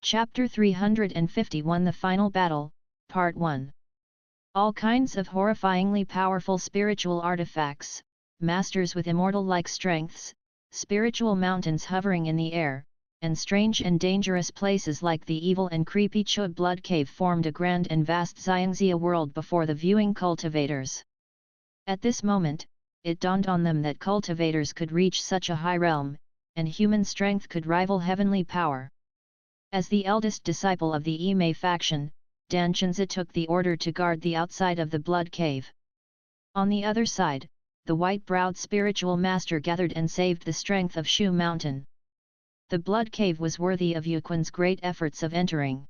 Chapter 351 The Final Battle, Part 1. All kinds of horrifyingly powerful spiritual artifacts, masters with immortal-like strengths, spiritual mountains hovering in the air, and strange and dangerous places like the evil and creepy Chud Blood Cave formed a grand and vast Xiangxia world before the viewing cultivators. At this moment, it dawned on them that cultivators could reach such a high realm, and human strength could rival heavenly power. As the eldest disciple of the Yimei faction, Dan Chenzi took the order to guard the outside of the Blood Cave. On the other side, the white-browed spiritual master gathered and saved the strength of Shu Mountain. The Blood Cave was worthy of Yuan's great efforts of entering.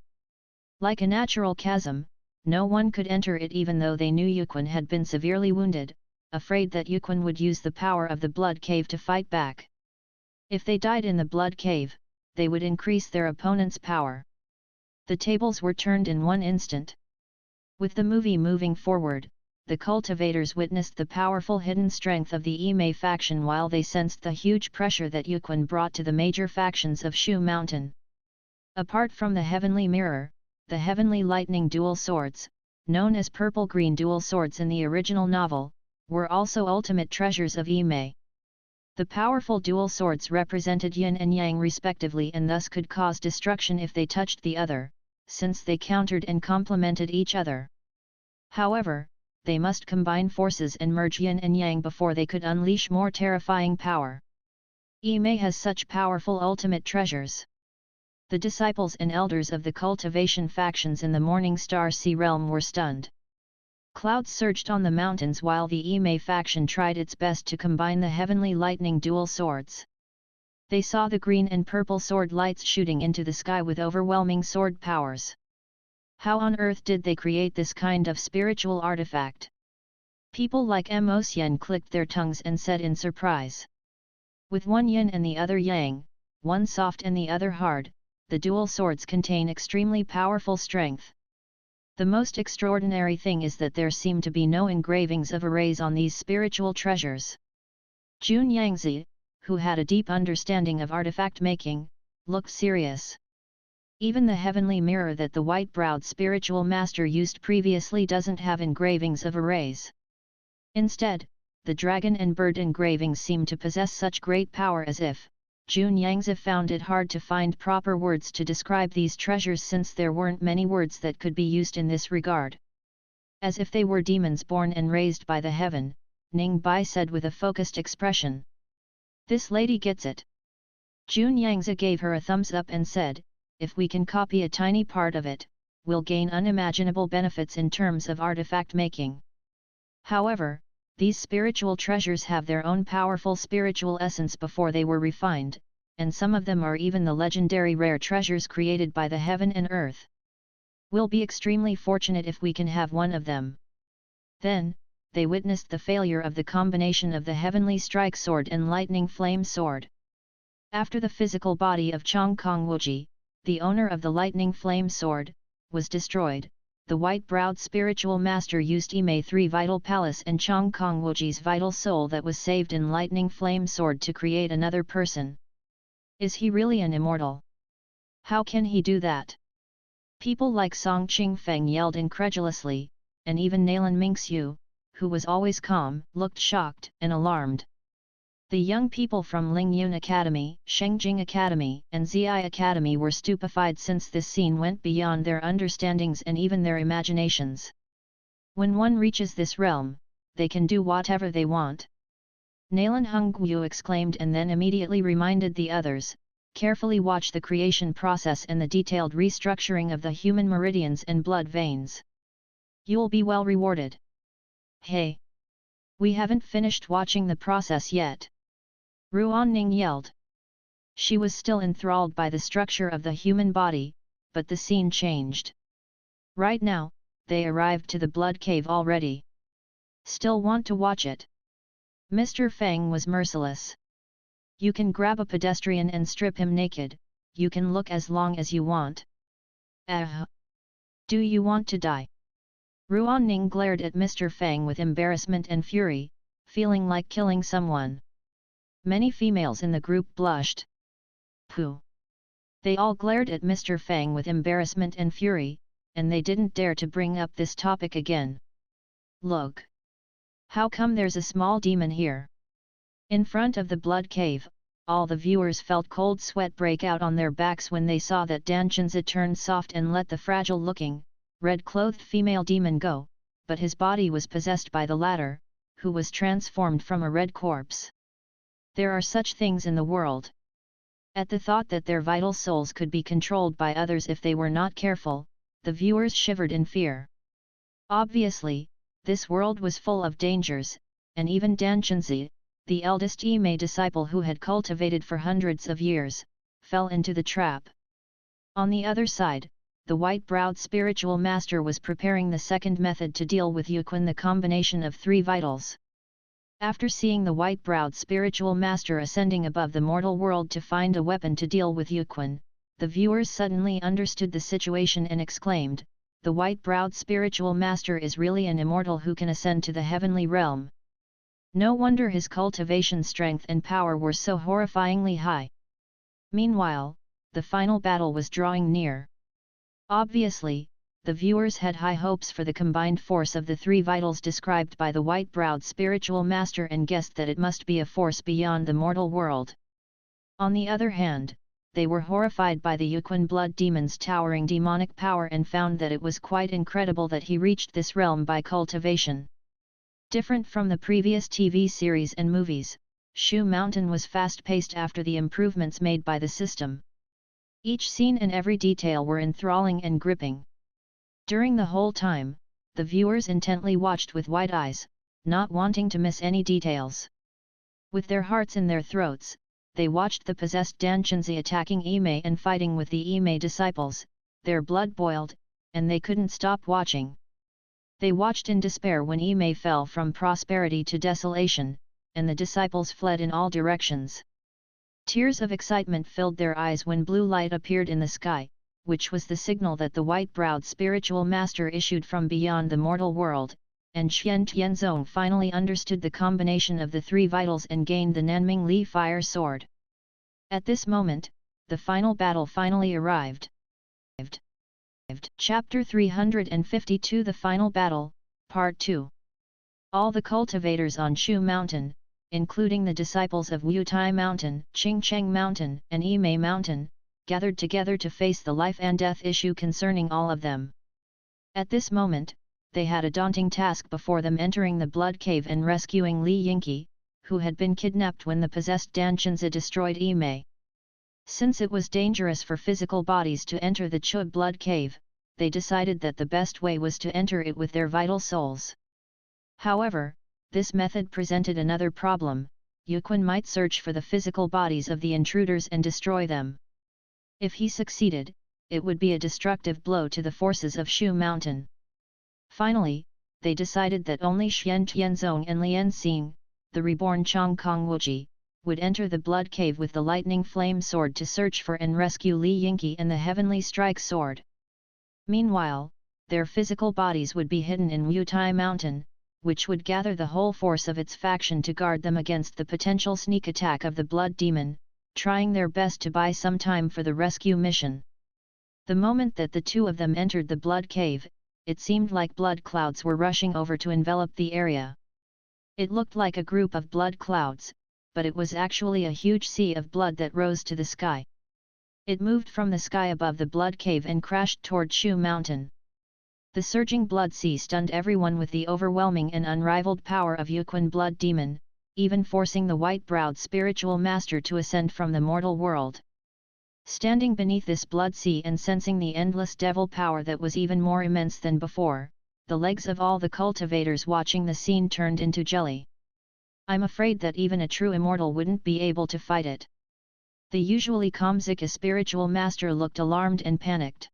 Like a natural chasm, no one could enter it even though they knew Yuan had been severely wounded, afraid that Yuan would use the power of the Blood Cave to fight back. If they died in the Blood Cave, they would increase their opponent's power. The tables were turned in one instant. With the movie moving forward, the cultivators witnessed the powerful hidden strength of the Yimei faction while they sensed the huge pressure that Yuan brought to the major factions of Shu Mountain. Apart from the Heavenly Mirror, the Heavenly Lightning Dual Swords, known as Purple-Green Dual Swords in the original novel, were also ultimate treasures of Yimei. The powerful dual swords represented yin and yang respectively and thus could cause destruction if they touched the other, since they countered and complemented each other. However, they must combine forces and merge yin and yang before they could unleash more terrifying power. Yimei has such powerful ultimate treasures. The disciples and elders of the cultivation factions in the Morning Star Sea realm were stunned. Clouds surged on the mountains while the Yimei faction tried its best to combine the heavenly lightning dual swords. They saw the green and purple sword lights shooting into the sky with overwhelming sword powers. How on earth did they create this kind of spiritual artifact? People like Mo Xian clicked their tongues and said in surprise. With one yin and the other yang, one soft and the other hard, the dual swords contain extremely powerful strength. The most extraordinary thing is that there seem to be no engravings of arrays on these spiritual treasures. Jun Yangzi, who had a deep understanding of artifact making, looked serious. Even the heavenly mirror that the white-browed spiritual master used previously doesn't have engravings of arrays. Instead, the dragon and bird engravings seem to possess such great power as if, Jun Yangzi found it hard to find proper words to describe these treasures since there weren't many words that could be used in this regard. As if they were demons born and raised by the heaven, Ning Bai said with a focused expression. This lady gets it. Jun Yangzi gave her a thumbs up and said, if we can copy a tiny part of it, we'll gain unimaginable benefits in terms of artifact making. However, these spiritual treasures have their own powerful spiritual essence before they were refined, and some of them are even the legendary rare treasures created by the heaven and earth. We'll be extremely fortunate if we can have one of them. Then, they witnessed the failure of the combination of the heavenly strike sword and lightning flame sword. After the physical body of Chong Kong Wuji, the owner of the lightning flame sword, was destroyed, the white-browed spiritual master used Yimei 3 Vital Palace and Chong Kong Wuji's vital soul that was saved in lightning flame sword to create another person. Is he really an immortal? How can he do that? People like Song Qingfeng yelled incredulously, and even Nalan Mingxiu, who was always calm, looked shocked and alarmed. The young people from Lingyun Academy, Shengjing Academy, and Zai Academy were stupefied since this scene went beyond their understandings and even their imaginations. When one reaches this realm, they can do whatever they want. Nalan Hongguo exclaimed and then immediately reminded the others, carefully watch the creation process and the detailed restructuring of the human meridians and blood veins. You'll be well rewarded. Hey! We haven't finished watching the process yet. Ruan-Ning yelled. She was still enthralled by the structure of the human body, but the scene changed. Right now, they arrived to the blood cave already. Still want to watch it? Mr. Fang was merciless. You can grab a pedestrian and strip him naked, you can look as long as you want. Do you want to die? Ruan-Ning glared at Mr. Fang with embarrassment and fury, feeling like killing someone. Many females in the group blushed. Pooh! They all glared at Mr. Fang with embarrassment and fury, and they didn't dare to bring up this topic again. Look! How come there's a small demon here? In front of the blood cave, all the viewers felt cold sweat break out on their backs when they saw that Danchenzi turned soft and let the fragile-looking, red-clothed female demon go, but his body was possessed by the latter, who was transformed from a red corpse. There are such things in the world. At the thought that their vital souls could be controlled by others if they were not careful, the viewers shivered in fear. Obviously, this world was full of dangers, and even Danchenzi, the eldest Yimei disciple who had cultivated for hundreds of years, fell into the trap. On the other side, the white-browed spiritual master was preparing the second method to deal with Yuan, the combination of three vitals. After seeing the white-browed spiritual master ascending above the mortal world to find a weapon to deal with Yuan, the viewers suddenly understood the situation and exclaimed, "The white-browed spiritual master is really an immortal who can ascend to the heavenly realm. No wonder his cultivation strength and power were so horrifyingly high." Meanwhile, the final battle was drawing near. Obviously, the viewers had high hopes for the combined force of the three vitals described by the white-browed spiritual master and guessed that it must be a force beyond the mortal world. On the other hand, they were horrified by the Yuan blood demon's towering demonic power and found that it was quite incredible that he reached this realm by cultivation. Different from the previous TV series and movies, Shu Mountain was fast-paced after the improvements made by the system. Each scene and every detail were enthralling and gripping. During the whole time, the viewers intently watched with wide eyes, not wanting to miss any details. With their hearts in their throats, they watched the possessed Danchenzi attacking Yimei and fighting with the Yimei disciples. Their blood boiled, and they couldn't stop watching. They watched in despair when Yimei fell from prosperity to desolation, and the disciples fled in all directions. Tears of excitement filled their eyes when blue light appeared in the sky, which was the signal that the white-browed spiritual master issued from beyond the mortal world, and Xian Tianzong finally understood the combination of the three vitals and gained the Nanming Li fire sword. At this moment, the final battle finally arrived. Chapter 352 The Final Battle, Part 2. All the cultivators on Shu Mountain, including the disciples of Wutai Mountain, Qingcheng Mountain, and Yimei Mountain, gathered together to face the life and death issue concerning all of them. At this moment, they had a daunting task before them, entering the blood cave and rescuing Li Yingqi, who had been kidnapped when the possessed Danchenzi destroyed Yimei. Since it was dangerous for physical bodies to enter the Chu blood cave, they decided that the best way was to enter it with their vital souls. However, this method presented another problem: Yuan might search for the physical bodies of the intruders and destroy them. If he succeeded, it would be a destructive blow to the forces of Shu Mountain. Finally, they decided that only Xian Tianzong and Lian Xing, the reborn Chong Kong Wuji, would enter the blood cave with the lightning flame sword to search for and rescue Li Yingqi and the heavenly strike sword. Meanwhile, their physical bodies would be hidden in Wutai Mountain, which would gather the whole force of its faction to guard them against the potential sneak attack of the blood demon, trying their best to buy some time for the rescue mission. The moment that the two of them entered the blood cave, it seemed like blood clouds were rushing over to envelop the area. It looked like a group of blood clouds, but it was actually a huge sea of blood that rose to the sky. It moved from the sky above the blood cave and crashed toward Shu Mountain. The surging blood sea stunned everyone with the overwhelming and unrivaled power of Yuan blood demon, even forcing the white-browed spiritual master to ascend from the mortal world. Standing beneath this blood sea and sensing the endless devil power that was even more immense than before, the legs of all the cultivators watching the scene turned into jelly. I'm afraid that even a true immortal wouldn't be able to fight it. The usually calm Zika spiritual master looked alarmed and panicked.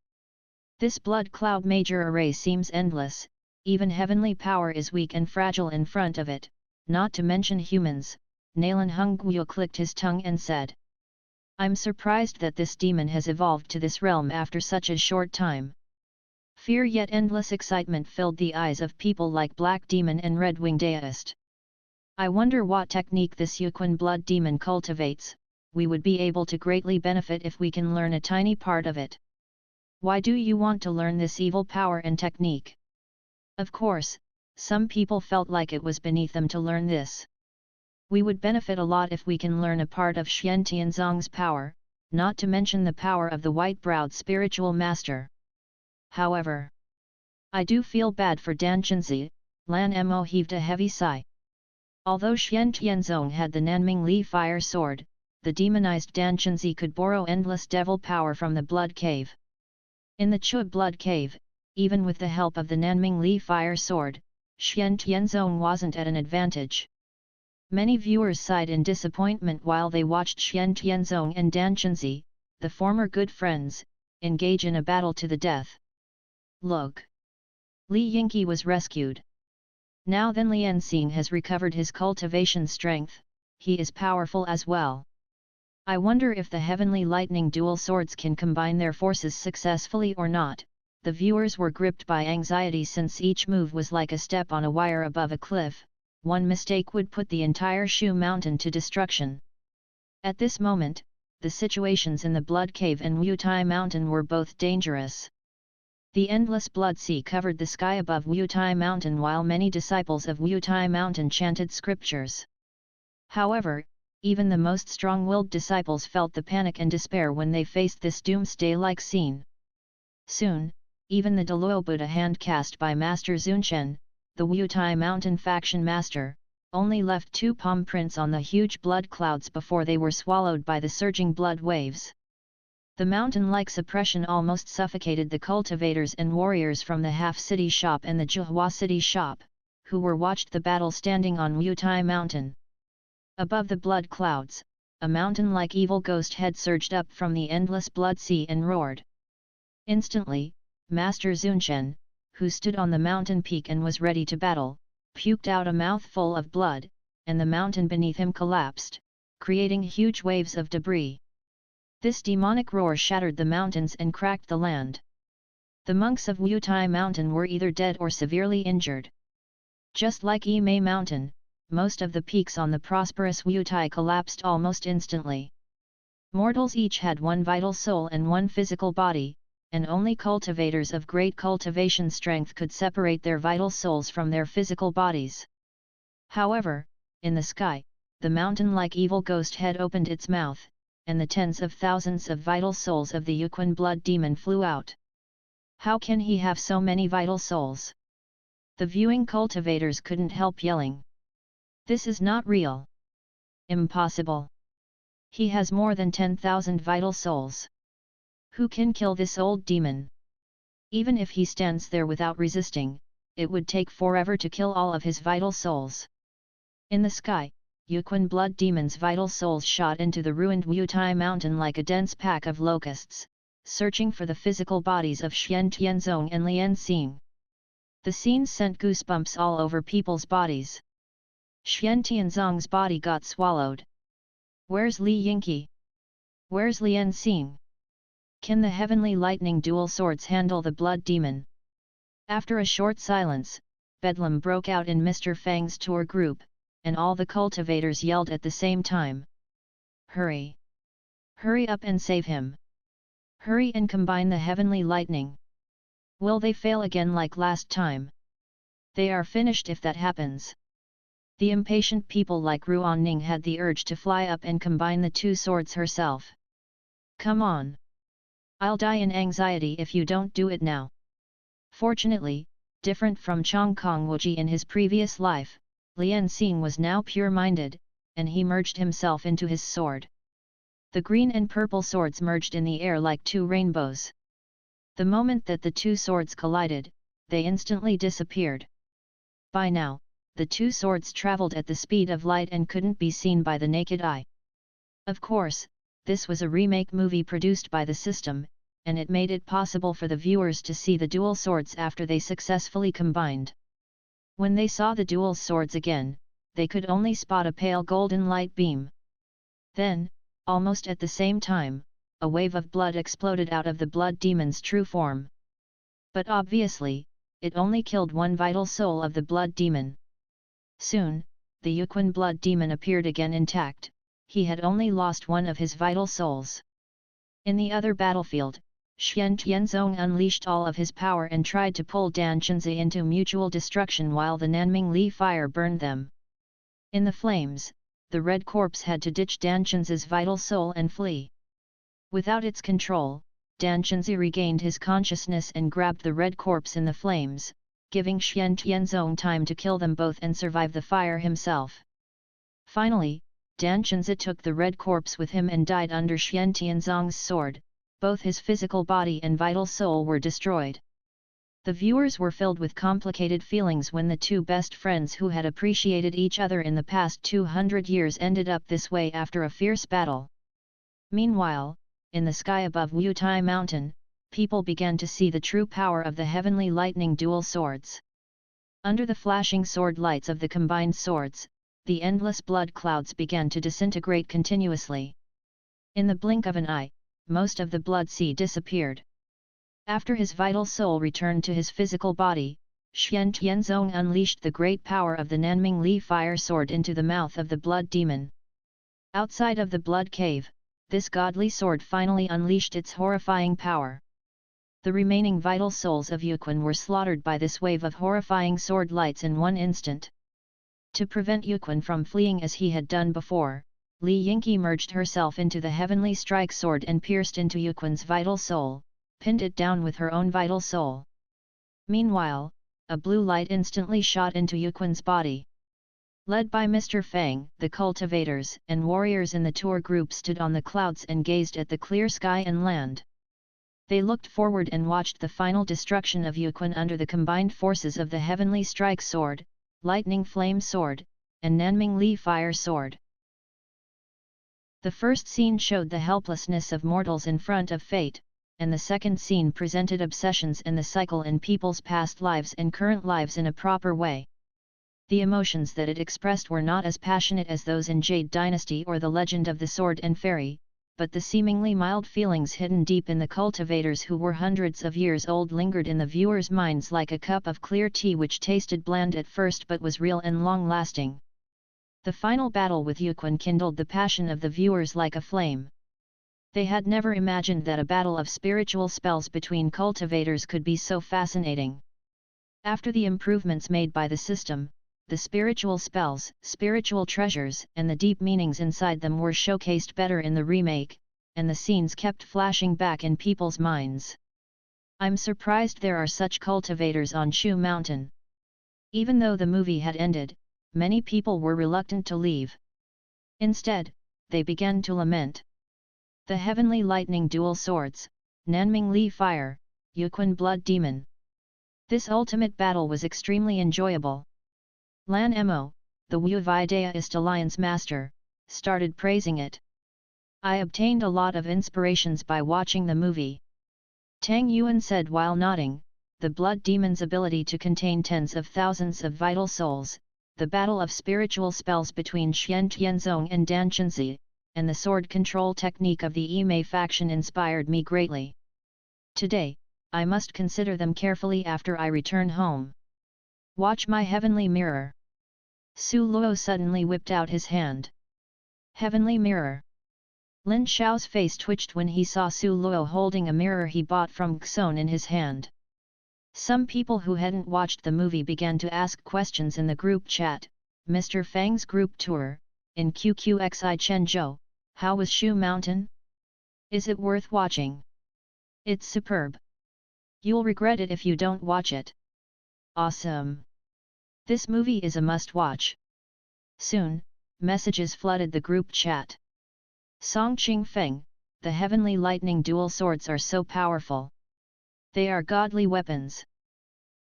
This blood cloud major array seems endless, even heavenly power is weak and fragile in front of it, not to mention humans. Nalan Hungguo clicked his tongue and said, "I'm surprised that this demon has evolved to this realm after such a short time." Fear yet endless excitement filled the eyes of people like Black Demon and Red Wing Deist. "I wonder what technique this Yuan blood demon cultivates," we would be able to greatly benefit if we can learn a tiny part of it. Why do you want to learn this evil power and technique? Of course, some people felt like it was beneath them to learn this. We would benefit a lot if we can learn a part of Xian Tianzong's power, not to mention the power of the white-browed spiritual master. However, I do feel bad for Dan Chenzi. Lan Mo heaved a heavy sigh. Although Xian Tianzong had the Nanming Li fire sword, the demonized Dan Chenzi could borrow endless devil power from the blood cave. In the Chu blood cave, even with the help of the Nanming Li fire sword, Xian Tianzong wasn't at an advantage. Many viewers sighed in disappointment while they watched Xian Tianzong and Dan Chenzi, the former good friends, engage in a battle to the death. Look! Li Yingqi was rescued. Now then Lian Xing has recovered his cultivation strength, he is powerful as well. I wonder if the heavenly lightning dual swords can combine their forces successfully or not. The viewers were gripped by anxiety since each move was like a step on a wire above a cliff. One mistake would put the entire Shu mountain to destruction. At this moment, the situations in the Blood Cave and Wutai Mountain were both dangerous. The endless blood sea covered the sky above Wutai Mountain while many disciples of Wutai Mountain chanted scriptures. However, even the most strong-willed disciples felt the panic and despair when they faced this doomsday-like scene. Soon, even the Deluo Buddha hand cast by Master Zunchen, the Wutai Mountain faction master, only left 2 palm prints on the huge blood clouds before they were swallowed by the surging blood waves. The mountain-like suppression almost suffocated the cultivators and warriors from the half-city shop and the Zhuhua city shop, who were watched the battle standing on Wutai Mountain. Above the blood clouds, a mountain-like evil ghost head surged up from the endless blood sea and roared. Instantly, Master Zunchen, who stood on the mountain peak and was ready to battle, puked out a mouthful of blood, and the mountain beneath him collapsed, creating huge waves of debris. This demonic roar shattered the mountains and cracked the land. The monks of Wutai Mountain were either dead or severely injured. Just like Yimei Mountain, most of the peaks on the prosperous Wutai collapsed almost instantly. Mortals each had 1 vital soul and 1 physical body, and only cultivators of great cultivation strength could separate their vital souls from their physical bodies. However, in the sky, the mountain-like evil ghost head opened its mouth, and the tens of thousands of vital souls of the Yuan blood demon flew out. How can he have so many vital souls? The viewing cultivators couldn't help yelling. This is not real. Impossible. He has more than 10,000 vital souls. Who can kill this old demon? Even if he stands there without resisting, it would take forever to kill all of his vital souls. In the sky, Yuan blood demon's vital souls shot into the ruined Wutai Mountain like a dense pack of locusts, searching for the physical bodies of Xian Tianzong and Lian Xing. The scene sent goosebumps all over people's bodies. Xian Tianzong's body got swallowed. Where's Li Yingqi? Where's Lian Xing? Can the heavenly lightning dual swords handle the blood demon? After a short silence, bedlam broke out in Mr. Fang's tour group, and all the cultivators yelled at the same time. Hurry! Hurry up and save him! Hurry and combine the heavenly lightning! Will they fail again like last time? They are finished if that happens. The impatient people like Ruan Ning had the urge to fly up and combine the 2 swords herself. Come on! I'll die in anxiety if you don't do it now. Fortunately, different from Chong Kong Wuji in his previous life, Lian Xing was now pure-minded, and he merged himself into his sword. The green and purple swords merged in the air like 2 rainbows. The moment that the 2 swords collided, they instantly disappeared. By now, the 2 swords traveled at the speed of light and couldn't be seen by the naked eye. Of course, this was a remake movie produced by the system, and it made it possible for the viewers to see the dual swords after they successfully combined. When they saw the dual swords again, they could only spot a pale golden light beam. Then, almost at the same time, a wave of blood exploded out of the blood demon's true form. But obviously, it only killed 1 vital soul of the blood demon. Soon, the Yuan blood demon appeared again intact. he had only lost one of his vital souls. In the other battlefield, Xian Tianzong unleashed all of his power and tried to pull Dan Chenzi into mutual destruction while the Nanming Li fire burned them. In the flames, the Red Corpse had to ditch Dan Chenzi's vital soul and flee. Without its control, Dan Chenzi regained his consciousness and grabbed the Red Corpse in the flames, giving Xian Tianzong time to kill them both and survive the fire himself. Finally, Dan Chenzi took the Red Corpse with him and died under Xian Tianzong's sword. Both his physical body and vital soul were destroyed. The viewers were filled with complicated feelings when the two best friends who had appreciated each other in the past 200 years ended up this way after a fierce battle. Meanwhile, in the sky above Wutai Mountain, people began to see the true power of the heavenly lightning dual swords. Under the flashing sword lights of the combined swords, the endless blood clouds began to disintegrate continuously. In the blink of an eye, most of the blood sea disappeared. After his vital soul returned to his physical body, Xian Tianzong unleashed the great power of the Nanming Li fire sword into the mouth of the blood demon. Outside of the blood cave, this godly sword finally unleashed its horrifying power. The remaining vital souls of Yuan were slaughtered by this wave of horrifying sword lights in one instant. To prevent Yuan from fleeing as he had done before, Li Yingqi merged herself into the heavenly strike sword and pierced into Yuan's vital soul, pinned it down with her own vital soul. Meanwhile, a blue light instantly shot into Yuan's body. Led by Mr. Fang, the cultivators and warriors in the tour group stood on the clouds and gazed at the clear sky and land. They looked forward and watched the final destruction of Yuan under the combined forces of the heavenly strike sword, lightning flame sword, and Nanming Li fire sword. The first scene showed the helplessness of mortals in front of fate, and the second scene presented obsessions and the cycle in people's past lives and current lives in a proper way. The emotions that it expressed were not as passionate as those in Jade Dynasty or the Legend of the Sword and Fairy, but the seemingly mild feelings hidden deep in the cultivators who were hundreds of years old lingered in the viewers' minds like a cup of clear tea which tasted bland at first but was real and long-lasting. The final battle with Yuan kindled the passion of the viewers like a flame. They had never imagined that a battle of spiritual spells between cultivators could be so fascinating. After the improvements made by the system, the spiritual spells, spiritual treasures, and the deep meanings inside them were showcased better in the remake, and the scenes kept flashing back in people's minds. I'm surprised there are such cultivators on Shu Mountain. Even though the movie had ended, many people were reluctant to leave. Instead, they began to lament. The heavenly lightning dual swords, Nanming Li fire, Yuan blood demon. This ultimate battle was extremely enjoyable. Lan Mo, the Wu Vidaist Alliance master, started praising it. I obtained a lot of inspirations by watching the movie. Tang Yuan said while nodding, the blood demon's ability to contain tens of thousands of vital souls, the battle of spiritual spells between Xian Tianzong and Dan Chenzi, and the sword control technique of the Yimei faction inspired me greatly. Today, I must consider them carefully after I return home. Watch my heavenly mirror. Su Luo suddenly whipped out his hand. Heavenly mirror. Lin Xiao's face twitched when he saw Su Luo holding a mirror he bought from Xon in his hand. Some people who hadn't watched the movie began to ask questions in the group chat. Mr. Fang's group tour, in QQXI Chenzhou, how was Shu Mountain? Is it worth watching? It's superb. You'll regret it if you don't watch it. Awesome. This movie is a must-watch. Soon, messages flooded the group chat. Songqing Feng, the heavenly lightning dual swords are so powerful. They are godly weapons.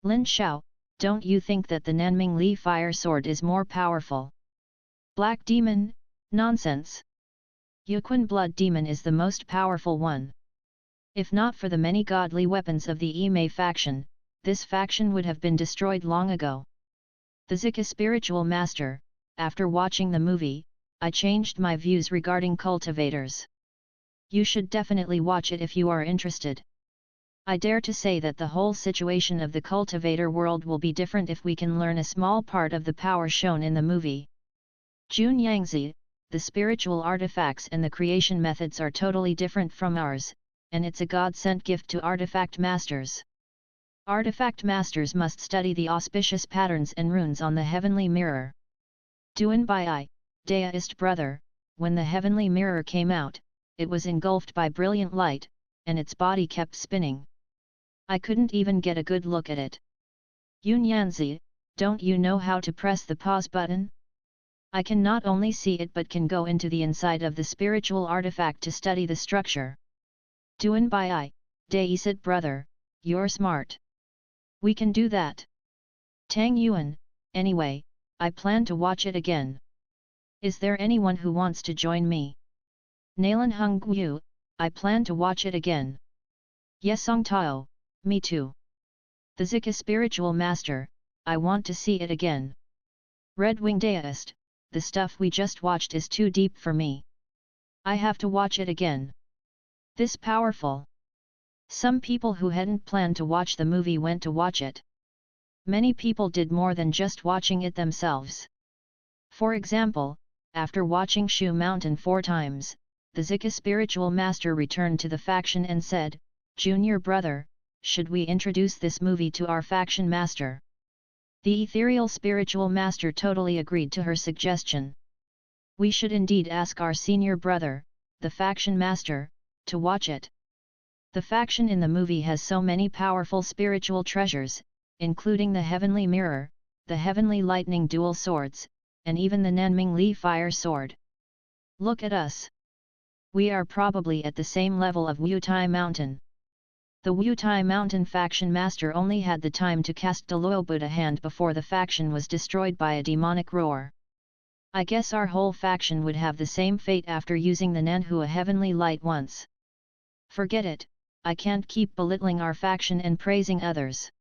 Lin Xiao, don't you think that the Nanming Li fire sword is more powerful? Black demon, nonsense. Yuan blood demon is the most powerful one. If not for the many godly weapons of the Yimei faction, this faction would have been destroyed long ago. The Zika spiritual master, after watching the movie, I changed my views regarding cultivators. You should definitely watch it if you are interested. I dare to say that the whole situation of the cultivator world will be different if we can learn a small part of the power shown in the movie. Jun Yangzi, the spiritual artifacts and the creation methods are totally different from ours, and it's a God-sent gift to artifact masters. Artifact masters must study the auspicious patterns and runes on the heavenly mirror. Duan Bai, Deist brother, when the heavenly mirror came out, it was engulfed by brilliant light, and its body kept spinning. I couldn't even get a good look at it. Yun Yanzi, don't you know how to press the pause button? I can not only see it but can go into the inside of the spiritual artifact to study the structure. Duan Bai, Deist brother, you're smart. We can do that. Tang Yuan, anyway, I plan to watch it again. Is there anyone who wants to join me? Nalan Hung Guyu, I plan to watch it again. Yesong Tao, me too. The Zika spiritual master, I want to see it again. Red Wing Deist, the stuff we just watched is too deep for me. I have to watch it again. This powerful. Some people who hadn't planned to watch the movie went to watch it. Many people did more than just watching it themselves. For example, after watching Shu Mountain 4 times, the Zika spiritual master returned to the faction and said, "Junior brother, should we introduce this movie to our faction master?" The ethereal spiritual master totally agreed to her suggestion. We should indeed ask our senior brother, the faction master, to watch it. The faction in the movie has so many powerful spiritual treasures, including the heavenly mirror, the heavenly lightning dual swords, and even the Nanming Li fire sword. Look at us. We are probably at the same level of Wutai Mountain. The Wutai Mountain faction master only had the time to cast Deluo Buddha hand before the faction was destroyed by a demonic roar. I guess our whole faction would have the same fate after using the Nanhua heavenly light once. Forget it, I can't keep belittling our faction and praising others.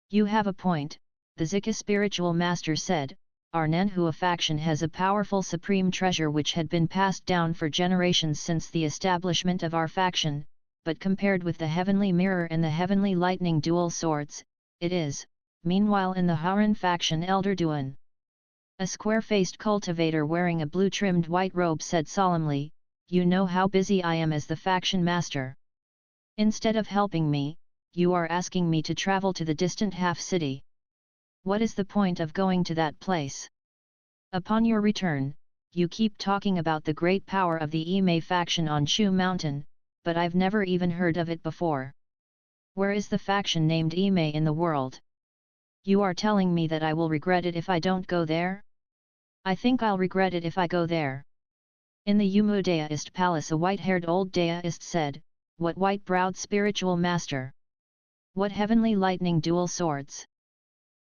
You have a point, the Zika spiritual master said. Our Nanhua faction has a powerful supreme treasure which had been passed down for generations since the establishment of our faction, but compared with the heavenly mirror and the heavenly lightning dual swords, it is, meanwhile in the Haran faction Elder Duan. A square-faced cultivator wearing a blue-trimmed white robe said solemnly, "You know how busy I am as the faction master. Instead of helping me, you are asking me to travel to the distant half-city. What is the point of going to that place? Upon your return, you keep talking about the great power of the Imei faction on Shu Mountain, but I've never even heard of it before. Where is the faction named Imei in the world? You are telling me that I will regret it if I don't go there? I think I'll regret it if I go there." In the Yumu Daoist palace a white-haired old Daoist said, "What white-browed spiritual master? What heavenly lightning dual swords?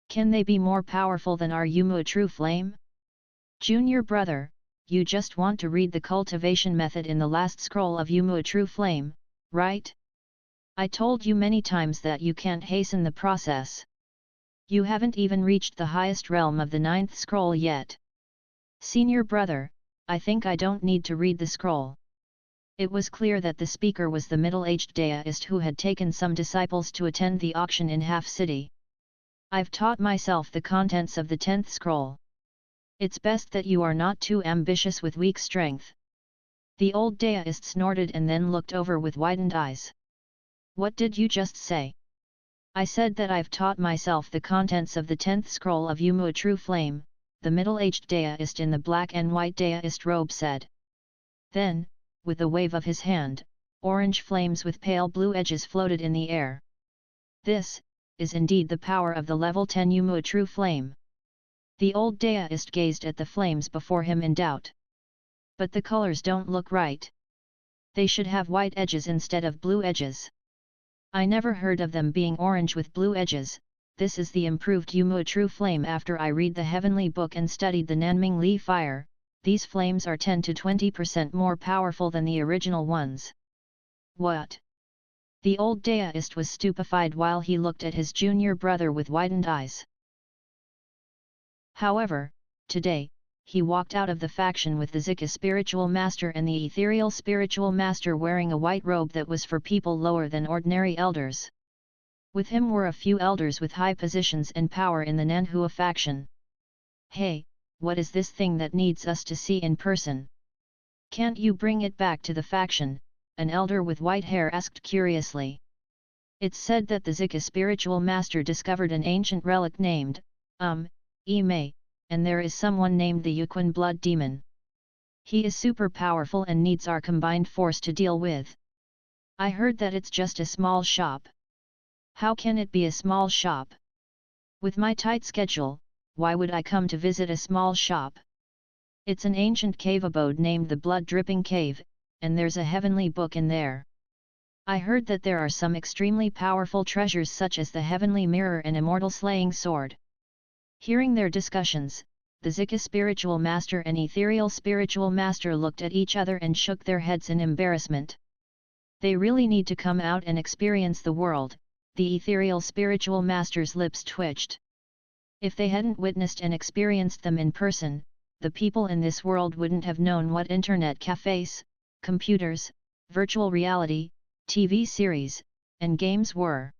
Can they be more powerful than our Yumu true flame? Junior brother, you just want to read the cultivation method in the last scroll of Yumu true flame, right? I told you many times that you can't hasten the process. You haven't even reached the highest realm of the 9th scroll yet. Senior brother, I think I don't need to read the scroll." It was clear that the speaker was the middle-aged Daoist who had taken some disciples to attend the auction in Half City. "I've taught myself the contents of the 10th scroll. It's best that you are not too ambitious with weak strength." The old Daoist snorted and then looked over with widened eyes. "What did you just say?" "I said that I've taught myself the contents of the 10th scroll of Yumu True Flame," the middle-aged Daoist in the black and white Daoist robe said. Then, with a wave of his hand, orange flames with pale blue edges floated in the air. "This is indeed the power of the level 10 Yumu True Flame." The old Daoist gazed at the flames before him in doubt. "But the colors don't look right. They should have white edges instead of blue edges. I never heard of them being orange with blue edges." This is the improved Yumu True Flame. After I read the heavenly book and studied the Nanming Li fire, these flames are 10 to 20% more powerful than the original ones. What? The old Daoist was stupefied while he looked at his junior brother with widened eyes. However, today, he walked out of the faction with the Zika spiritual master and the ethereal spiritual master wearing a white robe that was for people lower than ordinary elders. With him were a few elders with high positions and power in the Nanhua faction. "Hey, what is this thing that needs us to see in person?" Can't you bring it back to the faction? An elder with white hair asked curiously. It's said that the Zika spiritual master discovered an ancient relic named, Ime, and there is someone named the Yuan blood demon. He is super powerful and needs our combined force to deal with. I heard that it's just a small shop. How can it be a small shop? With my tight schedule, why would I come to visit a small shop? It's an ancient cave abode named the Blood Dripping Cave, and there's a heavenly book in there. I heard that there are some extremely powerful treasures such as the Heavenly Mirror and Immortal Slaying Sword. Hearing their discussions, the Zika spiritual master and ethereal spiritual master looked at each other and shook their heads in embarrassment. They really need to come out and experience the world, the ethereal spiritual master's lips twitched. If they hadn't witnessed and experienced them in person, the people in this world wouldn't have known what internet cafes, computers, virtual reality, TV series, and games were.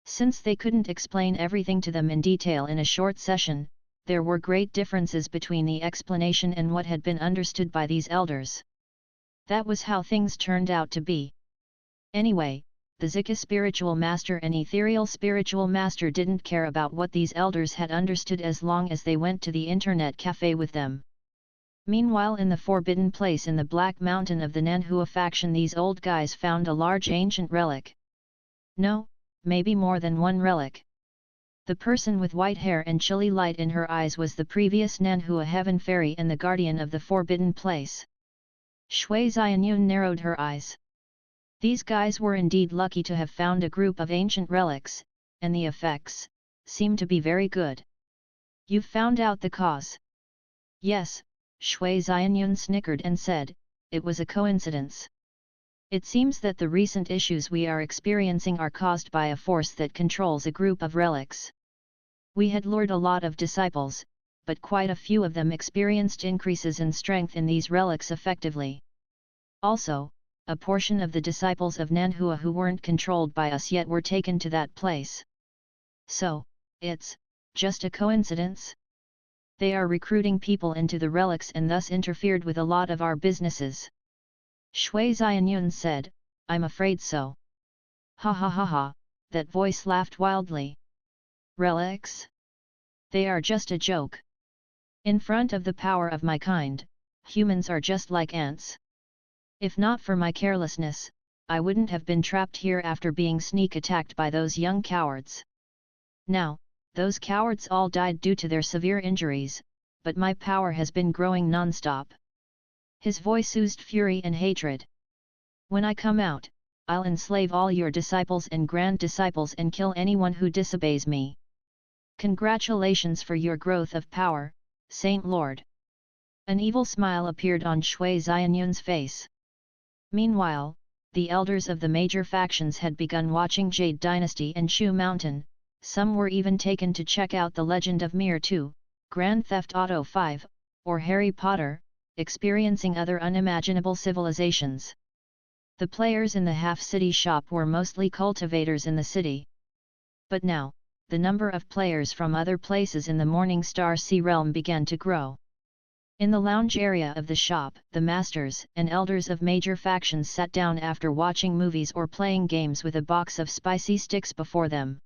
Since they couldn't explain everything to them in detail in a short session, there were great differences between the explanation and what had been understood by these elders. That was how things turned out to be. Anyway, the Zika spiritual master and ethereal spiritual master didn't care about what these elders had understood as long as they went to the internet cafe with them. Meanwhile, in the forbidden place in the Black Mountain of the Nanhua faction, these old guys found a large ancient relic. No, maybe more than one relic. The person with white hair and chilly light in her eyes was the previous Nanhua Heaven Fairy and the guardian of the forbidden place. Shui Xianyun narrowed her eyes. These guys were indeed lucky to have found a group of ancient relics, and the effects seem to be very good. You've found out the cause? Yes, Shui Xianyun snickered and said, it was a coincidence. It seems that the recent issues we are experiencing are caused by a force that controls a group of relics. We had lured a lot of disciples, but quite a few of them experienced increases in strength in these relics effectively. Also, a portion of the disciples of Nanhua who weren't controlled by us yet were taken to that place. So, it's just a coincidence? They are recruiting people into the relics and thus interfered with a lot of our businesses. Shui Xianyun said, I'm afraid so. Ha ha ha ha, that voice laughed wildly. Relics? They are just a joke. In front of the power of my kind, humans are just like ants. If not for my carelessness, I wouldn't have been trapped here after being sneak attacked by those young cowards. Now, those cowards all died due to their severe injuries, but my power has been growing non-stop. His voice oozed fury and hatred. When I come out, I'll enslave all your disciples and grand disciples and kill anyone who disobeys me. Congratulations for your growth of power, Saint Lord. An evil smile appeared on Shui Xianyun's face. Meanwhile, the elders of the major factions had begun watching Jade Dynasty and Shu Mountain. Some were even taken to check out The Legend of Mir 2, Grand Theft Auto 5, or Harry Potter, experiencing other unimaginable civilizations. The players in the half-city shop were mostly cultivators in the city. But now, the number of players from other places in the Morning Star Sea realm began to grow. In the lounge area of the shop, the masters and elders of major factions sat down after watching movies or playing games with a box of spicy sticks before them.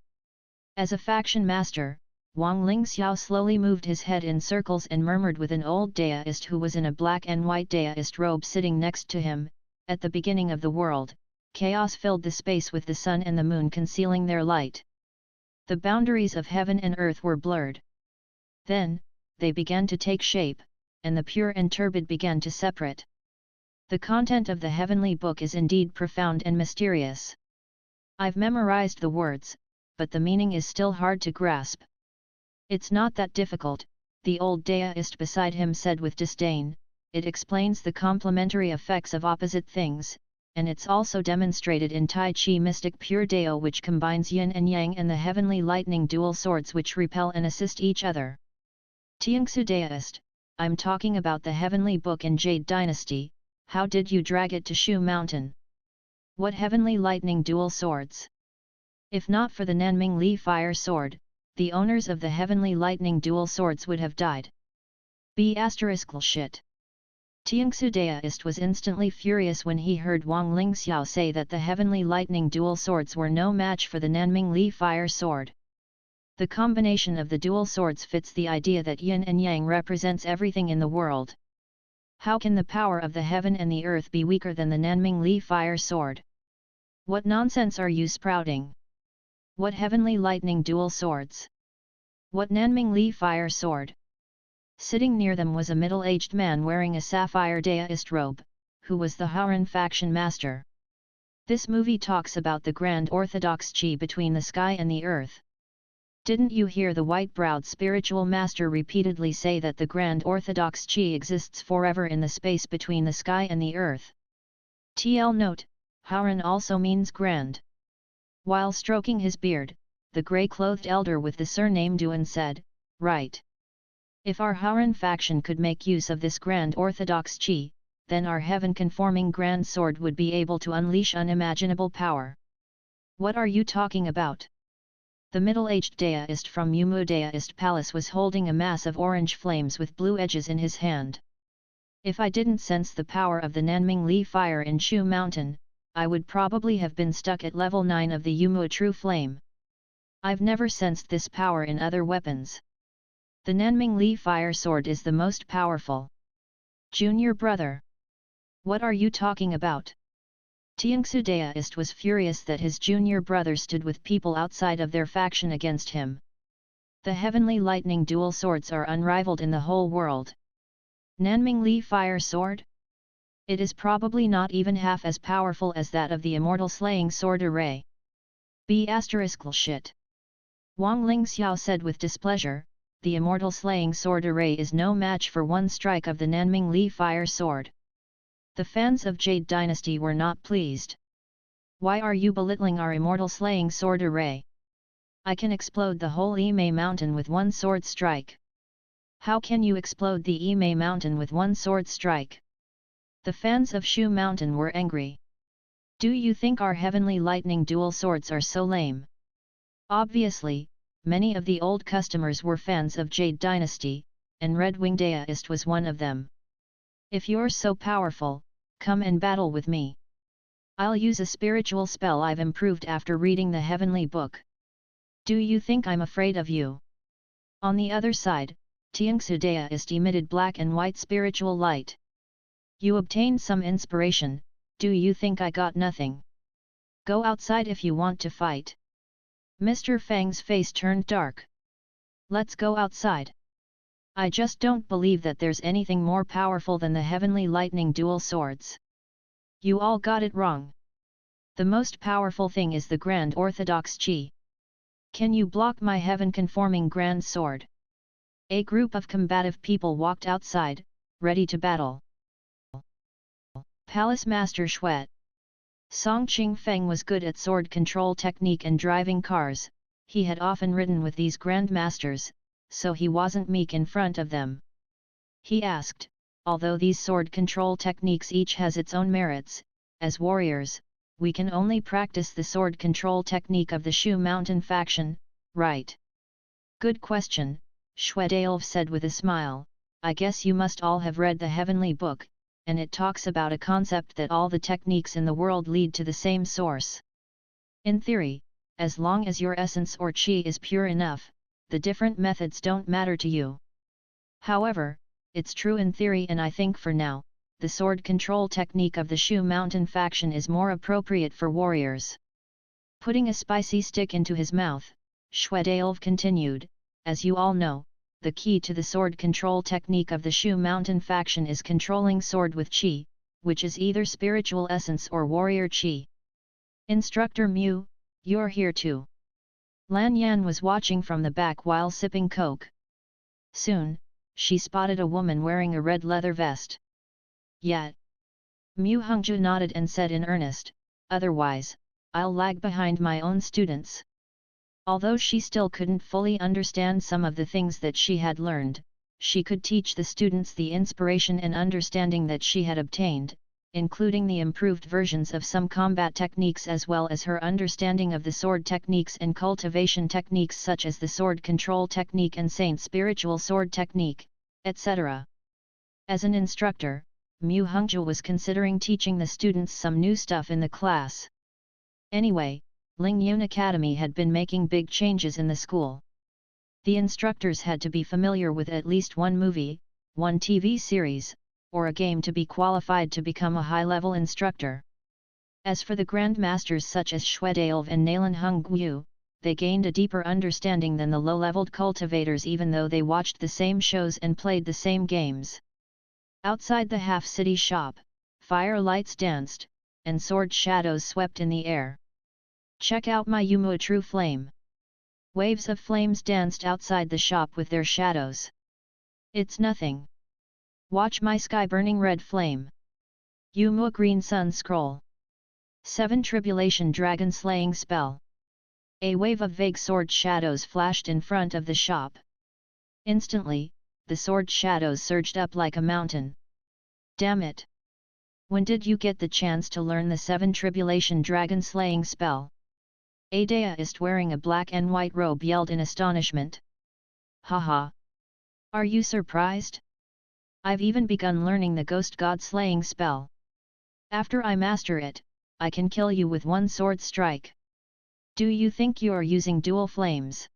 As a faction master, Wang Lingxiao slowly moved his head in circles and murmured with an old Daoist who was in a black and white Daoist robe sitting next to him. At the beginning of the world, chaos filled the space with the sun and the moon concealing their light. The boundaries of heaven and earth were blurred. Then, they began to take shape, and the pure and turbid began to separate. The content of the heavenly book is indeed profound and mysterious. I've memorized the words, but the meaning is still hard to grasp. It's not that difficult, the old Daoist beside him said with disdain. It explains the complementary effects of opposite things, and it's also demonstrated in Tai Chi Mystic Pure Dao, which combines yin and yang, and the heavenly lightning dual swords which repel and assist each other. Tiangsu Daoist, I'm talking about the heavenly book in Jade Dynasty. How did you drag it to Shu Mountain? What heavenly lightning dual swords? If not for the Nanming Li fire sword, the owners of the heavenly lightning dual swords would have died. Shit. Tianxu Daoist was instantly furious when he heard Wang Lingxiao say that the heavenly lightning dual swords were no match for the Nanming Li fire sword. The combination of the dual swords fits the idea that yin and yang represents everything in the world. How can the power of the heaven and the earth be weaker than the Nanming Li fire sword? What nonsense are you sprouting? What heavenly lightning dual swords? What Nanming Li fire sword? Sitting near them was a middle-aged man wearing a sapphire Daoist robe, who was the Haoran faction master. This movie talks about the grand orthodox Qi between the sky and the earth. Didn't you hear the white-browed spiritual master repeatedly say that the grand orthodox Qi exists forever in the space between the sky and the earth? TL note, Haoran also means grand. While stroking his beard, the grey-clothed elder with the surname Duan said, "Right. If our Haoran faction could make use of this grand orthodox Qi, then our heaven-conforming grand sword would be able to unleash unimaginable power." What are you talking about? The middle-aged Daoist from Yumu Daoist Palace was holding a mass of orange flames with blue edges in his hand. If I didn't sense the power of the Nanming Li fire in Shu Mountain, I would probably have been stuck at level 9 of the Yumu True Flame. I've never sensed this power in other weapons. The Nanming Li fire sword is the most powerful. Junior brother. What are you talking about? Tianxu Daoist was furious that his junior brother stood with people outside of their faction against him. The heavenly lightning dual swords are unrivaled in the whole world. Nanming Li fire sword? It is probably not even half as powerful as that of the immortal slaying sword array. Shit. Wang Lingxiao said with displeasure, the immortal slaying sword array is no match for one strike of the Nanming Li fire sword. The fans of Jade Dynasty were not pleased. Why are you belittling our immortal slaying sword array? I can explode the whole Yimei mountain with one sword strike. How can you explode the Yimei mountain with one sword strike? The fans of Shu Mountain were angry. Do you think our heavenly lightning dual swords are so lame? Obviously, many of the old customers were fans of Jade Dynasty, and Red Wing Daoist was one of them. If you're so powerful, come and battle with me. I'll use a spiritual spell I've improved after reading the heavenly book. Do you think I'm afraid of you? On the other side, Tianxu Daoist emitted black and white spiritual light. You obtained some inspiration, do you think I got nothing? Go outside if you want to fight. Mr. Fang's face turned dark. Let's go outside. I just don't believe that there's anything more powerful than the heavenly lightning dual swords. You all got it wrong. The most powerful thing is the grand orthodox Qi. Can you block my heaven-conforming grand sword? A group of combative people walked outside, ready to battle. Palace Master Xuet. Song Qing Feng was good at sword control technique and driving cars. He had often ridden with these grandmasters, so he wasn't meek in front of them. He asked, although these sword control techniques each has its own merits, as warriors, we can only practice the sword control technique of the Shu Mountain faction, right? Good question, Xuedailv said with a smile. I guess you must all have read the heavenly book, and it talks about a concept that all the techniques in the world lead to the same source. In theory, as long as your essence or qi is pure enough, the different methods don't matter to you. However, it's true in theory, and I think for now, the sword control technique of the Shu Mountain faction is more appropriate for warriors. Putting a spicy stick into his mouth, Xuedailv continued, as you all know, the key to the sword control technique of the Shu Mountain faction is controlling sword with qi, which is either spiritual essence or warrior qi. Instructor Mu, you're here too. Lan Yan was watching from the back while sipping coke. Soon, she spotted a woman wearing a red leather vest. Yet. Mu Hongju nodded and said in earnest, otherwise, I'll lag behind my own students. Although she still couldn't fully understand some of the things that she had learned, she could teach the students the inspiration and understanding that she had obtained, including the improved versions of some combat techniques as well as her understanding of the sword techniques and cultivation techniques such as the sword control technique and saint spiritual sword technique, etc. As an instructor, Mu Hongzhou was considering teaching the students some new stuff in the class. Anyway, Lingyun Academy had been making big changes in the school. The instructors had to be familiar with at least one movie, one TV series, or a game to be qualified to become a high-level instructor. As for the grandmasters such as Xue Daolv and Nalan Hongguo, they gained a deeper understanding than the low-leveled cultivators even though they watched the same shows and played the same games. Outside the half-city shop, fire lights danced, and sword shadows swept in the air. Check out my Yumu True Flame. Waves of flames danced outside the shop with their shadows. It's nothing. Watch my sky-burning red flame. Yumu Green Sun Scroll. 7 Tribulation Dragon Slaying Spell. A wave of vague sword shadows flashed in front of the shop. Instantly, the sword shadows surged up like a mountain. Damn it! When did you get the chance to learn the 7 Tribulation Dragon Slaying Spell? A deist wearing a black and white robe yelled in astonishment. Haha! Are you surprised? I've even begun learning the Ghost God Slaying spell. After I master it, I can kill you with one sword strike. Do you think you are using dual flames?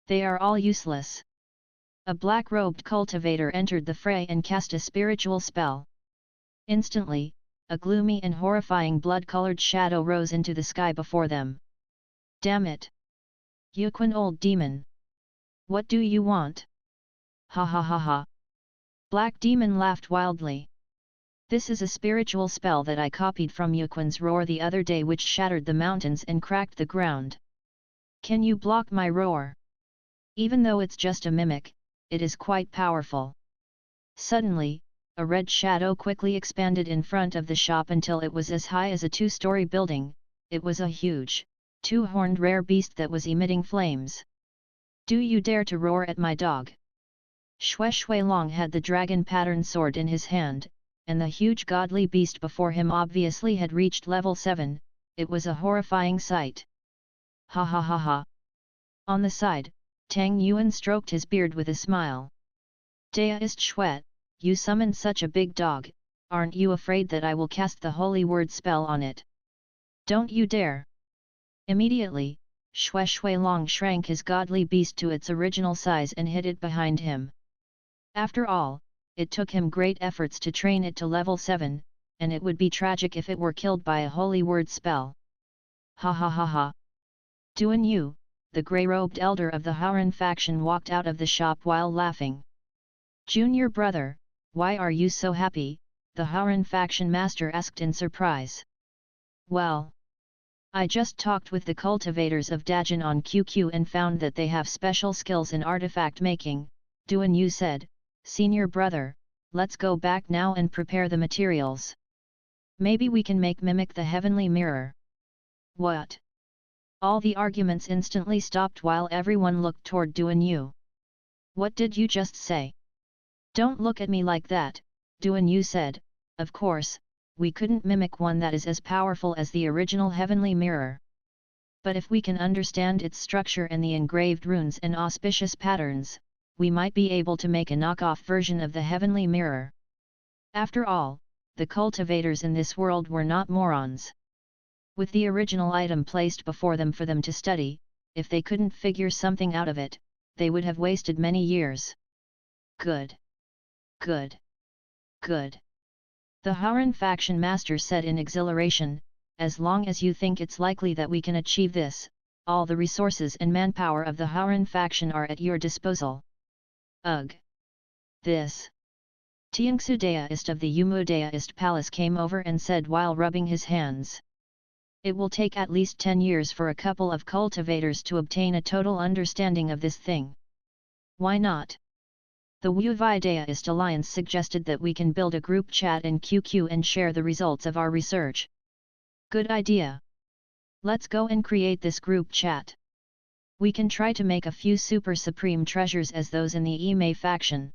They are all useless. A black-robed cultivator entered the fray and cast a spiritual spell. Instantly, a gloomy and horrifying blood-colored shadow rose into the sky before them. Damn it! Yuquan old demon! What do you want? Ha ha ha ha! Black Demon laughed wildly. This is a spiritual spell that I copied from Yuquan's roar the other day which shattered the mountains and cracked the ground. Can you block my roar? Even though it's just a mimic, it is quite powerful. Suddenly, a red shadow quickly expanded in front of the shop until it was as high as a 2-story building. It was a huge, 2-horned rare beast that was emitting flames. Do you dare to roar at my dog? Xue Long had the dragon pattern sword in his hand, and the huge godly beast before him obviously had reached level 7, it was a horrifying sight. Ha ha ha ha! On the side, Tang Yuan stroked his beard with a smile. Deist Xue, you summoned such a big dog, aren't you afraid that I will cast the holy word spell on it? Don't you dare! Immediately, Xue Long shrank his godly beast to its original size and hid it behind him. After all, it took him great efforts to train it to level 7, and it would be tragic if it were killed by a holy word spell. Ha ha ha ha! Duan Yu, the grey-robed elder of the Haoran faction walked out of the shop while laughing. Junior brother, why are you so happy? The Haoran faction master asked in surprise. Well, I just talked with the cultivators of Dajin on QQ and found that they have special skills in artifact making, Duan Yu said. Senior brother, let's go back now and prepare the materials. Maybe we can mimic the heavenly mirror. What? All the arguments instantly stopped while everyone looked toward Duan Yu. What did you just say? Don't look at me like that, Duan Yu said. Of course, we couldn't mimic one that is as powerful as the original heavenly mirror. But if we can understand its structure and the engraved runes and auspicious patterns, we might be able to make a knockoff version of the heavenly mirror. After all, the cultivators in this world were not morons. With the original item placed before them for them to study, if they couldn't figure something out of it, they would have wasted many years. Good. Good. Good. The Haoran faction master said in exhilaration, as long as you think it's likely that we can achieve this, all the resources and manpower of the Haoran faction are at your disposal. Ugh! This! Tiangsu deist of the Yumu deist palace came over and said while rubbing his hands. It will take at least 10 years for a couple of cultivators to obtain a total understanding of this thing. Why not? The Wu Vi Deist Alliance suggested that we can build a group chat in QQ and share the results of our research. Good idea! Let's go and create this group chat. We can try to make a few super supreme treasures as those in the Yimei faction.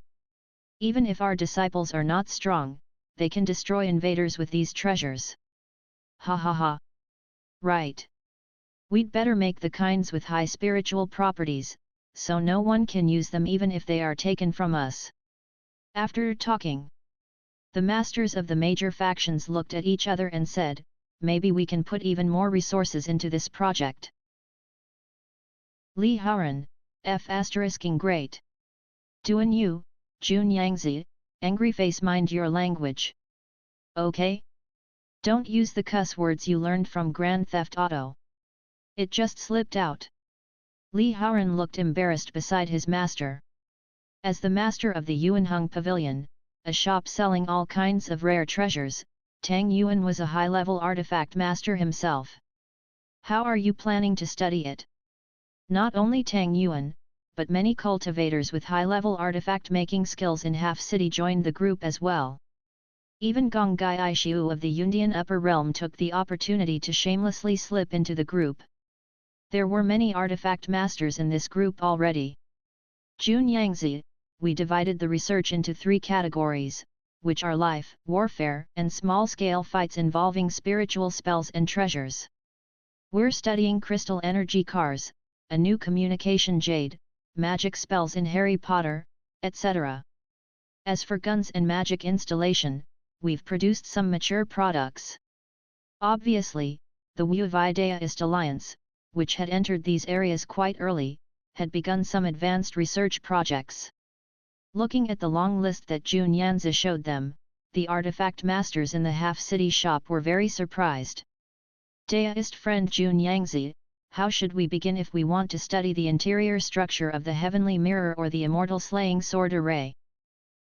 Even if our disciples are not strong, they can destroy invaders with these treasures. Ha ha ha! Right! We'd better make the kinds with high spiritual properties, so no one can use them even if they are taken from us. After talking, The masters of the major factions looked at each other and said, maybe we can put even more resources into this project. Li Haoran, F***ing great. Duan Yu, Jun Yangzi, angry face mind your language. Okay? Don't use the cuss words you learned from Grand Theft Auto. It just slipped out. Li Haoran looked embarrassed beside his master. As the master of the Yuanheng Pavilion, a shop selling all kinds of rare treasures, Tang Yuan was a high-level artifact master himself. How are you planning to study it? Not only Tang Yuan, but many cultivators with high-level artifact-making skills in Half City joined the group as well. Even Gong Gai Aishiu of the Yundian Upper Realm took the opportunity to shamelessly slip into the group. There were many artifact masters in this group already. Jun Yangzi, we divided the research into 3 categories, which are life, warfare, and small-scale fights involving spiritual spells and treasures. We're studying crystal energy cars, a new communication jade, magic spells in Harry Potter, etc. As for guns and magic installation, we've produced some mature products. Obviously, the Wu Daoist Alliance, which had entered these areas quite early, had begun some advanced research projects. Looking at the long list that Jun Yanzi showed them, the artifact masters in the half-city shop were very surprised. Daoist friend Jun Yangzi, how should we begin if we want to study the interior structure of the heavenly mirror or the immortal slaying sword array?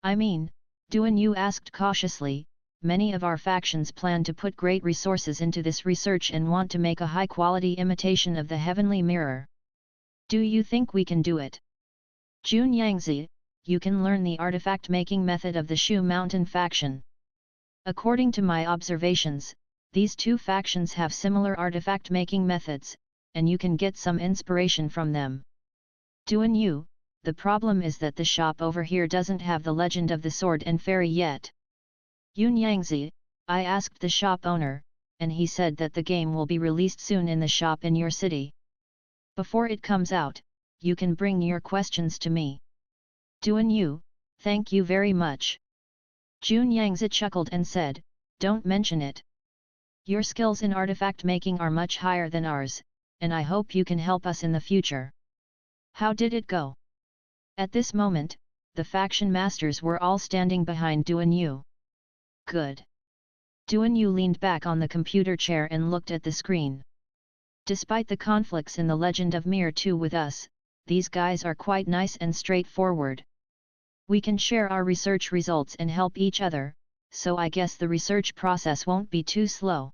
I mean, Duan Yu asked cautiously, many of our factions plan to put great resources into this research and want to make a high-quality imitation of the heavenly mirror. Do you think we can do it? Jun Yangzi, you can learn the artifact-making method of the Shu Mountain faction. According to my observations, these 2 factions have similar artifact-making methods, and you can get some inspiration from them. Duan Yu, the problem is that the shop over here doesn't have the legend of the sword and fairy yet. Yun Yangzi, I asked the shop owner, and he said that the game will be released soon in the shop in your city. Before it comes out, you can bring your questions to me. Duan Yu, thank you very much. Jun Yangzi chuckled and said, don't mention it. Your skills in artifact making are much higher than ours, and I hope you can help us in the future. How did it go? At this moment, the faction masters were all standing behind Duan Yu. Good. Duan Yu leaned back on the computer chair and looked at the screen. Despite the conflicts in the Legend of Mir 2 with us, these guys are quite nice and straightforward. We can share our research results and help each other, so I guess the research process won't be too slow.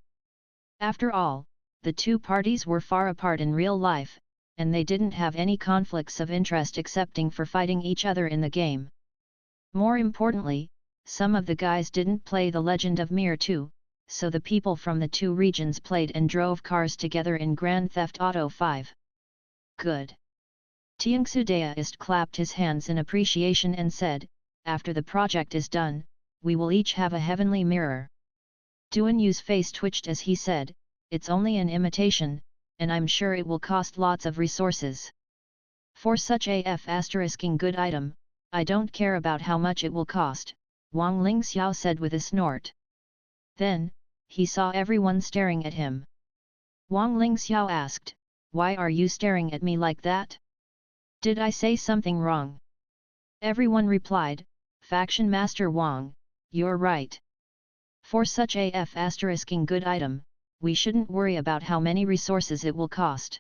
After all, the 2 parties were far apart in real life, and they didn't have any conflicts of interest excepting for fighting each other in the game. More importantly, some of the guys didn't play the Legend of Mir 2, so the people from the 2 regions played and drove cars together in Grand Theft Auto 5. Good. Tiangsu Daoist clapped his hands in appreciation and said, after the project is done, we will each have a heavenly mirror. Duan Yu's face twitched as he said, it's only an imitation, and I'm sure it will cost lots of resources. For such a f***ing good item, I don't care about how much it will cost, Wang Lingxiao said with a snort. Then, he saw everyone staring at him. Wang Lingxiao asked, why are you staring at me like that? Did I say something wrong? Everyone replied, Faction Master Wang, you're right. For such a f***ing good item, we shouldn't worry about how many resources it will cost.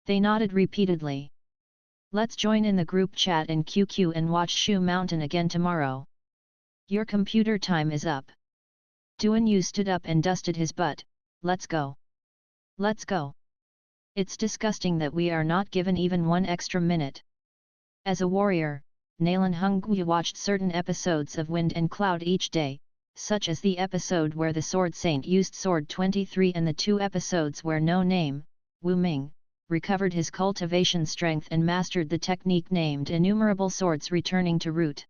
They nodded repeatedly. Let's join in the group chat in QQ and watch Shu Mountain again tomorrow. Your computer time is up. Duan Yu stood up and dusted his butt. Let's go. Let's go. It's disgusting that we are not given even 1 extra minute. As a warrior, Nalan Hongyu watched certain episodes of Wind and Cloud each day, such as the episode where the Sword Saint used Sword 23 and the 2 episodes where No Name, Wu Ming, recovered his cultivation strength and mastered the technique named Innumerable Swords Returning to Root.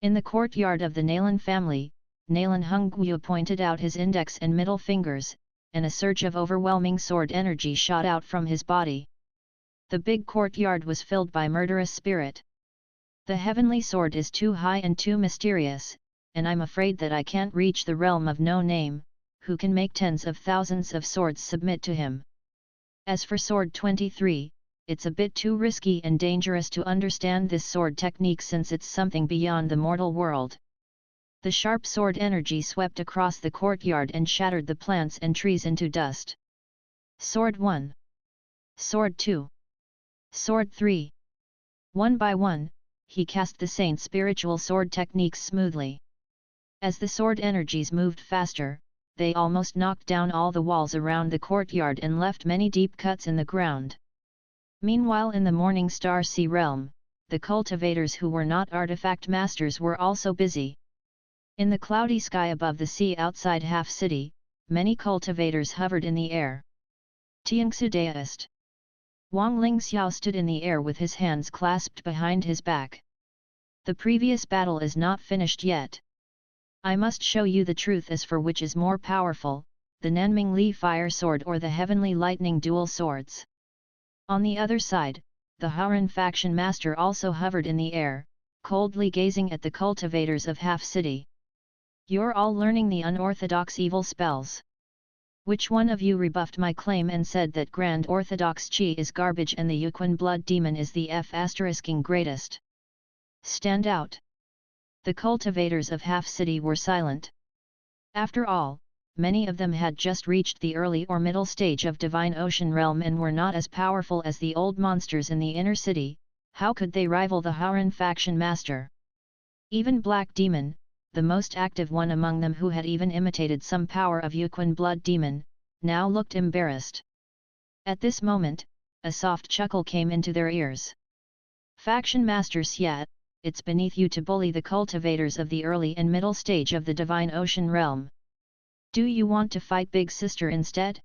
In the courtyard of the Nalan family, Nalan Hongyu pointed out his index and middle fingers, and a surge of overwhelming sword energy shot out from his body. The big courtyard was filled by murderous spirit. The heavenly sword is too high and too mysterious, and I'm afraid that I can't reach the realm of no name, who can make tens of thousands of swords submit to him. As for sword 23, it's a bit too risky and dangerous to understand this sword technique since it's something beyond the mortal world. The sharp sword energy swept across the courtyard and shattered the plants and trees into dust. Sword 1. Sword 2. Sword 3. One by one, he cast the saint's spiritual sword techniques smoothly. As the sword energies moved faster, they almost knocked down all the walls around the courtyard and left many deep cuts in the ground. Meanwhile in the Morning Star Sea realm, the cultivators who were not artifact masters were also busy. In the cloudy sky above the sea outside Half City, many cultivators hovered in the air. Tiangsu Daoist. Wang Lingxiao stood in the air with his hands clasped behind his back. The previous battle is not finished yet. I must show you the truth as for which is more powerful, the Nanming Li Fire Sword or the Heavenly Lightning Dual Swords. On the other side, the Haoran faction master also hovered in the air, coldly gazing at the cultivators of Half City. You're all learning the unorthodox evil spells. Which one of you rebuffed my claim and said that Grand Orthodox Qi is garbage and the Yuan blood demon is the F***ing greatest? Stand out! The cultivators of Half City were silent. After all, many of them had just reached the early or middle stage of Divine Ocean Realm and were not as powerful as the old monsters in the inner city. How could they rival the Haoran faction master? Even Black Demon, the most active one among them who had even imitated some power of Yuan blood demon, now looked embarrassed. At this moment, a soft chuckle came into their ears. Faction Master Xiat, it's beneath you to bully the cultivators of the early and middle stage of the Divine Ocean Realm. Do you want to fight Big Sister instead?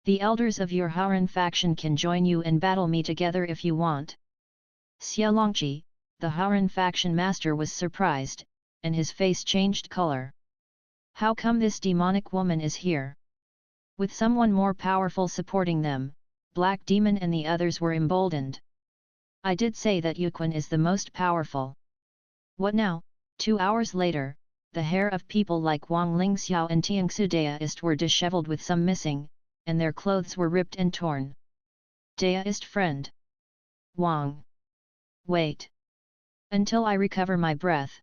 The elders of your Haoran faction can join you and battle me together if you want. Xia Longqi, the Haoran faction master, was surprised, and his face changed color. How come this demonic woman is here? With someone more powerful supporting them, Black Demon and the others were emboldened. I did say that Yuan is the most powerful. What now? 2 hours later, the hair of people like Wang Lingxiao and Tiangsu Daoist were disheveled with some missing, and their clothes were ripped and torn. Daoist friend. Wang. Wait. Until I recover my breath.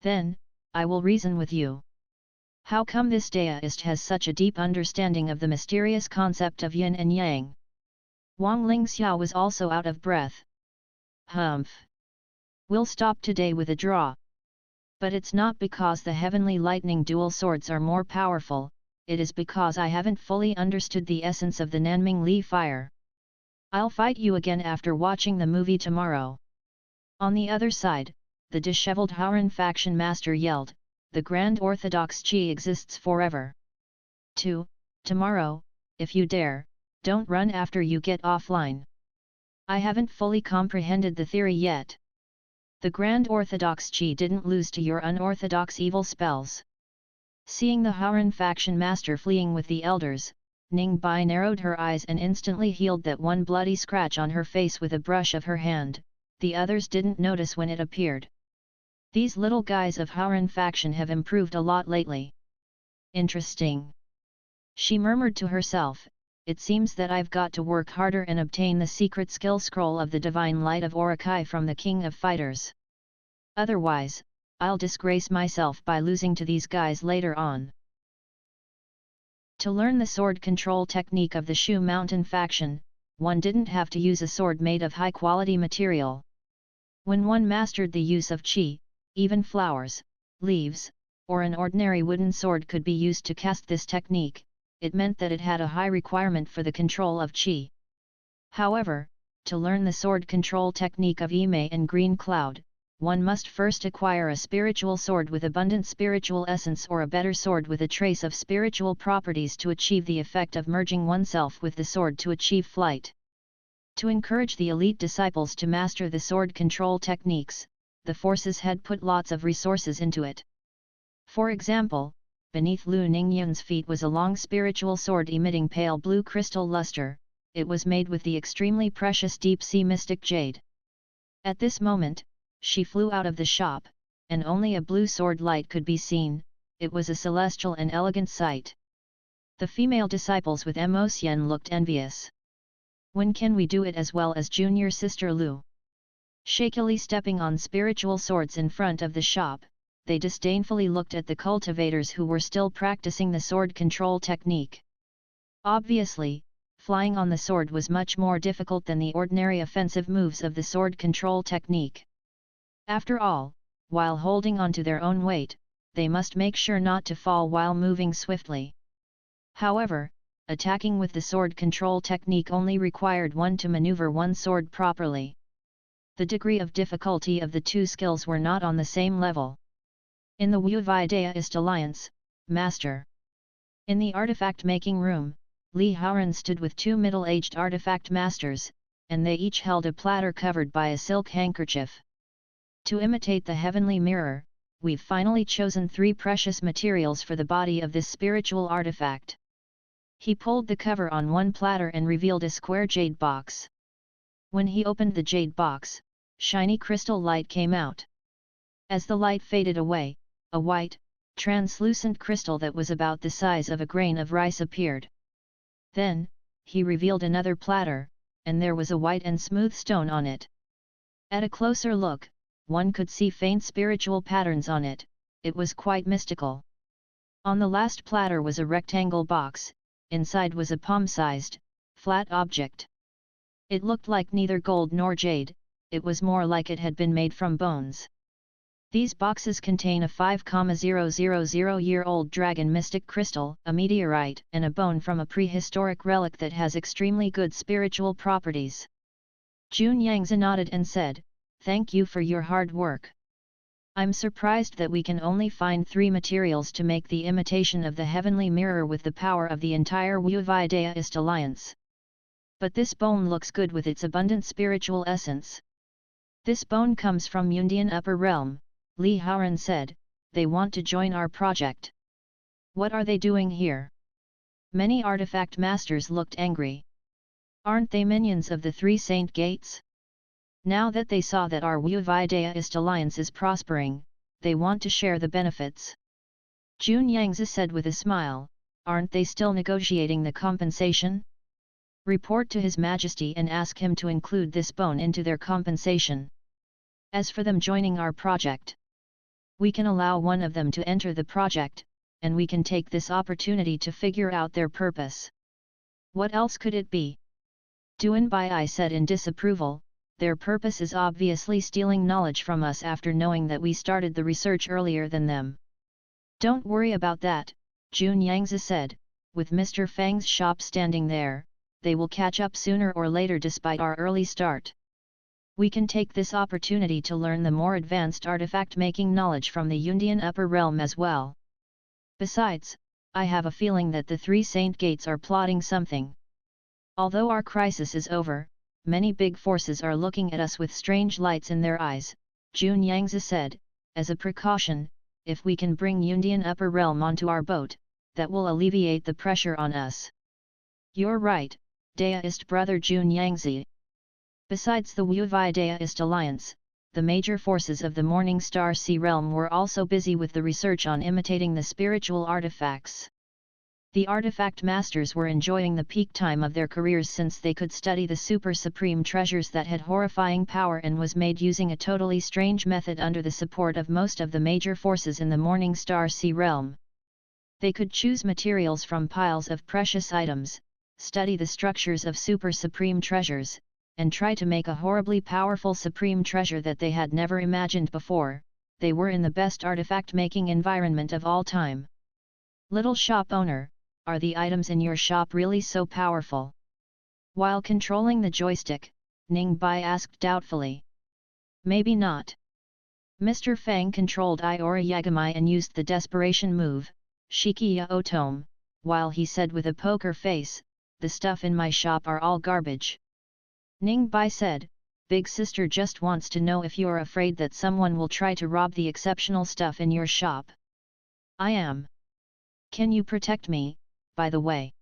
Then, I will reason with you. How come this Daoist has such a deep understanding of the mysterious concept of yin and yang? Wang Lingxiao was also out of breath. Humph. We'll stop today with a draw. But it's not because the Heavenly Lightning Dual Swords are more powerful, it is because I haven't fully understood the essence of the Nanming Li Fire. I'll fight you again after watching the movie tomorrow. On the other side, the disheveled Haoran faction master yelled, the Grand Orthodox Qi exists forever. 2. Tomorrow, if you dare, don't run after you get offline. I haven't fully comprehended the theory yet. The Grand Orthodox Qi didn't lose to your unorthodox evil spells. Seeing the Haoran faction master fleeing with the elders, Ning Bai narrowed her eyes and instantly healed that one bloody scratch on her face with a brush of her hand. The others didn't notice when it appeared. These little guys of Haoran faction have improved a lot lately. Interesting. She murmured to herself, it seems that I've got to work harder and obtain the secret skill scroll of the divine light of Orakai from the King of Fighters. Otherwise, I'll disgrace myself by losing to these guys later on. To learn the sword control technique of the Shu Mountain faction, one didn't have to use a sword made of high-quality material. When one mastered the use of qi, even flowers, leaves, or an ordinary wooden sword could be used to cast this technique. It meant that it had a high requirement for the control of qi. However, to learn the sword control technique of Ime and Green Cloud, one must first acquire a spiritual sword with abundant spiritual essence or a better sword with a trace of spiritual properties to achieve the effect of merging oneself with the sword to achieve flight. To encourage the elite disciples to master the sword control techniques, the forces had put lots of resources into it. For example, beneath Lu Ningyun's feet was a long spiritual sword emitting pale blue crystal luster. It was made with the extremely precious deep-sea mystic jade. At this moment, she flew out of the shop, and only a blue sword light could be seen. It was a celestial and elegant sight. The female disciples with Mo Xian looked envious. When can we do it as well as junior sister Lu? Shakily stepping on spiritual swords in front of the shop, they disdainfully looked at the cultivators who were still practicing the sword control technique. Obviously, flying on the sword was much more difficult than the ordinary offensive moves of the sword control technique. After all, while holding on to their own weight, they must make sure not to fall while moving swiftly. However, attacking with the sword control technique only required one to maneuver one sword properly. The degree of difficulty of the two skills were not on the same level. In the Wu Wei Daoist Alliance, Master. In the artifact-making room, Li Haoran stood with two middle-aged artifact masters, and they each held a platter covered by a silk handkerchief. To imitate the heavenly mirror, we've finally chosen 3 precious materials for the body of this spiritual artifact. He pulled the cover on one platter and revealed a square jade box. When he opened the jade box, shiny crystal light came out. As the light faded away, a white, translucent crystal that was about the size of a grain of rice appeared. Then, he revealed another platter, and there was a white and smooth stone on it. At a closer look, one could see faint spiritual patterns on it. It was quite mystical. On the last platter was a rectangle box, inside was a palm-sized, flat object. It looked like neither gold nor jade, it was more like it had been made from bones. These boxes contain a 5,000-year-old dragon mystic crystal, a meteorite, and a bone from a prehistoric relic that has extremely good spiritual properties. Jun Yangzi nodded and said, "Thank you for your hard work. I'm surprised that we can only find 3 materials to make the imitation of the heavenly mirror with the power of the entire Wu Wei Daoist Alliance. But this bone looks good with its abundant spiritual essence." "This bone comes from Yundian Upper Realm," Li Haoran said. "They want to join our project." "What are they doing here?" Many artifact masters looked angry. "Aren't they minions of the 3 Saint Gates? Now that they saw that our Wu Wei Daoist Alliance is prospering, they want to share the benefits." Jun Yangzi said with a smile, "Aren't they still negotiating the compensation? Report to His Majesty and ask him to include this bone into their compensation. As for them joining our project, we can allow one of them to enter the project, and we can take this opportunity to figure out their purpose." "What else could it be?" Duan Bai said in disapproval. "Their purpose is obviously stealing knowledge from us after knowing that we started the research earlier than them." "Don't worry about that," Jun Yangzi said, "with Mr. Fang's shop standing there, they will catch up sooner or later despite our early start. We can take this opportunity to learn the more advanced artifact-making knowledge from the Yundian Upper Realm as well. Besides, I have a feeling that the 3 Saint Gates are plotting something. Although our crisis is over, many big forces are looking at us with strange lights in their eyes," Jun Yangzi said. "As a precaution, if we can bring Yundian Upper Realm onto our boat, that will alleviate the pressure on us." "You're right, Daoist brother Jun Yangzi. Besides the Wu Wei Daoist Alliance, the major forces of the Morning Star Sea Realm were also busy with the research on imitating the spiritual artifacts. The artifact masters were enjoying the peak time of their careers since they could study the super supreme treasures that had horrifying power and was made using a totally strange method under the support of most of the major forces in the Morning Star Sea Realm. They could choose materials from piles of precious items, study the structures of super supreme treasures, and try to make a horribly powerful supreme treasure that they had never imagined before. They were in the best artifact-making environment of all time. "Little shop owner, are the items in your shop really so powerful?" While controlling the joystick, Ning Bai asked doubtfully. "Maybe not." Mr. Fang controlled Iora Yagamai and used the desperation move, Shikiya Otome, while he said with a poker face, "The stuff in my shop are all garbage." Ning Bai said, "Big sister just wants to know if you're afraid that someone will try to rob the exceptional stuff in your shop." "I am. Can you protect me, by the way?"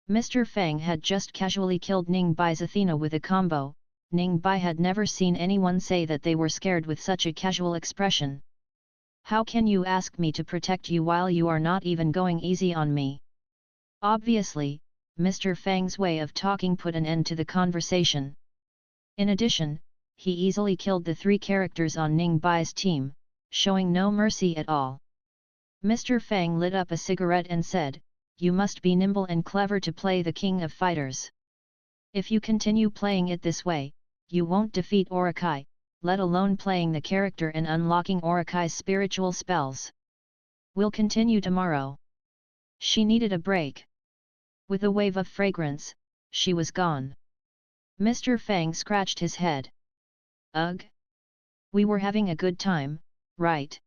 Mr. Fang had just casually killed Ning Bai's Athena with a combo. Ning Bai had never seen anyone say that they were scared with such a casual expression. How can you ask me to protect you while you are not even going easy on me? Obviously, Mr. Fang's way of talking put an end to the conversation. In addition, he easily killed the 3 characters on Ning Bai's team, showing no mercy at all. Mr. Fang lit up a cigarette and said, "You must be nimble and clever to play the king of fighters. If you continue playing it this way, you won't defeat Orokai, let alone playing the character and unlocking Orakai's spiritual spells. We'll continue tomorrow." She needed a break. With a wave of fragrance, she was gone. Mr. Fang scratched his head. Ugh! We were having a good time, right?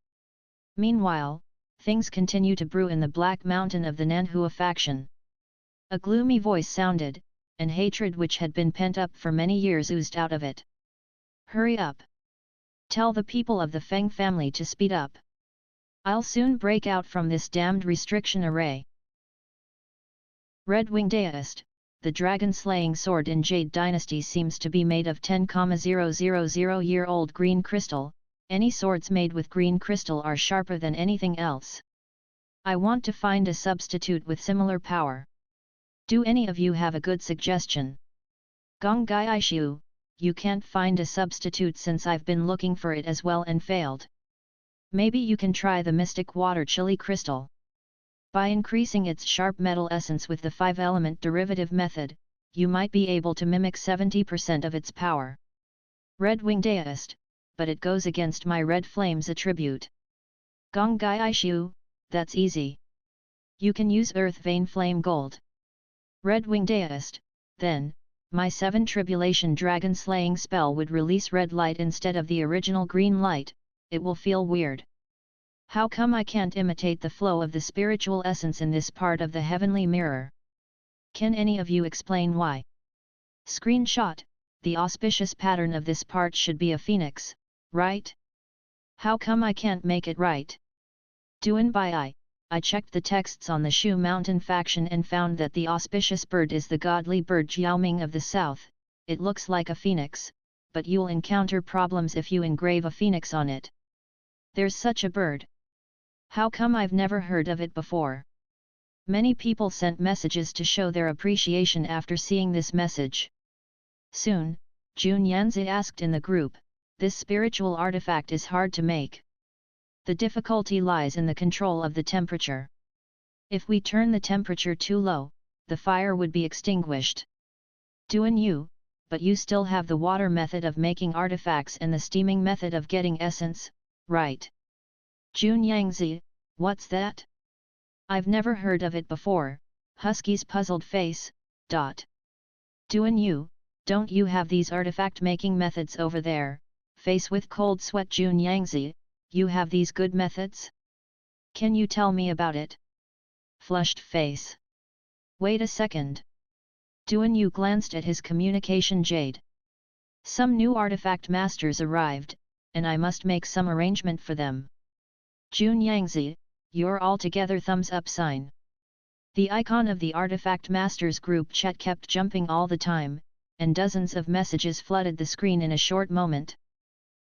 Meanwhile, things continue to brew in the Black Mountain of the Nanhua faction. A gloomy voice sounded, and hatred which had been pent up for many years oozed out of it. Hurry up! Tell the people of the Feng family to speed up. I'll soon break out from this damned restriction array. Red Wing Deist, the dragon-slaying sword in Jade Dynasty seems to be made of 10,000-year-old green crystal. Any swords made with green crystal are sharper than anything else. I want to find a substitute with similar power. Do any of you have a good suggestion? Gong Gai Aishu, you can't find a substitute since I've been looking for it as well and failed. Maybe you can try the Mystic Water Chili Crystal. By increasing its sharp metal essence with the 5-element derivative method, you might be able to mimic 70% of its power. Red Wing Deist, but it goes against my Red Flame's attribute. Gong Gai Aishu, that's easy. You can use Earth Vein Flame Gold. Red Wing Deist, then, my 7 Tribulation Dragon Slaying spell would release red light instead of the original green light. It will feel weird. How come I can't imitate the flow of the spiritual essence in this part of the heavenly mirror? Can any of you explain why? Screenshot, the auspicious pattern of this part should be a phoenix, right? How come I can't make it right? Duan Bai I checked the texts on the Shu Mountain faction and found that the auspicious bird is the godly bird Jiaoming of the south. It looks like a phoenix, but you'll encounter problems if you engrave a phoenix on it. There's such a bird. How come I've never heard of it before? Many people sent messages to show their appreciation after seeing this message. Soon, Jun Yanzi asked in the group, this spiritual artifact is hard to make. The difficulty lies in the control of the temperature. If we turn the temperature too low, the fire would be extinguished. Duan Yu, but you still have the water method of making artifacts and the steaming method of getting essence, right? Jun Yangzi, what's that? I've never heard of it before, Husky's puzzled face, Duan Yu, don't you have these artifact making methods over there? Face with cold sweat Jun Yangzi, you have these good methods? Can you tell me about it? Flushed face. Wait a second. Duan Yu glanced at his communication jade. Some new artifact masters arrived, and I must make some arrangement for them. Jun Yangzi, you're altogether thumbs up sign. The icon of the Artifact Masters group chat kept jumping all the time, and dozens of messages flooded the screen in a short moment.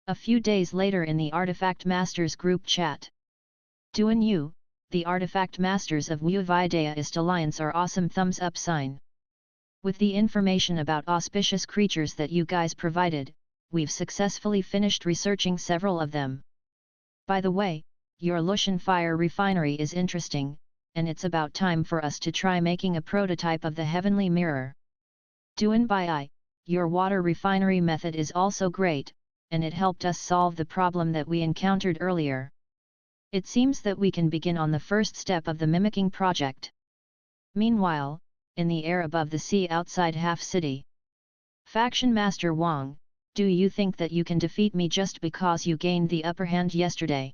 A few days later in the Artifact Masters group chat. Duan Yu, the Artifact Masters of Wu Videist Alliance are awesome thumbs up sign. With the information about auspicious creatures that you guys provided, we've successfully finished researching several of them. By the way, your Lushan Fire Refinery is interesting, and it's about time for us to try making a prototype of the Heavenly Mirror. Duan Bai, your water refinery method is also great, and it helped us solve the problem that we encountered earlier. It seems that we can begin on the first step of the mimicking project. Meanwhile, in the air above the sea outside Half City. Faction Master Wang, do you think that you can defeat me just because you gained the upper hand yesterday?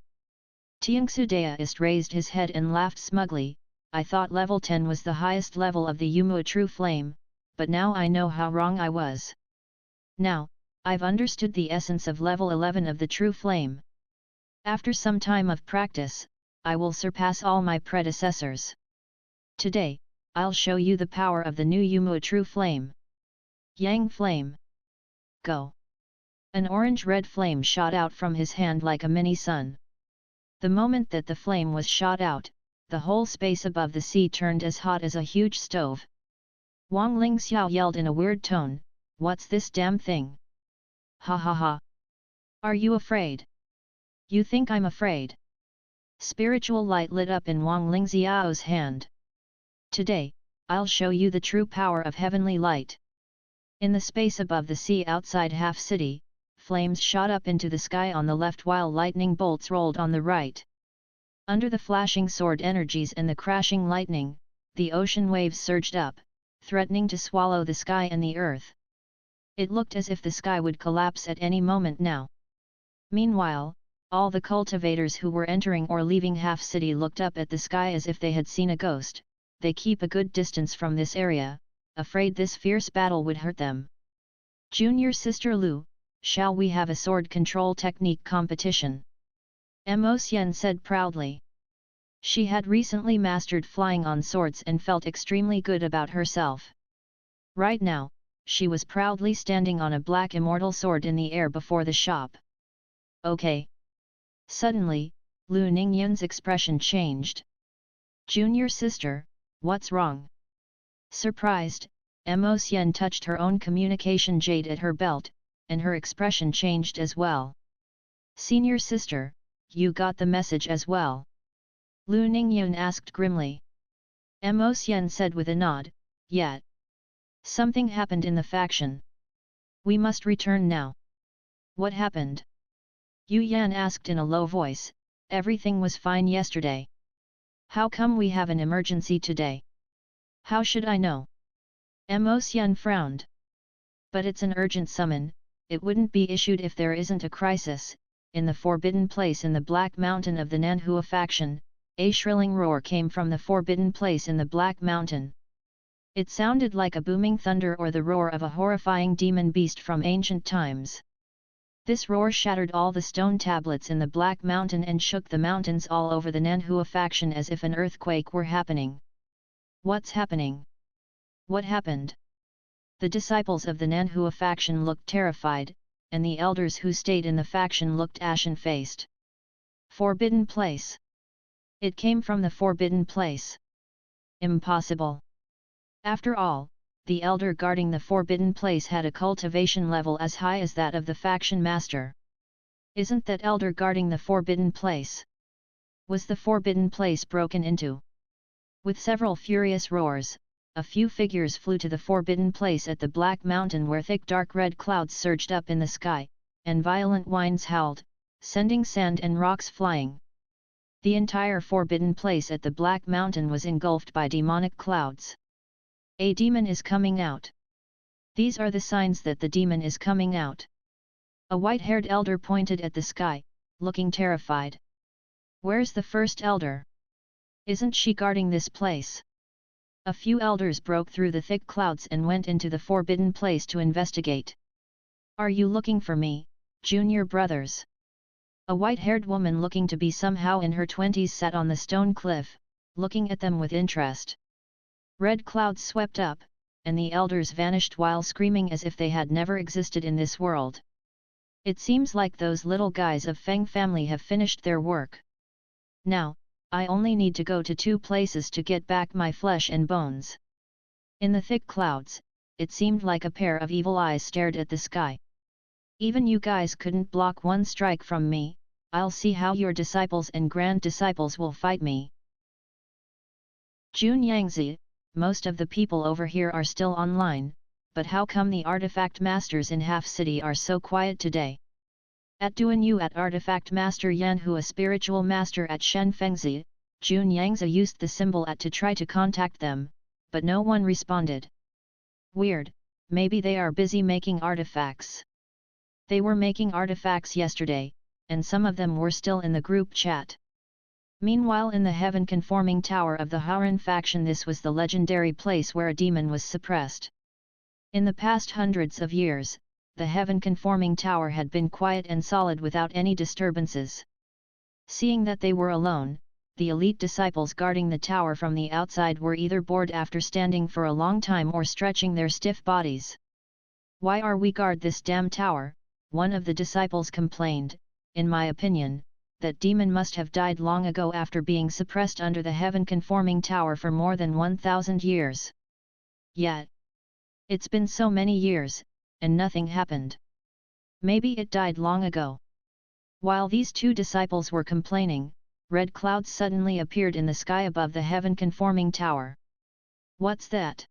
Tiangsu Daoist raised his head and laughed smugly. I thought level 10 was the highest level of the Yumua True Flame, but now I know how wrong I was. Now, I've understood the essence of level 11 of the True Flame. After some time of practice, I will surpass all my predecessors. Today, I'll show you the power of the new Yumua True Flame. Yang Flame. Go! An orange-red flame shot out from his hand like a mini sun. The moment that the flame was shot out, the whole space above the sea turned as hot as a huge stove. Wang Lingxiao yelled in a weird tone, "What's this damn thing? Ha ha ha! Are you afraid? You think I'm afraid?" Spiritual light lit up in Wang Lingxiao's hand. "Today, I'll show you the true power of heavenly light." In the space above the sea outside Half City, flames shot up into the sky on the left while lightning bolts rolled on the right. Under the flashing sword energies and the crashing lightning, the ocean waves surged up, threatening to swallow the sky and the earth. It looked as if the sky would collapse at any moment now. Meanwhile, all the cultivators who were entering or leaving Half City looked up at the sky as if they had seen a ghost. They keep a good distance from this area, afraid this fierce battle would hurt them. "Junior Sister Lu, shall we have a sword control technique competition?" Mo Xian said proudly. She had recently mastered flying on swords and felt extremely good about herself. Right now, she was proudly standing on a black immortal sword in the air before the shop. "Okay." Suddenly, Lu Ningyun's expression changed. "Junior sister, what's wrong?" Surprised, Mo Xian touched her own communication jade at her belt, and her expression changed as well. "Senior sister, you got the message as well?" Lu Ningyun asked grimly. Mo Xian said with a nod, "Yet. Something happened in the faction. We must return now." "What happened?" Yu Yan asked in a low voice. "Everything was fine yesterday. How come we have an emergency today?" "How should I know?" Mo Xian frowned. "But it's an urgent summon, it wouldn't be issued if there isn't a crisis." In the forbidden place in the Black Mountain of the Nanhua faction, a shrilling roar came from the forbidden place in the Black Mountain. It sounded like a booming thunder or the roar of a horrifying demon beast from ancient times. This roar shattered all the stone tablets in the Black Mountain and shook the mountains all over the Nanhua faction as if an earthquake were happening. "What's happening? What happened?" The disciples of the Nanhua faction looked terrified, and the elders who stayed in the faction looked ashen-faced. Forbidden place. It came from the forbidden place. Impossible. After all, the elder guarding the forbidden place had a cultivation level as high as that of the faction master. Isn't that elder guarding the forbidden place? Was the forbidden place broken into? With several furious roars, a few figures flew to the forbidden place at the Black Mountain where thick dark red clouds surged up in the sky, and violent winds howled, sending sand and rocks flying. The entire forbidden place at the Black Mountain was engulfed by demonic clouds. A demon is coming out. These are the signs that the demon is coming out. A white-haired elder pointed at the sky, looking terrified. Where's the first elder? Isn't she guarding this place? A few elders broke through the thick clouds and went into the forbidden place to investigate. Are you looking for me, junior brothers? A white-haired woman looking to be somehow in her 20s sat on the stone cliff, looking at them with interest. Red clouds swept up, and the elders vanished while screaming as if they had never existed in this world. It seems like those little guys of Fang family have finished their work. Now, I only need to go to 2 places to get back my flesh and bones. In the thick clouds, it seemed like a pair of evil eyes stared at the sky. Even you guys couldn't block one strike from me, I'll see how your disciples and grand disciples will fight me. Jun Yangzi, most of the people over here are still online, but how come the artifact masters in Half City are so quiet today? At Duan Yu at Artifact Master Yan Hu a spiritual master at Shen Fengzi, Jun Yangzi used the symbol at to try to contact them, but no one responded. Weird, maybe they are busy making artifacts. They were making artifacts yesterday, and some of them were still in the group chat. Meanwhile in the heaven-conforming tower of the Haran faction this was the legendary place where a demon was suppressed. In the past hundreds of years, the heaven-conforming tower had been quiet and solid without any disturbances. Seeing that they were alone, the elite disciples guarding the tower from the outside were either bored after standing for a long time or stretching their stiff bodies. "Why are we guard this damn tower?" one of the disciples complained. "In my opinion, that demon must have died long ago after being suppressed under the heaven-conforming tower for more than 1,000 years. Yet, it's been so many years, and nothing happened. Maybe it died long ago. While these two disciples were complaining, red clouds suddenly appeared in the sky above the heaven-conforming tower. What's that?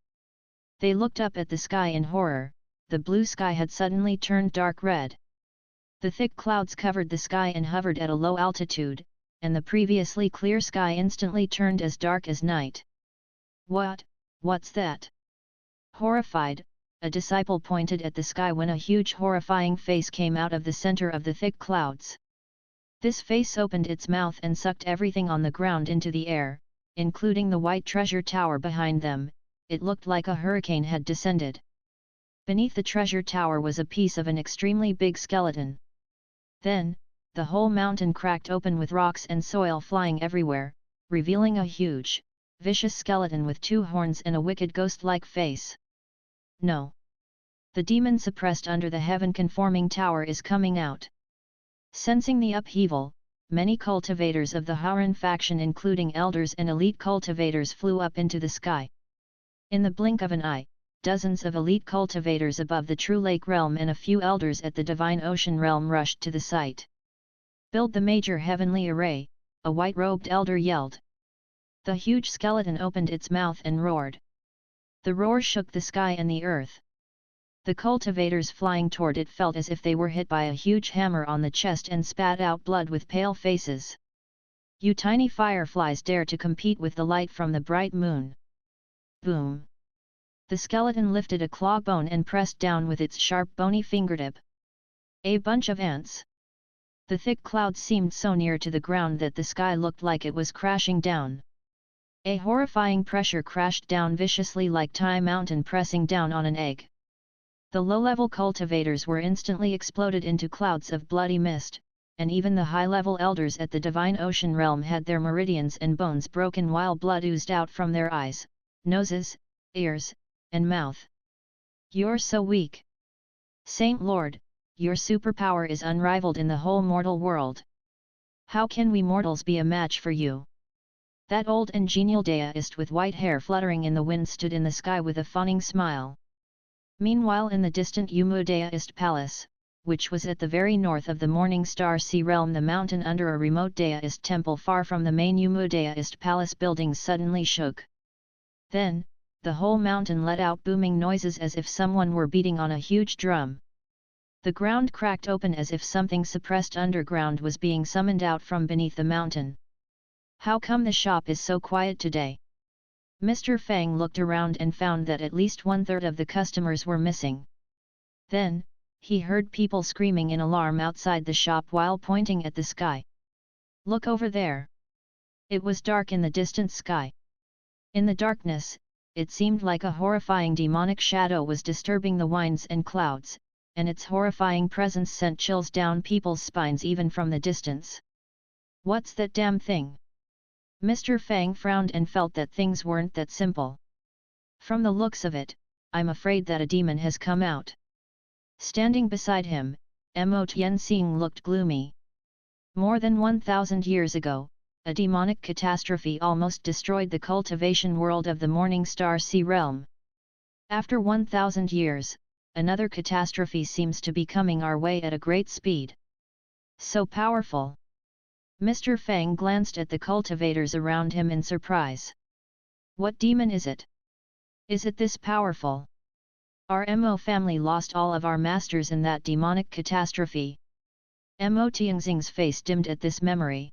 They looked up at the sky in horror. The blue sky had suddenly turned dark red. The thick clouds covered the sky and hovered at a low altitude, and the previously clear sky instantly turned as dark as night. What's that? Horrified, a disciple pointed at the sky when a huge horrifying face came out of the center of the thick clouds. This face opened its mouth and sucked everything on the ground into the air, including the white treasure tower behind them. It looked like a hurricane had descended. Beneath the treasure tower was a piece of an extremely big skeleton. Then, the whole mountain cracked open with rocks and soil flying everywhere, revealing a huge, vicious skeleton with two horns and a wicked ghost-like face. No. The demon suppressed under the heaven-conforming tower is coming out. Sensing the upheaval, many cultivators of the Huron faction including elders and elite cultivators flew up into the sky. In the blink of an eye, dozens of elite cultivators above the True Lake Realm and a few elders at the Divine Ocean Realm rushed to the site. "Build the major heavenly array," a white-robed elder yelled. The huge skeleton opened its mouth and roared. The roar shook the sky and the earth. The cultivators flying toward it felt as if they were hit by a huge hammer on the chest and spat out blood with pale faces. "You tiny fireflies dare to compete with the light from the bright moon!" Boom! The skeleton lifted a claw bone and pressed down with its sharp bony fingertip. A bunch of ants. The thick clouds seemed so near to the ground that the sky looked like it was crashing down. A horrifying pressure crashed down viciously like Thai mountain pressing down on an egg. The low-level cultivators were instantly exploded into clouds of bloody mist, and even the high-level elders at the Divine Ocean Realm had their meridians and bones broken while blood oozed out from their eyes, noses, ears, and mouth. "You're so weak. Saint Lord, your superpower is unrivaled in the whole mortal world. How can we mortals be a match for you?" That old and genial deist with white hair fluttering in the wind stood in the sky with a fawning smile. Meanwhile in the distant Yumu deist palace, which was at the very north of the Morning Star Sea Realm, the mountain under a remote deist temple far from the main Yumu deist palace buildings suddenly shook. Then, the whole mountain let out booming noises as if someone were beating on a huge drum. The ground cracked open as if something suppressed underground was being summoned out from beneath the mountain. "How come the shop is so quiet today?" Mr. Fang looked around and found that at least 1/3 of the customers were missing. Then, he heard people screaming in alarm outside the shop while pointing at the sky. "Look over there!" It was dark in the distant sky. In the darkness, it seemed like a horrifying demonic shadow was disturbing the winds and clouds, and its horrifying presence sent chills down people's spines even from the distance. "What's that damn thing?" Mr. Fang frowned and felt that things weren't that simple. "From the looks of it, I'm afraid that a demon has come out." Standing beside him, Mo Tianxing looked gloomy. More than 1,000 years ago, a demonic catastrophe almost destroyed the cultivation world of the Morning Star Sea Realm. After 1,000 years, another catastrophe seems to be coming our way at a great speed. So powerful! Mr. Fang glanced at the cultivators around him in surprise. "What demon is it? Is it this powerful? Our Mo family lost all of our masters in that demonic catastrophe." Mo Tianxing's face dimmed at this memory.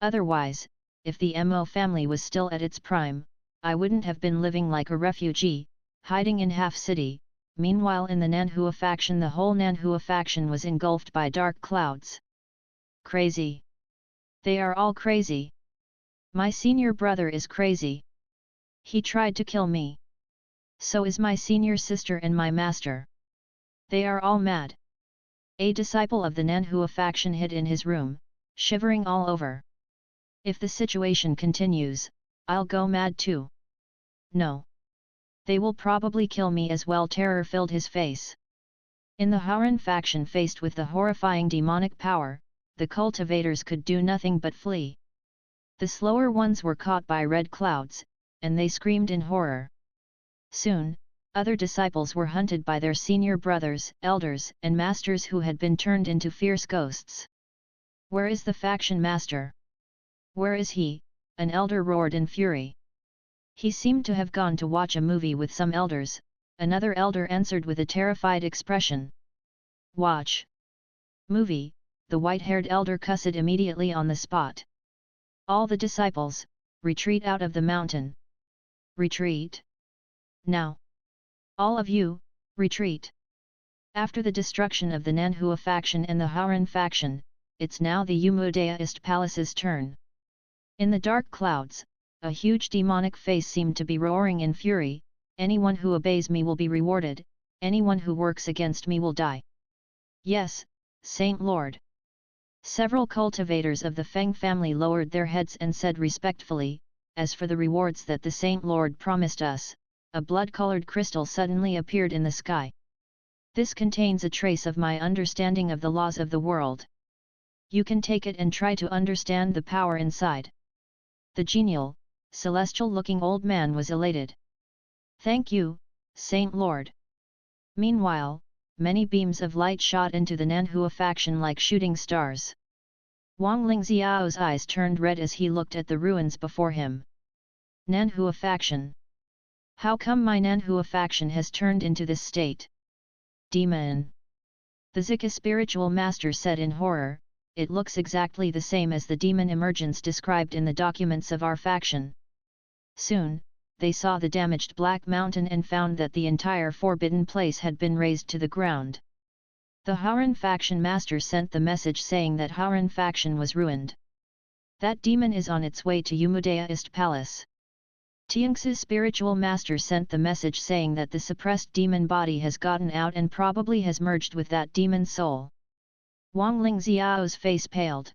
"Otherwise, if the Mo family was still at its prime, I wouldn't have been living like a refugee, hiding in Half City." Meanwhile in the Nanhua faction, the whole Nanhua faction was engulfed by dark clouds. "Crazy! They are all crazy! My senior brother is crazy! He tried to kill me! So is my senior sister and my master! They are all mad!" A disciple of the Nanhua faction hid in his room, shivering all over. "If the situation continues, I'll go mad too. No. They will probably kill me as well." Terror filled his face. In the Huron faction faced with the horrifying demonic power, the cultivators could do nothing but flee. The slower ones were caught by red clouds, and they screamed in horror. Soon, other disciples were hunted by their senior brothers, elders, and masters who had been turned into fierce ghosts. "Where is the faction master? Where is he?" an elder roared in fury. "He seemed to have gone to watch a movie with some elders," another elder answered with a terrified expression. "Watch movie," the white-haired elder cussed immediately on the spot. "All the disciples, retreat out of the mountain. Retreat! Now! All of you, retreat!" After the destruction of the Nanhua faction and the Hauran faction, it's now the Umudaist palace's turn. In the dark clouds, a huge demonic face seemed to be roaring in fury, "Anyone who obeys me will be rewarded, anyone who works against me will die." "Yes, Saint Lord." Several cultivators of the Fang family lowered their heads and said respectfully, "As for the rewards that the Saint Lord promised us," a blood-colored crystal suddenly appeared in the sky. "This contains a trace of my understanding of the laws of the world. You can take it and try to understand the power inside." The genial, celestial-looking old man was elated. "Thank you, Saint Lord." Meanwhile, many beams of light shot into the Nanhua faction like shooting stars. Wang Lingxiao's eyes turned red as he looked at the ruins before him. "Nanhua faction? How come my Nanhua faction has turned into this state?" "Demon!" the Zika spiritual master said in horror, "It looks exactly the same as the demon emergence described in the documents of our faction." Soon, they saw the damaged Black Mountain and found that the entire forbidden place had been razed to the ground. The Hauran faction master sent the message saying that Hauran faction was ruined. "That demon is on its way to Umudaist Palace." Tianxi's spiritual master sent the message saying that the suppressed demon body has gotten out and probably has merged with that demon soul. Wang Lingxiao's face paled.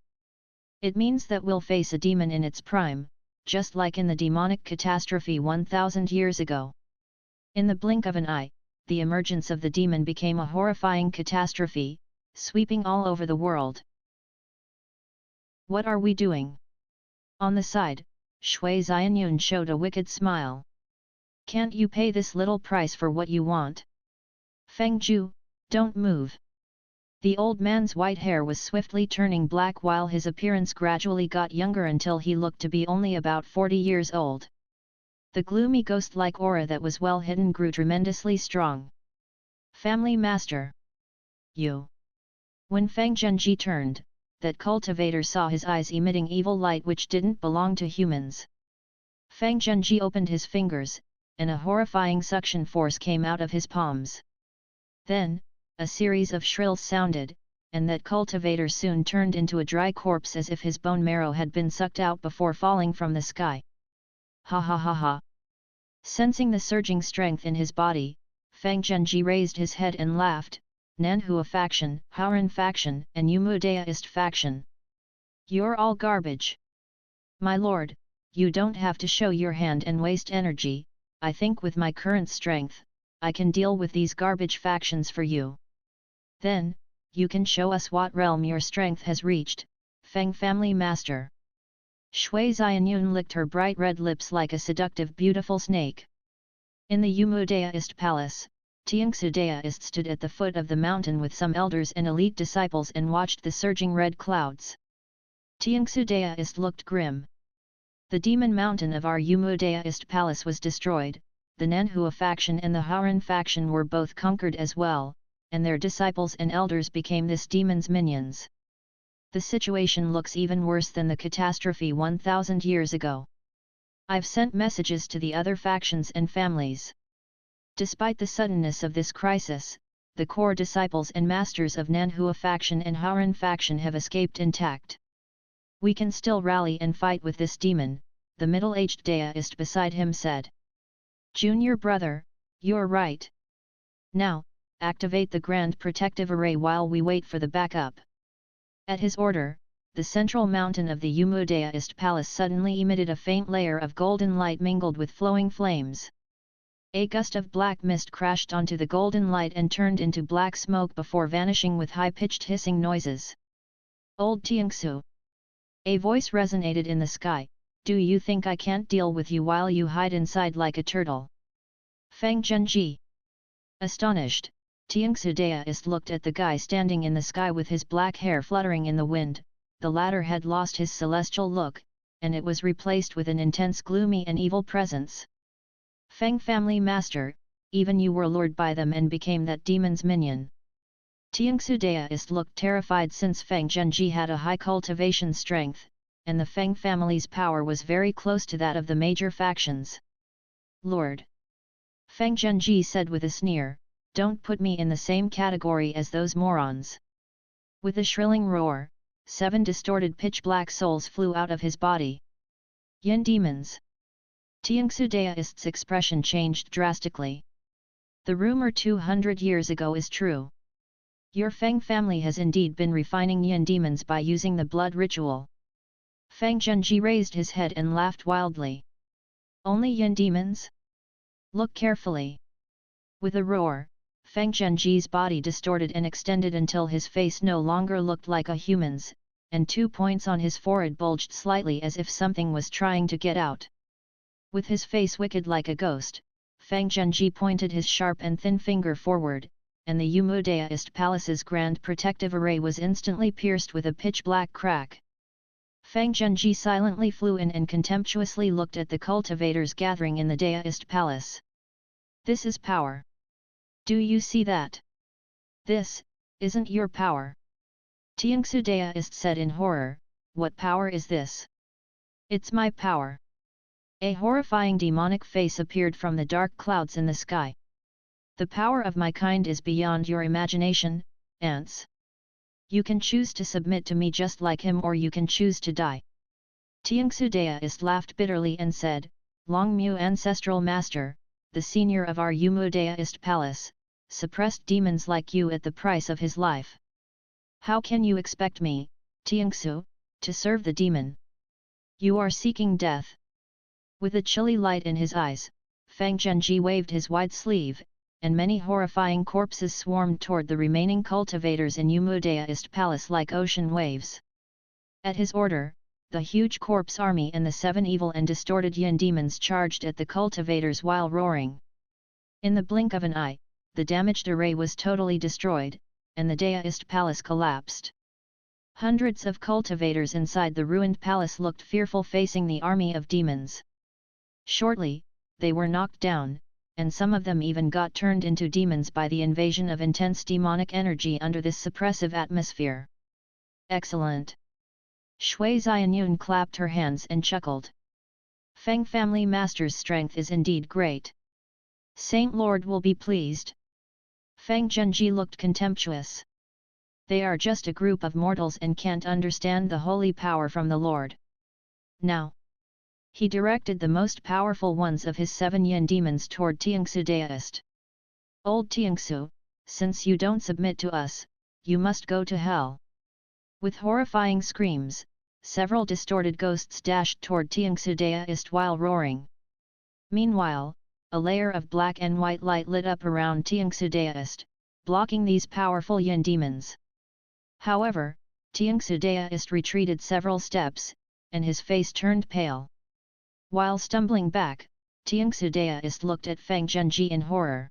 "It means that we'll face a demon in its prime, just like in the demonic catastrophe 1,000 years ago." In the blink of an eye, the emergence of the demon became a horrifying catastrophe, sweeping all over the world. "What are we doing?" On the side, Shui Xianyun showed a wicked smile. "Can't you pay this little price for what you want? Feng Ju, don't move." The old man's white hair was swiftly turning black while his appearance gradually got younger until he looked to be only about 40 years old. The gloomy ghost-like aura that was well hidden grew tremendously strong. "Family Master. You." When Fang Zhenji turned, that cultivator saw his eyes emitting evil light which didn't belong to humans. Fang Zhenji opened his fingers, and a horrifying suction force came out of his palms. Then, a series of shrills sounded, and that cultivator soon turned into a dry corpse as if his bone marrow had been sucked out before falling from the sky. "Ha ha ha ha!" Sensing the surging strength in his body, Fang Zhenji raised his head and laughed. "Nanhua faction, Hauran faction, and Umudaist faction. You're all garbage. My lord, you don't have to show your hand and waste energy. I think with my current strength, I can deal with these garbage factions for you. Then, you can show us what realm your strength has reached, Feng family master." Shui Xianyun licked her bright red lips like a seductive beautiful snake. In the Umudaist palace, Tianxu Daist stood at the foot of the mountain with some elders and elite disciples and watched the surging red clouds. Tianxu Daist looked grim. "The demon mountain of our Umudaist palace was destroyed, the Nanhua faction and the Hauran faction were both conquered as well, and their disciples and elders became this demon's minions. The situation looks even worse than the catastrophe 1,000 years ago. I've sent messages to the other factions and families. Despite the suddenness of this crisis, the core disciples and masters of Nanhua faction and Hauran faction have escaped intact. We can still rally and fight with this demon," the middle-aged Daist beside him said. "Junior brother, you're right. Now, activate the Grand Protective Array while we wait for the backup." At his order, the central mountain of the Umudaist palace suddenly emitted a faint layer of golden light mingled with flowing flames. A gust of black mist crashed onto the golden light and turned into black smoke before vanishing with high-pitched hissing noises. Old Tiangsu. A voice resonated in the sky, do you think I can't deal with you while you hide inside like a turtle? Fang Zhenji. Astonished, Tiangsu Daoist looked at the guy standing in the sky with his black hair fluttering in the wind. The latter had lost his celestial look, and it was replaced with an intense gloomy and evil presence. Fang family master, even you were lured by them and became that demon's minion. Tiangsu Daoist looked terrified since Fang Zhenji had a high cultivation strength, and the Fang family's power was very close to that of the major factions. Lord! Fang Zhenji said with a sneer, don't put me in the same category as those morons. With a shrilling roar, 7 distorted pitch-black souls flew out of his body. Yin demons! Tiangsu Daoist's expression changed drastically. The rumor 200 years ago is true. Your Fang family has indeed been refining yin demons by using the blood ritual. Fang Zhenji raised his head and laughed wildly. Only yin demons? Look carefully. With a roar, Fang Zhenji's body distorted and extended until his face no longer looked like a human's, and 2 points on his forehead bulged slightly as if something was trying to get out. With his face wicked like a ghost, Fang Zhenji pointed his sharp and thin finger forward, and the Yumu Daoist Palace's grand protective array was instantly pierced with a pitch-black crack. Fang Zhenji silently flew in and contemptuously looked at the cultivators gathering in the Daoist Palace. This is power. Do you see that? This isn't your power. Tiangsu Daoist said in horror, what power is this? It's my power. A horrifying demonic face appeared from the dark clouds in the sky. The power of my kind is beyond your imagination, ants. You can choose to submit to me just like him or you can choose to die. Tiangsu Daoist laughed bitterly and said, Longmu Ancestral Master, the senior of our Yumu Daoist Palace, suppressed demons like you at the price of his life. How can you expect me, Tiangsu, to serve the demon? You are seeking death. With a chilly light in his eyes, Fang Zhenji waved his wide sleeve, and many horrifying corpses swarmed toward the remaining cultivators in Yumu Daoist Palace like ocean waves. At his order, the huge corpse army and the 7 evil and distorted yin demons charged at the cultivators while roaring. In the blink of an eye, the damaged array was totally destroyed, and the Daoist Palace collapsed. Hundreds of cultivators inside the ruined palace looked fearful facing the army of demons. Shortly, they were knocked down, and some of them even got turned into demons by the invasion of intense demonic energy under this suppressive atmosphere. Excellent! Shui Xianyun clapped her hands and chuckled. Fang family master's strength is indeed great. Saint Lord will be pleased. Fang Zhenji looked contemptuous. They are just a group of mortals and can't understand the holy power from the Lord. Now, he directed the most powerful ones of his 7 yin demons toward Tiangsu Daoist. Old Tiangsu, since you don't submit to us, you must go to hell. With horrifying screams, several distorted ghosts dashed toward Tiangsu Daoist while roaring. Meanwhile, a layer of black and white light lit up around Tiangsu Daoist, blocking these powerful yin demons. However, Tiangsu Daoist retreated several steps, and his face turned pale. While stumbling back, Tiangsu Daoist looked at Fang Zhenji in horror.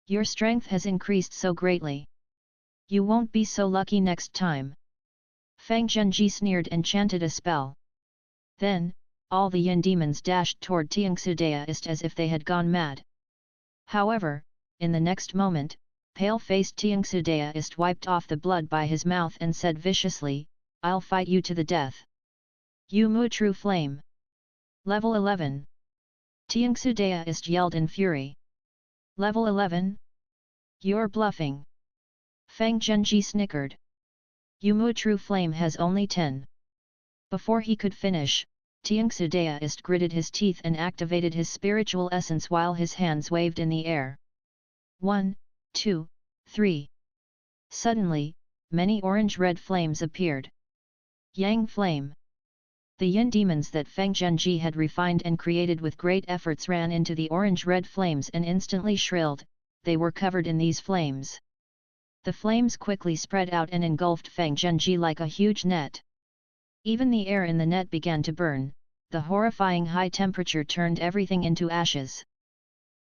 Your strength has increased so greatly. You won't be so lucky next time. Fang Zhenji sneered and chanted a spell. Then, all the yin demons dashed toward Tiangsu Daoist as if they had gone mad. However, in the next moment, pale-faced Tiangsu Daoist wiped off the blood by his mouth and said viciously, I'll fight you to the death. You Mu True Flame. Level 11. Tiangsu Daoist yelled in fury. Level 11? You're bluffing. Fang Zhenji snickered. Yumu True Flame has only 10. Before he could finish, Tiangsu Daoist gritted his teeth and activated his spiritual essence while his hands waved in the air. 1, 2, 3. Suddenly, many orange-red flames appeared. Yang Flame. The yin demons that Fang Zhenji had refined and created with great efforts ran into the orange-red flames and instantly shrilled, they were covered in these flames. The flames quickly spread out and engulfed Fang Qi like a huge net. Even the air in the net began to burn, the horrifying high temperature turned everything into ashes.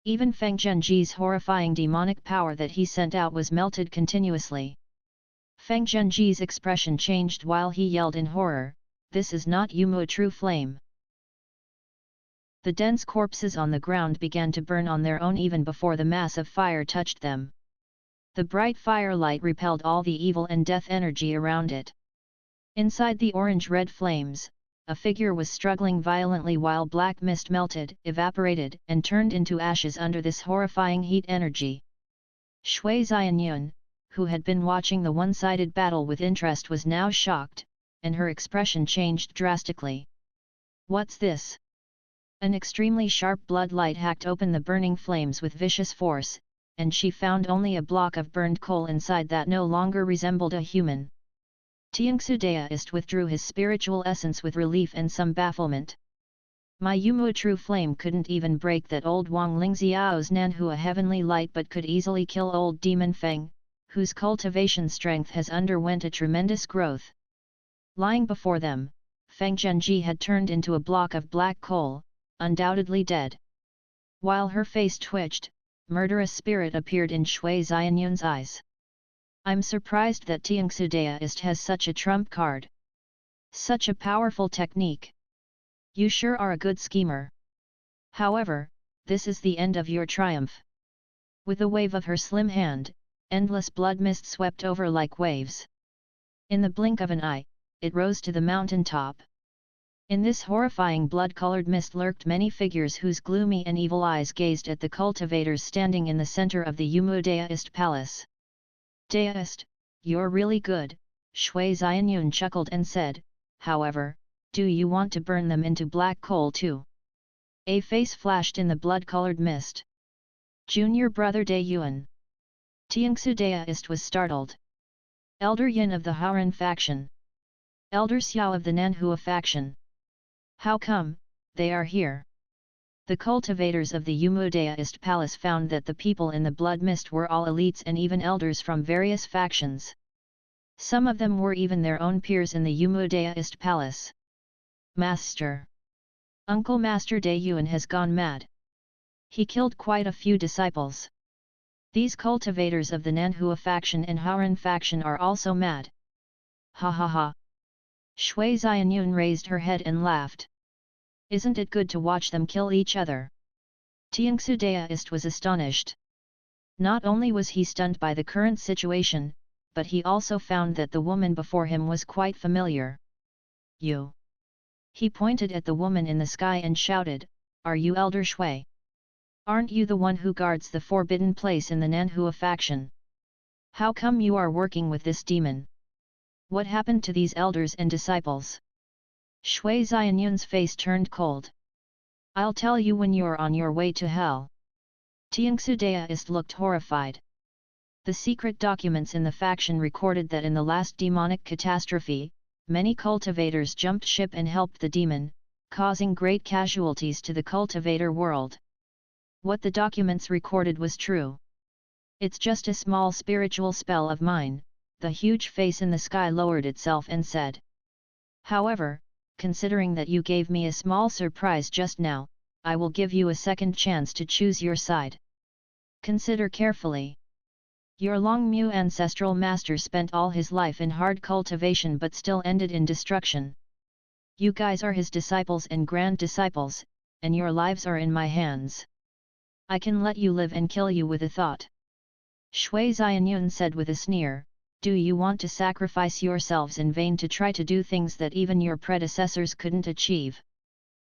Even Fang Qi's horrifying demonic power that he sent out was melted continuously. Fang Qi's expression changed while he yelled in horror, "This is not Yumu true flame." The dense corpses on the ground began to burn on their own even before the mass of fire touched them. The bright firelight repelled all the evil and death energy around it. Inside the orange-red flames, a figure was struggling violently while black mist melted, evaporated, and turned into ashes under this horrifying heat energy. Shui Xianyun, who had been watching the one-sided battle with interest, was now shocked, and her expression changed drastically. "What's this?" An extremely sharp blood light hacked open the burning flames with vicious force, and she found only a block of burned coal inside that no longer resembled a human. Tianxu Daoist withdrew his spiritual essence with relief and some bafflement. "My Yumu true flame couldn't even break that old Wang Lingxiao's Nanhu a heavenly light, but could easily kill old demon Feng, whose cultivation strength has underwent a tremendous growth." Lying before them, Fang Qi had turned into a block of black coal, undoubtedly dead. While her face twitched, murderous spirit appeared in Shui Xianyun's eyes. "I'm surprised that Tianxu Daoist has such a trump card. Such a powerful technique. You sure are a good schemer. However, this is the end of your triumph." With a wave of her slim hand, endless blood mist swept over like waves. In the blink of an eye, it rose to the mountain top. In this horrifying blood-colored mist lurked many figures whose gloomy and evil eyes gazed at the cultivators standing in the center of the Yumu Daoist palace. "Daoist, you're really good," Shui Xianyun chuckled and said, "however, do you want to burn them into black coal too?" A face flashed in the blood-colored mist. "Junior brother De Yuan." Tianxu Daoist was startled. "Elder Yin of the Haran faction. Elder Xiao of the Nanhua faction. How come, they are here?" The cultivators of the Yumu Daoist palace found that the people in the blood mist were all elites and even elders from various factions. Some of them were even their own peers in the Yumu Daoist palace. "Master! Uncle Master De Yuan has gone mad. He killed quite a few disciples. These cultivators of the Nanhua faction and Haran faction are also mad." "Ha ha ha!" Shui Xianyun raised her head and laughed. "Isn't it good to watch them kill each other?" Tianxu Daoist was astonished. Not only was he stunned by the current situation, but he also found that the woman before him was quite familiar. "You!" He pointed at the woman in the sky and shouted, "Are you Elder Shui? Aren't you the one who guards the forbidden place in the Nanhua faction? How come you are working with this demon? What happened to these elders and disciples?" Shui Xianyun's face turned cold. "I'll tell you when you're on your way to hell." Tianxu Daoist looked horrified. The secret documents in the faction recorded that in the last demonic catastrophe, many cultivators jumped ship and helped the demon, causing great casualties to the cultivator world. What the documents recorded was true. "It's just a small spiritual spell of mine," the huge face in the sky lowered itself and said. "However, considering that you gave me a small surprise just now, I will give you a second chance to choose your side. Consider carefully. Your Longmu ancestral master spent all his life in hard cultivation but still ended in destruction. You guys are his disciples and grand disciples, and your lives are in my hands. I can let you live and kill you with a thought." Shui Xianyun said with a sneer, "Do you want to sacrifice yourselves in vain to try to do things that even your predecessors couldn't achieve?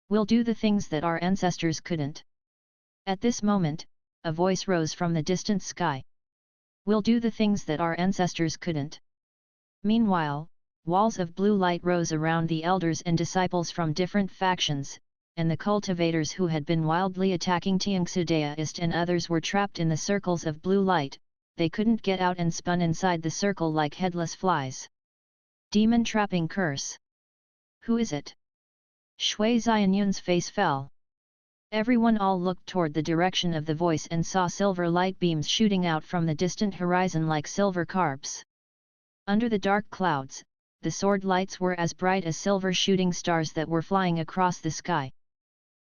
We'll do the things that our ancestors couldn't." At this moment, a voice rose from the distant sky. "We'll do the things that our ancestors couldn't." Meanwhile, walls of blue light rose around the elders and disciples from different factions, and the cultivators who had been wildly attacking Tianxu Daoist and others were trapped in the circles of blue light. They couldn't get out and spun inside the circle like headless flies. "Demon trapping curse. Who is it?" Shui Xianyun's face fell. Everyone all looked toward the direction of the voice and saw silver light beams shooting out from the distant horizon like silver carps. Under the dark clouds, the sword lights were as bright as silver shooting stars that were flying across the sky.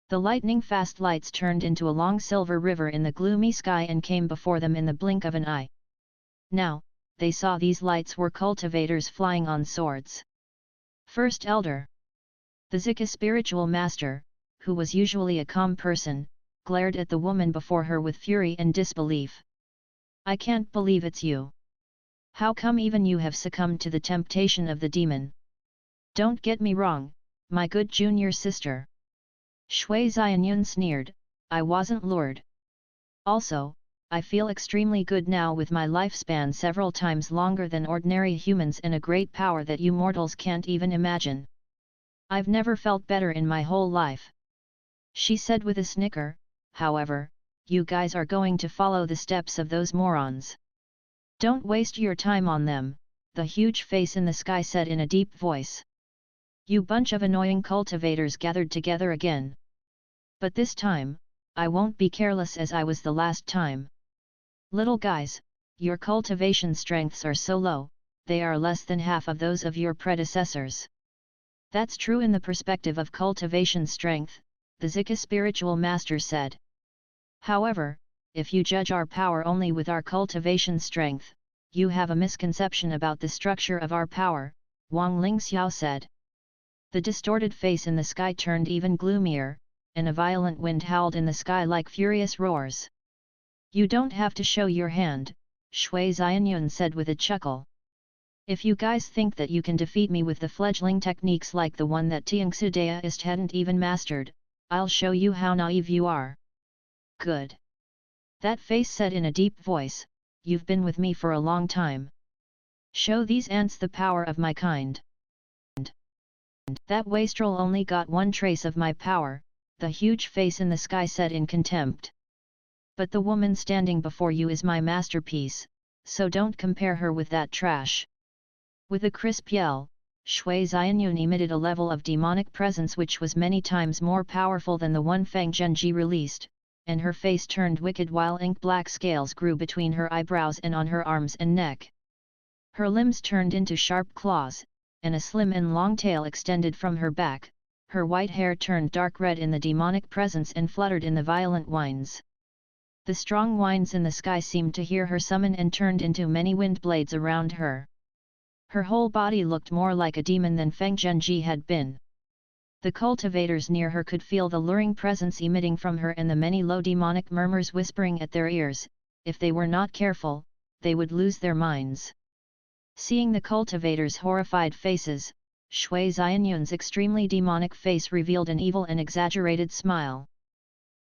The lightning-fast lights turned into a long silver river in the gloomy sky and came before them in the blink of an eye. Now, they saw these lights were cultivators flying on swords. First Elder. The Zika spiritual master, who was usually a calm person, glared at the woman before her with fury and disbelief. I can't believe it's you. How come even you have succumbed to the temptation of the demon? Don't get me wrong, my good junior sister. Shui Xianyun sneered, I wasn't lured. Also, I feel extremely good now with my lifespan several times longer than ordinary humans and a great power that you mortals can't even imagine. I've never felt better in my whole life. She said with a snicker, however, you guys are going to follow the steps of those morons. Don't waste your time on them, the huge face in the sky said in a deep voice. You bunch of annoying cultivators gathered together again. But this time, I won't be careless as I was the last time. Little guys, your cultivation strengths are so low, they are less than half of those of your predecessors. That's true in the perspective of cultivation strength, the Zika spiritual master said. However, if you judge our power only with our cultivation strength, you have a misconception about the structure of our power, Wang Lingxiao said. The distorted face in the sky turned even gloomier, and a violent wind howled in the sky like furious roars. You don't have to show your hand, Shui Xianyun said with a chuckle. If you guys think that you can defeat me with the fledgling techniques like the one that Tiangsu Daoist hadn't even mastered, I'll show you how naive you are. Good. That face said in a deep voice, you've been with me for a long time. Show these ants the power of my kind. That wastrel only got one trace of my power, the huge face in the sky said in contempt. But the woman standing before you is my masterpiece, so don't compare her with that trash. With a crisp yell, Shui Xianyun emitted a level of demonic presence which was many times more powerful than the one Fang Qi released, and her face turned wicked while ink-black scales grew between her eyebrows and on her arms and neck. Her limbs turned into sharp claws, and a slim and long tail extended from her back. Her white hair turned dark red in the demonic presence and fluttered in the violent winds. The strong winds in the sky seemed to hear her summon and turned into many wind blades around her. Her whole body looked more like a demon than Fang Qi had been. The cultivators near her could feel the luring presence emitting from her and the many low demonic murmurs whispering at their ears. If they were not careful, they would lose their minds. Seeing the cultivators' horrified faces, Shui Xianyun's extremely demonic face revealed an evil and exaggerated smile.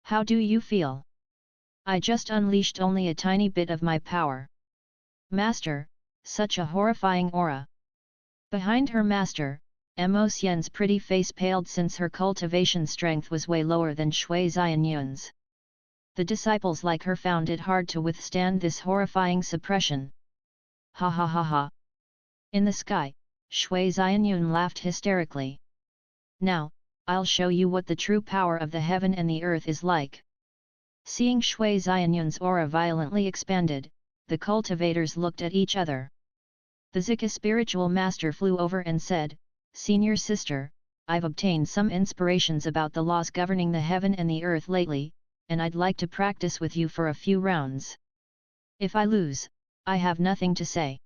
How do you feel? I just unleashed only a tiny bit of my power. Master, such a horrifying aura. Behind her master, Mo Xian's pretty face paled since her cultivation strength was way lower than Shui Xianyun's. The disciples like her found it hard to withstand this horrifying suppression. Ha ha ha ha. In the sky, Shui Xianyun laughed hysterically. Now, I'll show you what the true power of the heaven and the earth is like. Seeing Shui Xianyun's aura violently expanded, the cultivators looked at each other. The Zika spiritual master flew over and said, Senior sister, I've obtained some inspirations about the laws governing the heaven and the earth lately, and I'd like to practice with you for a few rounds. If I lose, I have nothing to say.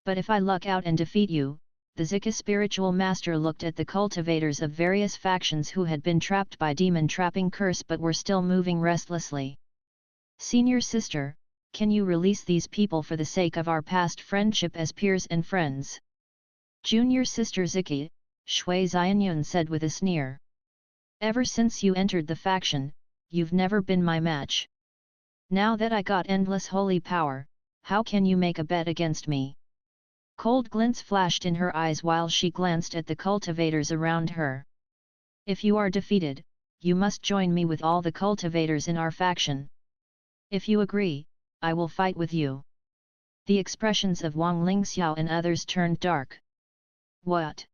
But if I luck out and defeat you, the Zika spiritual master looked at the cultivators of various factions who had been trapped by demon trapping curse but were still moving restlessly. Senior sister, can you release these people for the sake of our past friendship as peers and friends? Junior sister Ziki, Shui Xianyun said with a sneer. Ever since you entered the faction, you've never been my match. Now that I got endless holy power, how can you make a bet against me? Cold glints flashed in her eyes while she glanced at the cultivators around her. If you are defeated, you must join me with all the cultivators in our faction. If you agree, I will fight with you. The expressions of Wang Lingxiao and others turned dark. What?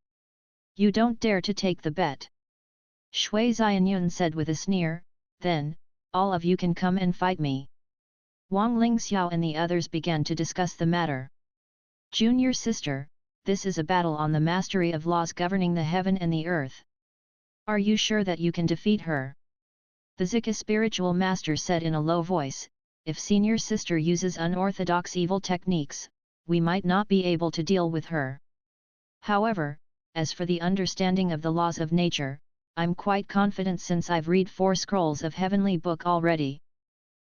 You don't dare to take the bet? Shui Xianyun said with a sneer, then, all of you can come and fight me. Wang Lingxiao and the others began to discuss the matter. Junior sister, this is a battle on the mastery of laws governing the heaven and the earth. Are you sure that you can defeat her? The Zika spiritual master said in a low voice, if senior sister uses unorthodox evil techniques, we might not be able to deal with her. However, as for the understanding of the laws of nature, I'm quite confident since I've read 4 scrolls of heavenly book already.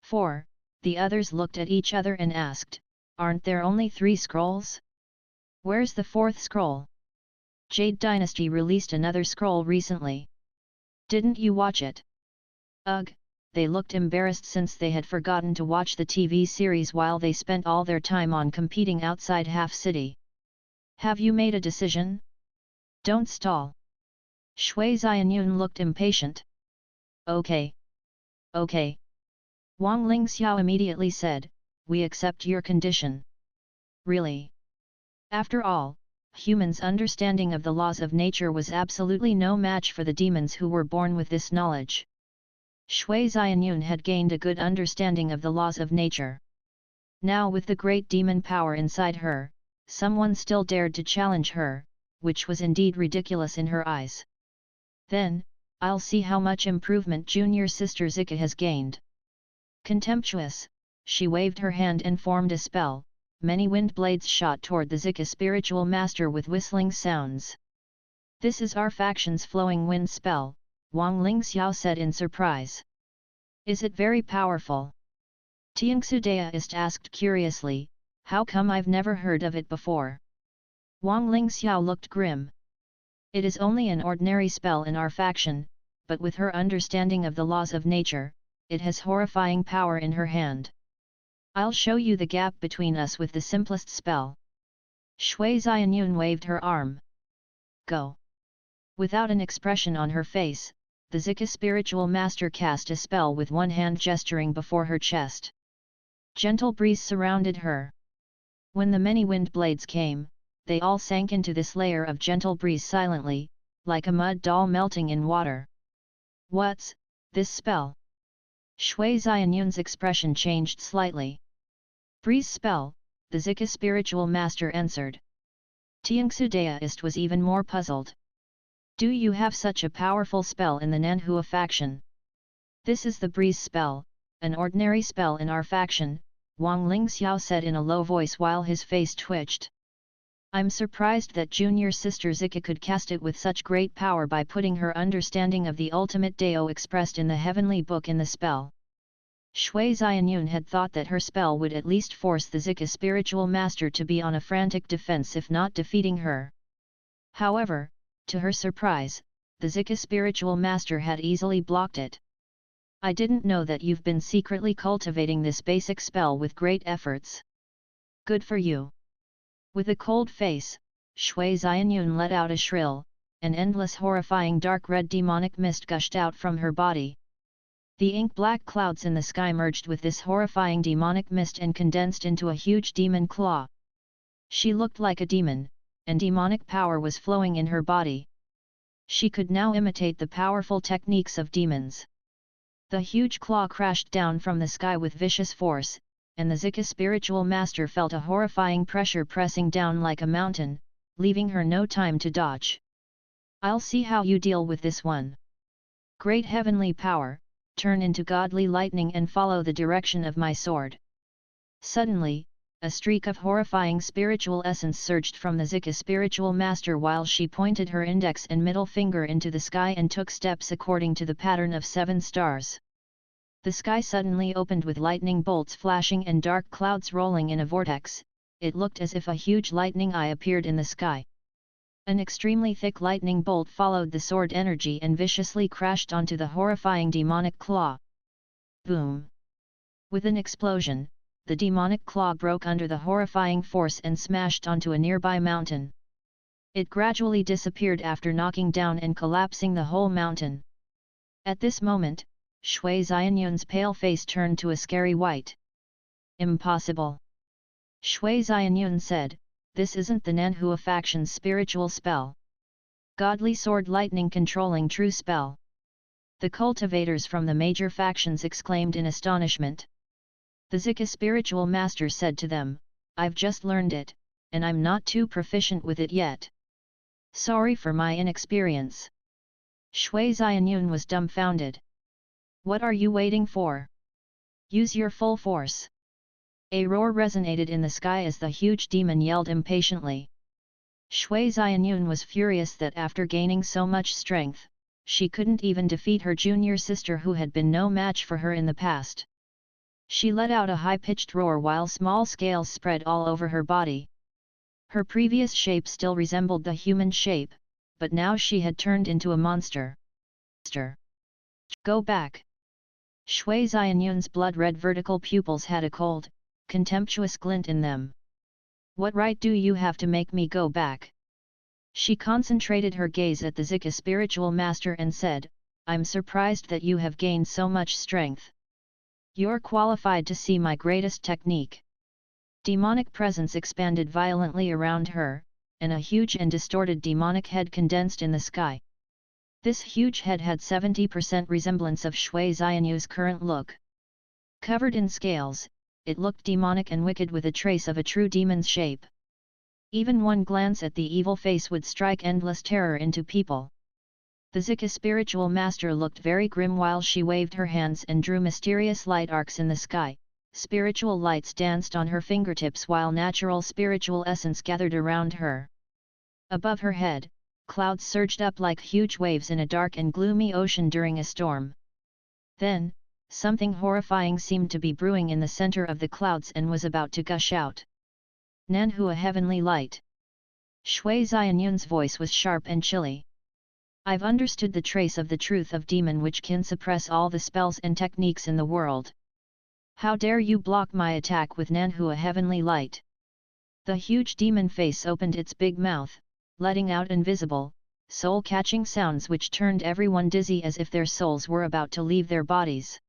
4. The others looked at each other and asked, aren't there only 3 scrolls? Where's the 4th scroll? Jade Dynasty released another scroll recently. Didn't you watch it? Ugh, they looked embarrassed since they had forgotten to watch the TV series while they spent all their time on competing outside Half City. Have you made a decision? Don't stall. Shui Xianyun looked impatient. Okay. Okay. Wang Lingxiao immediately said, we accept your condition. Really? After all, humans' understanding of the laws of nature was absolutely no match for the demons who were born with this knowledge. Shui Xianyun had gained a good understanding of the laws of nature. Now with the great demon power inside her, someone still dared to challenge her, which was indeed ridiculous in her eyes. Then, I'll see how much improvement junior sister Zika has gained. Contemptuous, she waved her hand and formed a spell. Many wind blades shot toward the Zika spiritual master with whistling sounds. This is our faction's flowing wind spell, Wang Lingxiao said in surprise. Is it very powerful? Tianxu Daoist asked curiously, how come I've never heard of it before? Wang Lingxiao looked grim. It is only an ordinary spell in our faction, but with her understanding of the laws of nature, it has horrifying power in her hand. I'll show you the gap between us with the simplest spell. Shui Xianyun waved her arm. Go. Without an expression on her face, the Zika spiritual master cast a spell with one hand gesturing before her chest. Gentle breeze surrounded her. When the many wind blades came, they all sank into this layer of gentle breeze silently, like a mud doll melting in water. What's this spell? Shui Xianyun's expression changed slightly. Breeze spell, the Zika spiritual master answered. Tianxu Daoist was even more puzzled. Do you have such a powerful spell in the Nanhua faction? This is the breeze spell, an ordinary spell in our faction, Wang Lingxiao said in a low voice while his face twitched. I'm surprised that junior sister Zika could cast it with such great power by putting her understanding of the ultimate Dao expressed in the heavenly book in the spell. Shui Xianyun had thought that her spell would at least force the Zika spiritual master to be on a frantic defense if not defeating her. However, to her surprise, the Zika spiritual master had easily blocked it. I didn't know that you've been secretly cultivating this basic spell with great efforts. Good for you. With a cold face, Shui Xianyun let out a shrill, an endless horrifying dark red demonic mist gushed out from her body. The ink-black clouds in the sky merged with this horrifying demonic mist and condensed into a huge demon claw. She looked like a demon, and demonic power was flowing in her body. She could now imitate the powerful techniques of demons. The huge claw crashed down from the sky with vicious force, and the Zika spiritual master felt a horrifying pressure pressing down like a mountain, leaving her no time to dodge. I'll see how you deal with this one. Great heavenly power, turn into godly lightning and follow the direction of my sword. Suddenly, a streak of horrifying spiritual essence surged from the Zika spiritual master while she pointed her index and middle finger into the sky and took steps according to the pattern of 7 stars. The sky suddenly opened with lightning bolts flashing and dark clouds rolling in a vortex. It looked as if a huge lightning eye appeared in the sky. An extremely thick lightning bolt followed the sword energy and viciously crashed onto the horrifying demonic claw. Boom! With an explosion, the demonic claw broke under the horrifying force and smashed onto a nearby mountain. It gradually disappeared after knocking down and collapsing the whole mountain. At this moment, Shui Xianyun's pale face turned to a scary white. Impossible! Shui Xianyun said, this isn't the Nanhua faction's spiritual spell. Godly sword lightning controlling true spell. The cultivators from the major factions exclaimed in astonishment. The Zika spiritual master said to them, "I've just learned it, and I'm not too proficient with it yet. Sorry for my inexperience." Shui Xianyun was dumbfounded. "What are you waiting for? Use your full force." A roar resonated in the sky as the huge demon yelled impatiently. Shui Xianyun was furious that after gaining so much strength, she couldn't even defeat her junior sister who had been no match for her in the past. She let out a high-pitched roar while small scales spread all over her body. Her previous shape still resembled the human shape, but now she had turned into a monster. "Go back!" Shui Xianyun's blood-red vertical pupils had a cold, contemptuous glint in them. "What right do you have to make me go back?" She concentrated her gaze at the Zika spiritual master and said, "I'm surprised that you have gained so much strength. You're qualified to see my greatest technique." Demonic presence expanded violently around her, and a huge and distorted demonic head condensed in the sky. This huge head had 70% resemblance of Shui Xianyu's current look. Covered in scales, it looked demonic and wicked with a trace of a true demon's shape. Even one glance at the evil face would strike endless terror into people. The Zika spiritual master looked very grim while she waved her hands and drew mysterious light arcs in the sky. Spiritual lights danced on her fingertips while natural spiritual essence gathered around her. Above her head, clouds surged up like huge waves in a dark and gloomy ocean during a storm. Then, something horrifying seemed to be brewing in the center of the clouds and was about to gush out. "Nanhu, a heavenly light." Shui Xianyun's voice was sharp and chilly. "I've understood the trace of the truth of demon which can suppress all the spells and techniques in the world. How dare you block my attack with Nanhu, a heavenly light?" The huge demon face opened its big mouth, letting out invisible, soul-catching sounds which turned everyone dizzy as if their souls were about to leave their bodies.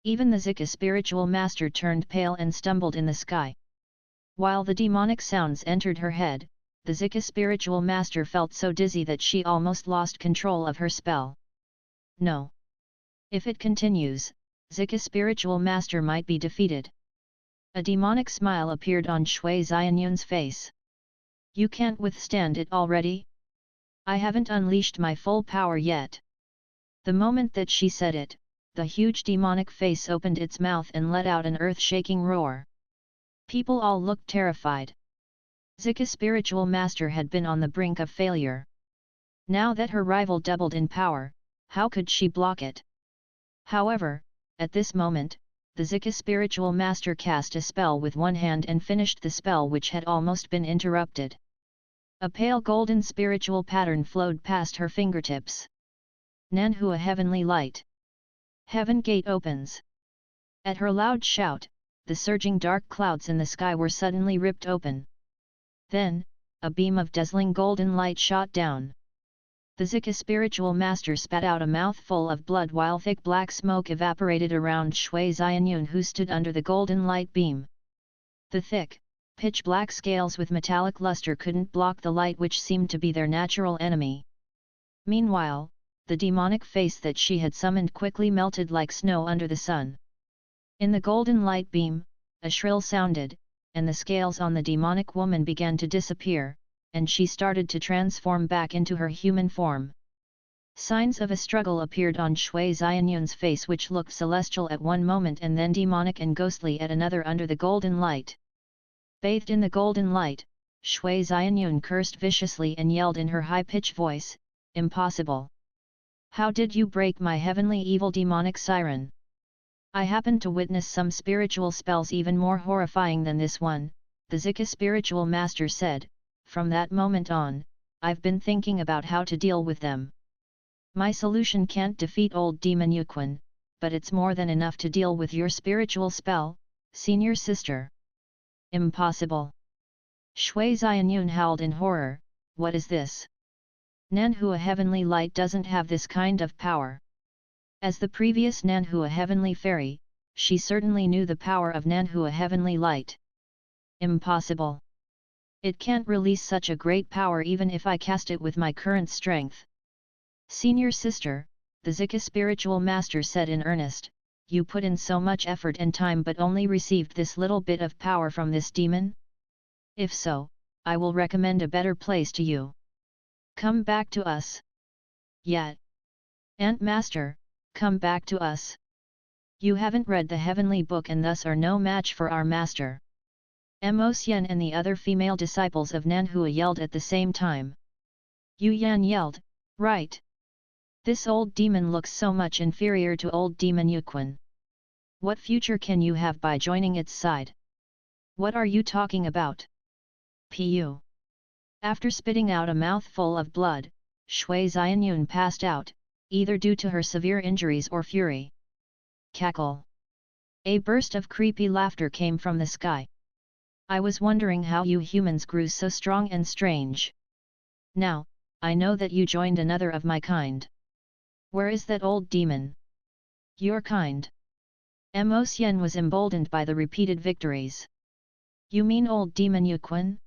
Even the Zika spiritual master turned pale and stumbled in the sky. While the demonic sounds entered her head, the Zika spiritual master felt so dizzy that she almost lost control of her spell. No. If it continues, Zika spiritual master might be defeated. A demonic smile appeared on Shui Xianyun's face. "You can't withstand it already? I haven't unleashed my full power yet." The moment that she said it, the huge demonic face opened its mouth and let out an earth-shaking roar. People all looked terrified. Zika spiritual master had been on the brink of failure. Now that her rival doubled in power, how could she block it? However, at this moment, the Zika spiritual master cast a spell with one hand and finished the spell which had almost been interrupted. A pale golden spiritual pattern flowed past her fingertips. "Nanhu, a heavenly light." Heaven gate opens. At her loud shout, the surging dark clouds in the sky were suddenly ripped open. Then, a beam of dazzling golden light shot down. The Zika spiritual master spat out a mouthful of blood while thick black smoke evaporated around Shui Xianyun, who stood under the golden light beam. The thick, pitch-black scales with metallic luster couldn't block the light which seemed to be their natural enemy. Meanwhile, the demonic face that she had summoned quickly melted like snow under the sun. In the golden light beam, a shrill sounded, and the scales on the demonic woman began to disappear, and she started to transform back into her human form. Signs of a struggle appeared on Shui Xianyun's face, which looked celestial at one moment and then demonic and ghostly at another under the golden light. Bathed in the golden light, Shui Xianyun cursed viciously and yelled in her high-pitched voice, "Impossible! How did you break my heavenly evil demonic siren? I happened to witness some spiritual spells even more horrifying than this one," the Zika spiritual master said. "From that moment on, I've been thinking about how to deal with them. My solution can't defeat old demon Yuan, but it's more than enough to deal with your spiritual spell, senior sister." "Impossible!" Shui Xianyun howled in horror. "What is this? Nanhu, a heavenly light, doesn't have this kind of power." As the previous Nanhu, a heavenly fairy, she certainly knew the power of Nanhu, a heavenly light. "Impossible! It can't release such a great power even if I cast it with my current strength." "Senior sister, the Zika spiritual master said in earnest, you put in so much effort and time but only received this little bit of power from this demon? If so, I will recommend a better place to you. Come back to us. Yet. Ant Master, come back to us. You haven't read the heavenly book and thus are no match for our master. Mo Xian and the other female disciples of Nanhua yelled at the same time. Yu Yan yelled, right. This old demon looks so much inferior to old demon Yuquan. What future can you have by joining its side? What are you talking about? Pu. After spitting out a mouthful of blood, Shui Xianyun passed out, either due to her severe injuries or fury. Cackle. A burst of creepy laughter came from the sky. I was wondering how you humans grew so strong and strange. Now, I know that you joined another of my kind. Where is that old demon? Your kind. Mo Xian was emboldened by the repeated victories. You mean old demon Yuquan?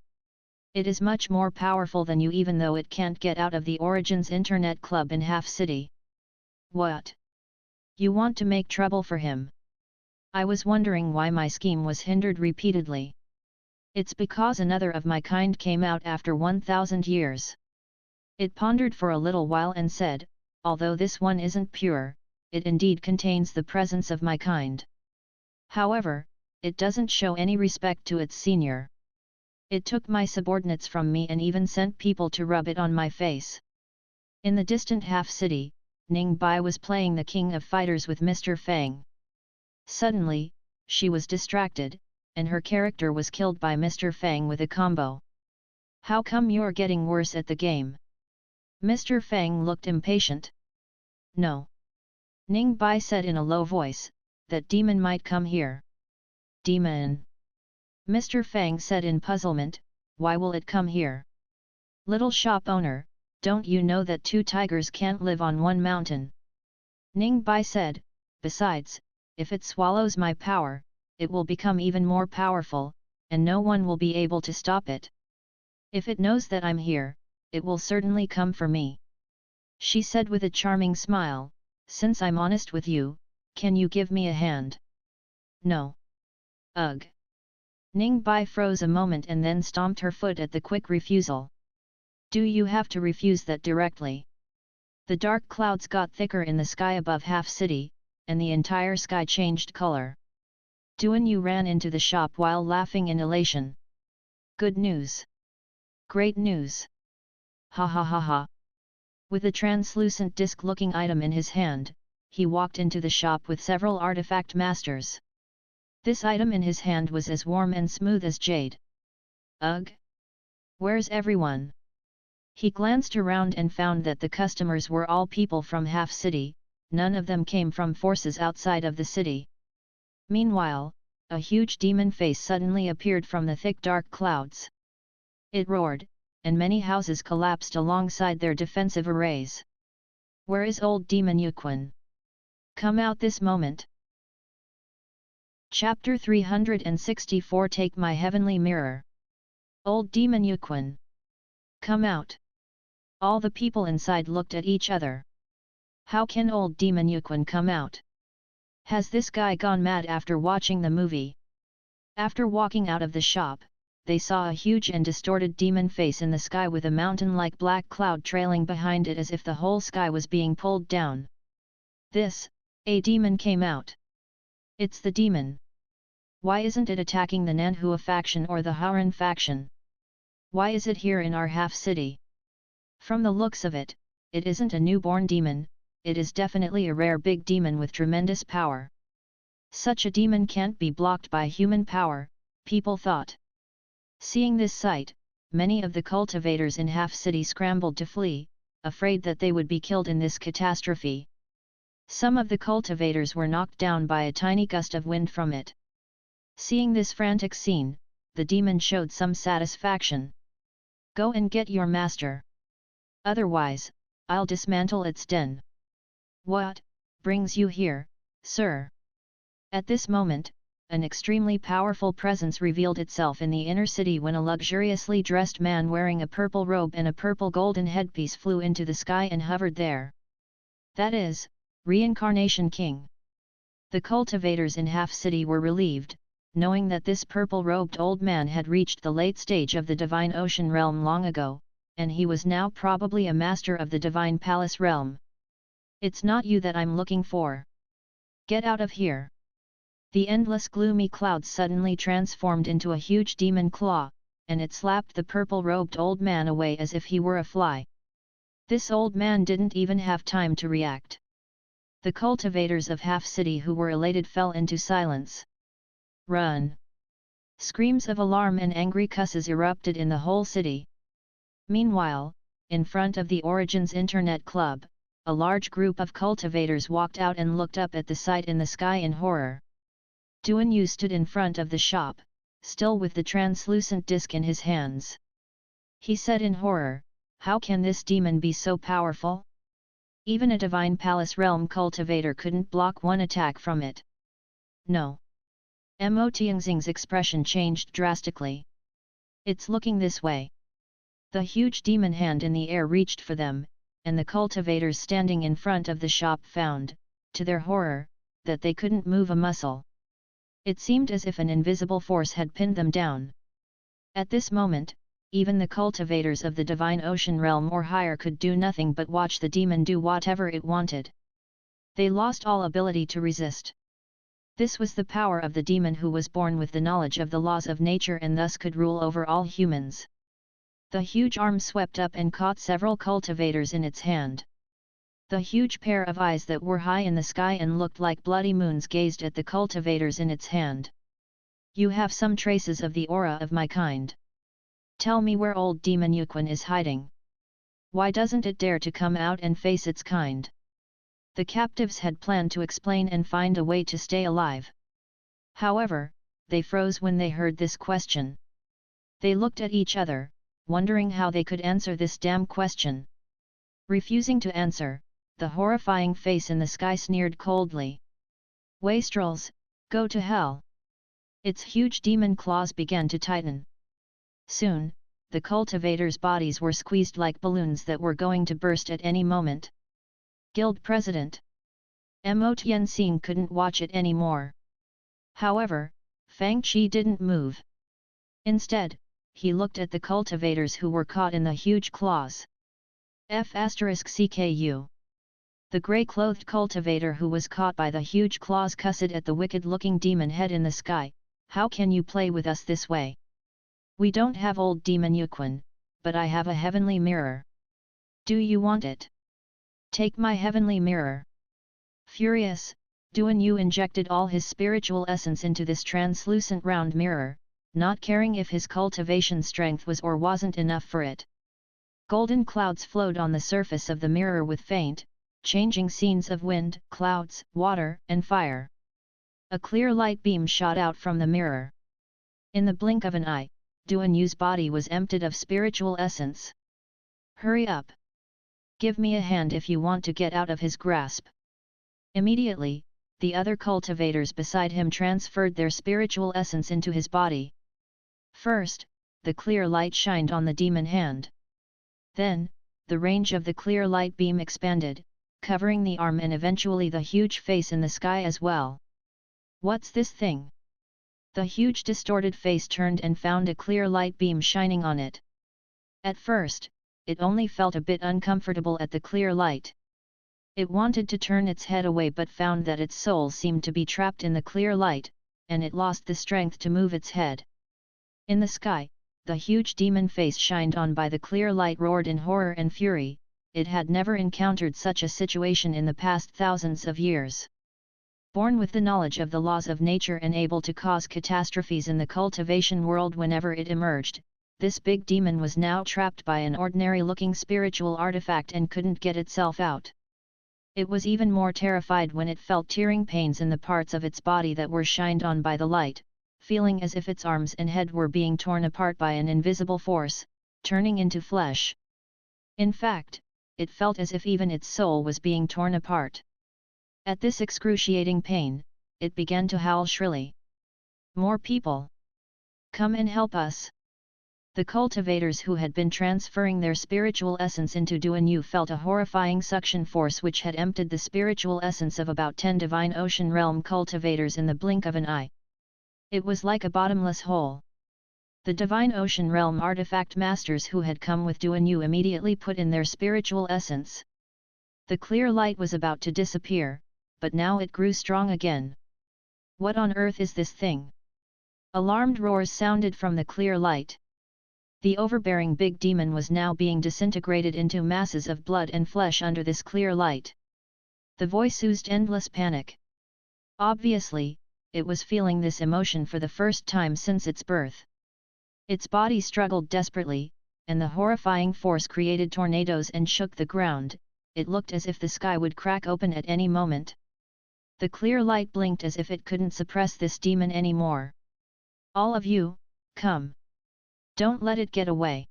It is much more powerful than you even though it can't get out of the Origins Internet Club in Half City. What? You want to make trouble for him? I was wondering why my scheme was hindered repeatedly. It's because another of my kind came out after 1,000 years. It pondered for a little while and said, although this one isn't pure, it indeed contains the presence of my kind. However, it doesn't show any respect to its senior. It took my subordinates from me and even sent people to rub it on my face. In the distant half city, Ning Bai was playing the king of fighters with Mr. Fang. Suddenly, she was distracted, and her character was killed by Mr. Fang with a combo. How come you're getting worse at the game? Mr. Fang looked impatient. No. Ning Bai said in a low voice, that demon might come here. Demon. Mr. Fang said in puzzlement, why will it come here? Little shop owner, don't you know that two tigers can't live on one mountain? Ning Bai said, besides, if it swallows my power, it will become even more powerful, and no one will be able to stop it. If it knows that I'm here, it will certainly come for me. She said with a charming smile, since I'm honest with you, can you give me a hand? No. Ugh. Ning Bai froze a moment and then stomped her foot at the quick refusal. Do you have to refuse that directly? The dark clouds got thicker in the sky above Half City, and the entire sky changed color. Duan Yu ran into the shop while laughing in elation. Good news! Great news! Ha ha ha ha! With a translucent disc-looking item in his hand, he walked into the shop with several artifact masters. This item in his hand was as warm and smooth as jade. Ugh! Where's everyone? He glanced around and found that the customers were all people from Half City, none of them came from forces outside of the city. Meanwhile, a huge demon face suddenly appeared from the thick dark clouds. It roared, and many houses collapsed alongside their defensive arrays. Where is old demon Yuquan? Come out this moment! Chapter 364 Take my heavenly mirror. Old demon Yuquan! Come out! All the people inside looked at each other. How can old demon Yuquan come out? Has this guy gone mad after watching the movie? After walking out of the shop, they saw a huge and distorted demon face in the sky with a mountain-like black cloud trailing behind it as if the whole sky was being pulled down. A demon came out. It's the demon. Why isn't it attacking the Nanhua faction or the Haran faction? Why is it here in our half city? From the looks of it, it isn't a newborn demon, it is definitely a rare big demon with tremendous power. Such a demon can't be blocked by human power, people thought. Seeing this sight, many of the cultivators in Half City scrambled to flee, afraid that they would be killed in this catastrophe. Some of the cultivators were knocked down by a tiny gust of wind from it. Seeing this frantic scene, the demon showed some satisfaction. Go and get your master. Otherwise, I'll dismantle its den. What brings you here, sir? At this moment, an extremely powerful presence revealed itself in the inner city when a luxuriously dressed man wearing a purple robe and a purple golden headpiece flew into the sky and hovered there. That is, Reincarnation King. The cultivators in Half City were relieved, knowing that this purple-robed old man had reached the late stage of the Divine Ocean Realm long ago, and he was now probably a master of the Divine Palace Realm. It's not you that I'm looking for. Get out of here. The endless gloomy clouds suddenly transformed into a huge demon claw, and it slapped the purple-robed old man away as if he were a fly. This old man didn't even have time to react. The cultivators of Half City who were elated fell into silence. Run! Screams of alarm and angry cusses erupted in the whole city. Meanwhile, in front of the Origins Internet Club, a large group of cultivators walked out and looked up at the sight in the sky in horror. Duan Yu stood in front of the shop, still with the translucent disc in his hands. He said in horror, "How can this demon be so powerful? Even a Divine Palace Realm cultivator couldn't block one attack from it." No. Mo Tianxing's expression changed drastically. "It's looking this way." The huge demon hand in the air reached for them, and the cultivators standing in front of the shop found, to their horror, that they couldn't move a muscle. It seemed as if an invisible force had pinned them down. At this moment, even the cultivators of the Divine Ocean Realm or higher could do nothing but watch the demon do whatever it wanted. They lost all ability to resist. This was the power of the demon who was born with the knowledge of the laws of nature and thus could rule over all humans. The huge arm swept up and caught several cultivators in its hand. The huge pair of eyes that were high in the sky and looked like bloody moons gazed at the cultivators in its hand. "You have some traces of the aura of my kind. Tell me where old demon Yuan is hiding. Why doesn't it dare to come out and face its kind?" The captives had planned to explain and find a way to stay alive. However, they froze when they heard this question. They looked at each other, wondering how they could answer this damn question. Refusing to answer, the horrifying face in the sky sneered coldly. "Wastrels, go to hell!" Its huge demon claws began to tighten. Soon, the cultivators' bodies were squeezed like balloons that were going to burst at any moment. Guild President Mo Tianxing couldn't watch it anymore. However, Fang Qi didn't move. Instead, he looked at the cultivators who were caught in the huge claws. *CKU. The grey-clothed cultivator who was caught by the huge claws cussed at the wicked-looking demon head in the sky. "How can you play with us this way? We don't have old demon Yuan, but I have a heavenly mirror. Do you want it? Take my heavenly mirror." Furious, Duan Yu injected all his spiritual essence into this translucent round mirror, not caring if his cultivation strength was or wasn't enough for it. Golden clouds flowed on the surface of the mirror with faint, changing scenes of wind, clouds, water, and fire. A clear light beam shot out from the mirror. In the blink of an eye, Duan Yu's body was emptied of spiritual essence. "Hurry up! Give me a hand if you want to get out of his grasp." Immediately, the other cultivators beside him transferred their spiritual essence into his body. First, the clear light shined on the demon hand. Then, the range of the clear light beam expanded, covering the arm and eventually the huge face in the sky as well. "What's this thing?" The huge distorted face turned and found a clear light beam shining on it. At first, it only felt a bit uncomfortable at the clear light. It wanted to turn its head away but found that its soul seemed to be trapped in the clear light, and it lost the strength to move its head. In the sky, the huge demon face shined on by the clear light roared in horror and fury. It had never encountered such a situation in the past thousands of years. Born with the knowledge of the laws of nature and able to cause catastrophes in the cultivation world whenever it emerged, this big demon was now trapped by an ordinary-looking spiritual artifact and couldn't get itself out. It was even more terrified when it felt tearing pains in the parts of its body that were shined on by the light, feeling as if its arms and head were being torn apart by an invisible force, turning into flesh. In fact, it felt as if even its soul was being torn apart. At this excruciating pain, it began to howl shrilly. "More people! Come and help us! The cultivators who had been transferring their spiritual essence into Duan Yu felt a horrifying suction force which had emptied the spiritual essence of about 10 divine ocean realm cultivators in the blink of an eye. It was like a bottomless hole. The divine ocean realm artifact masters who had come with Duan Yu immediately put in their spiritual essence. The clear light was about to disappear, but now it grew strong again. What on earth is this thing? Alarmed roars sounded from the clear light. The overbearing big demon was now being disintegrated into masses of blood and flesh under this clear light. The voice oozed endless panic. Obviously, it was feeling this emotion for the first time since its birth. Its body struggled desperately, and the horrifying force created tornadoes and shook the ground. It looked as if the sky would crack open at any moment. The clear light blinked as if it couldn't suppress this demon anymore. All of you, come! Don't let it get away!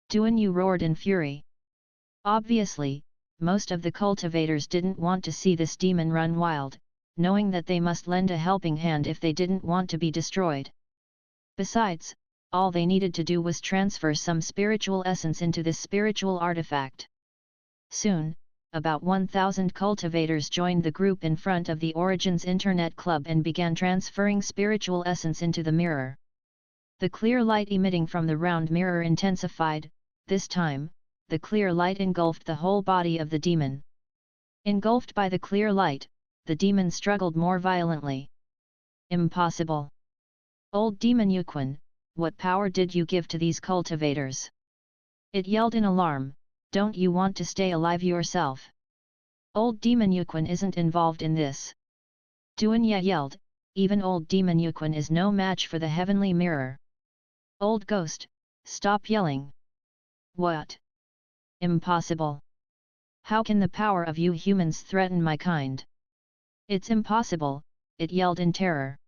Duan Yu roared in fury. Obviously, most of the cultivators didn't want to see this demon run wild, knowing that they must lend a helping hand if they didn't want to be destroyed. Besides, all they needed to do was transfer some spiritual essence into this spiritual artifact. Soon, about 1,000 cultivators joined the group in front of the Origins Internet Club and began transferring spiritual essence into the mirror. The clear light emitting from the round mirror intensified. This time, the clear light engulfed the whole body of the demon. Engulfed by the clear light, the demon struggled more violently. Impossible! Old demon Yuan, what power did you give to these cultivators? It yelled in alarm. Don't you want to stay alive yourself? Old demon Yuan isn't involved in this. Duan Yu yelled, even old demon Yuan is no match for the heavenly mirror. Old ghost, stop yelling. What? Impossible. How can the power of you humans threaten my kind? It's impossible, it yelled in terror.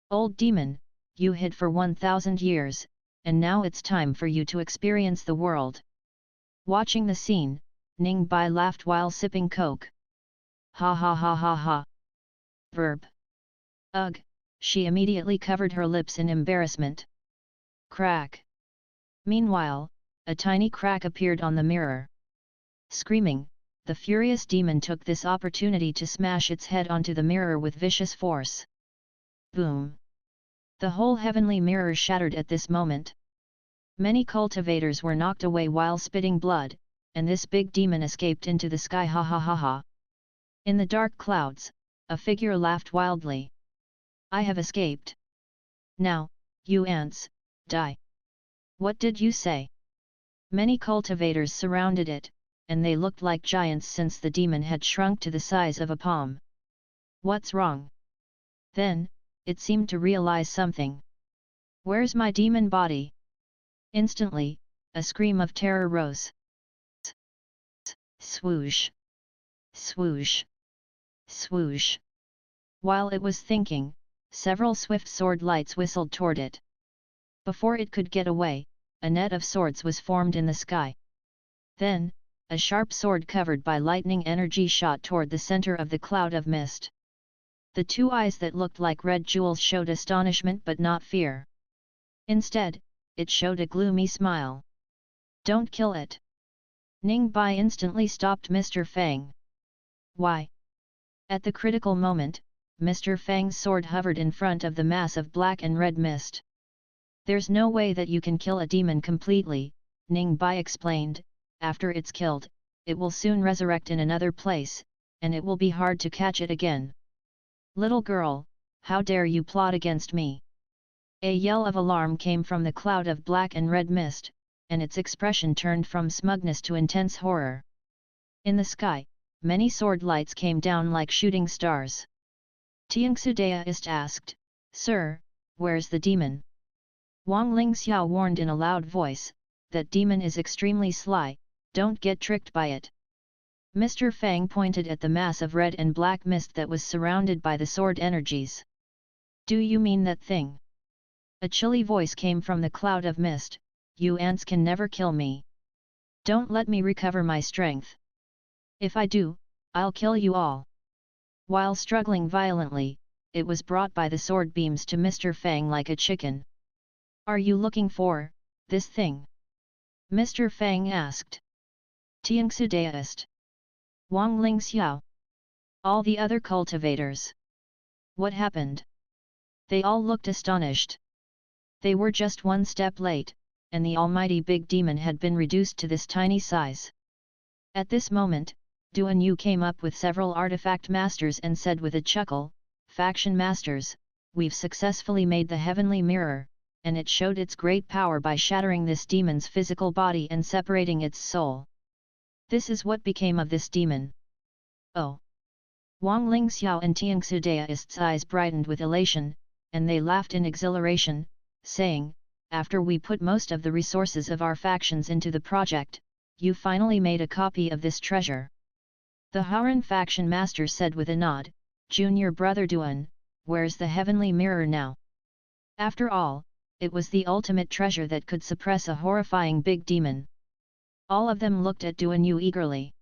Old demon, you hid for 1,000 years, and now it's time for you to experience the world. Watching the scene, Ning Bai laughed while sipping coke. Ha ha ha ha ha. Verb. Ugh, she immediately covered her lips in embarrassment. Crack. Meanwhile, a tiny crack appeared on the mirror. Screaming, the furious demon took this opportunity to smash its head onto the mirror with vicious force. Boom! The whole heavenly mirror shattered at this moment. Many cultivators were knocked away while spitting blood, and this big demon escaped into the sky. Ha ha ha ha. In the dark clouds, a figure laughed wildly. I have escaped. Now, you ants, die. What did you say? Many cultivators surrounded it, and they looked like giants since the demon had shrunk to the size of a palm. What's wrong? Then, it seemed to realize something. Where's my demon body? Instantly, a scream of terror rose. Swoosh! Swoosh! Swoosh! While it was thinking, several swift sword lights whistled toward it. Before it could get away, a net of swords was formed in the sky. Then, a sharp sword covered by lightning energy shot toward the center of the cloud of mist. The two eyes that looked like red jewels showed astonishment but not fear. Instead, it showed a gloomy smile. Don't kill it! Ning Bai instantly stopped Mr. Fang. Why? At the critical moment, Mr. Fang's sword hovered in front of the mass of black and red mist. There's no way that you can kill a demon completely, Ning Bai explained. After it's killed, it will soon resurrect in another place, and it will be hard to catch it again. Little girl, how dare you plot against me? A yell of alarm came from the cloud of black and red mist, and its expression turned from smugness to intense horror. In the sky, many sword lights came down like shooting stars. Tianxu Daoist asked, Sir, where's the demon? Wang Lingxiao warned in a loud voice, that demon is extremely sly, don't get tricked by it. Mr. Fang pointed at the mass of red and black mist that was surrounded by the sword energies. Do you mean that thing? A chilly voice came from the cloud of mist, you ants can never kill me. Don't let me recover my strength. If I do, I'll kill you all. While struggling violently, it was brought by the sword beams to Mr. Fang like a chicken. Are you looking for, this thing? Mr. Fang asked. Tiangsu Daoist. Wang Lingxiao. All the other cultivators. What happened? They all looked astonished. They were just one step late, and the almighty big demon had been reduced to this tiny size. At this moment, Duan Yu came up with several artifact masters and said with a chuckle, "Faction masters, we've successfully made the heavenly mirror, and it showed its great power by shattering this demon's physical body and separating its soul. This is what became of this demon." Oh! Wang Lingxiao and Tiangsu Daoist's eyes brightened with elation, and they laughed in exhilaration, saying, "After we put most of the resources of our factions into the project, you finally made a copy of this treasure." The Haran faction master said with a nod, "Junior brother Duan, where's the heavenly mirror now? After all, it was the ultimate treasure that could suppress a horrifying big demon." All of them looked at Duan Yu eagerly.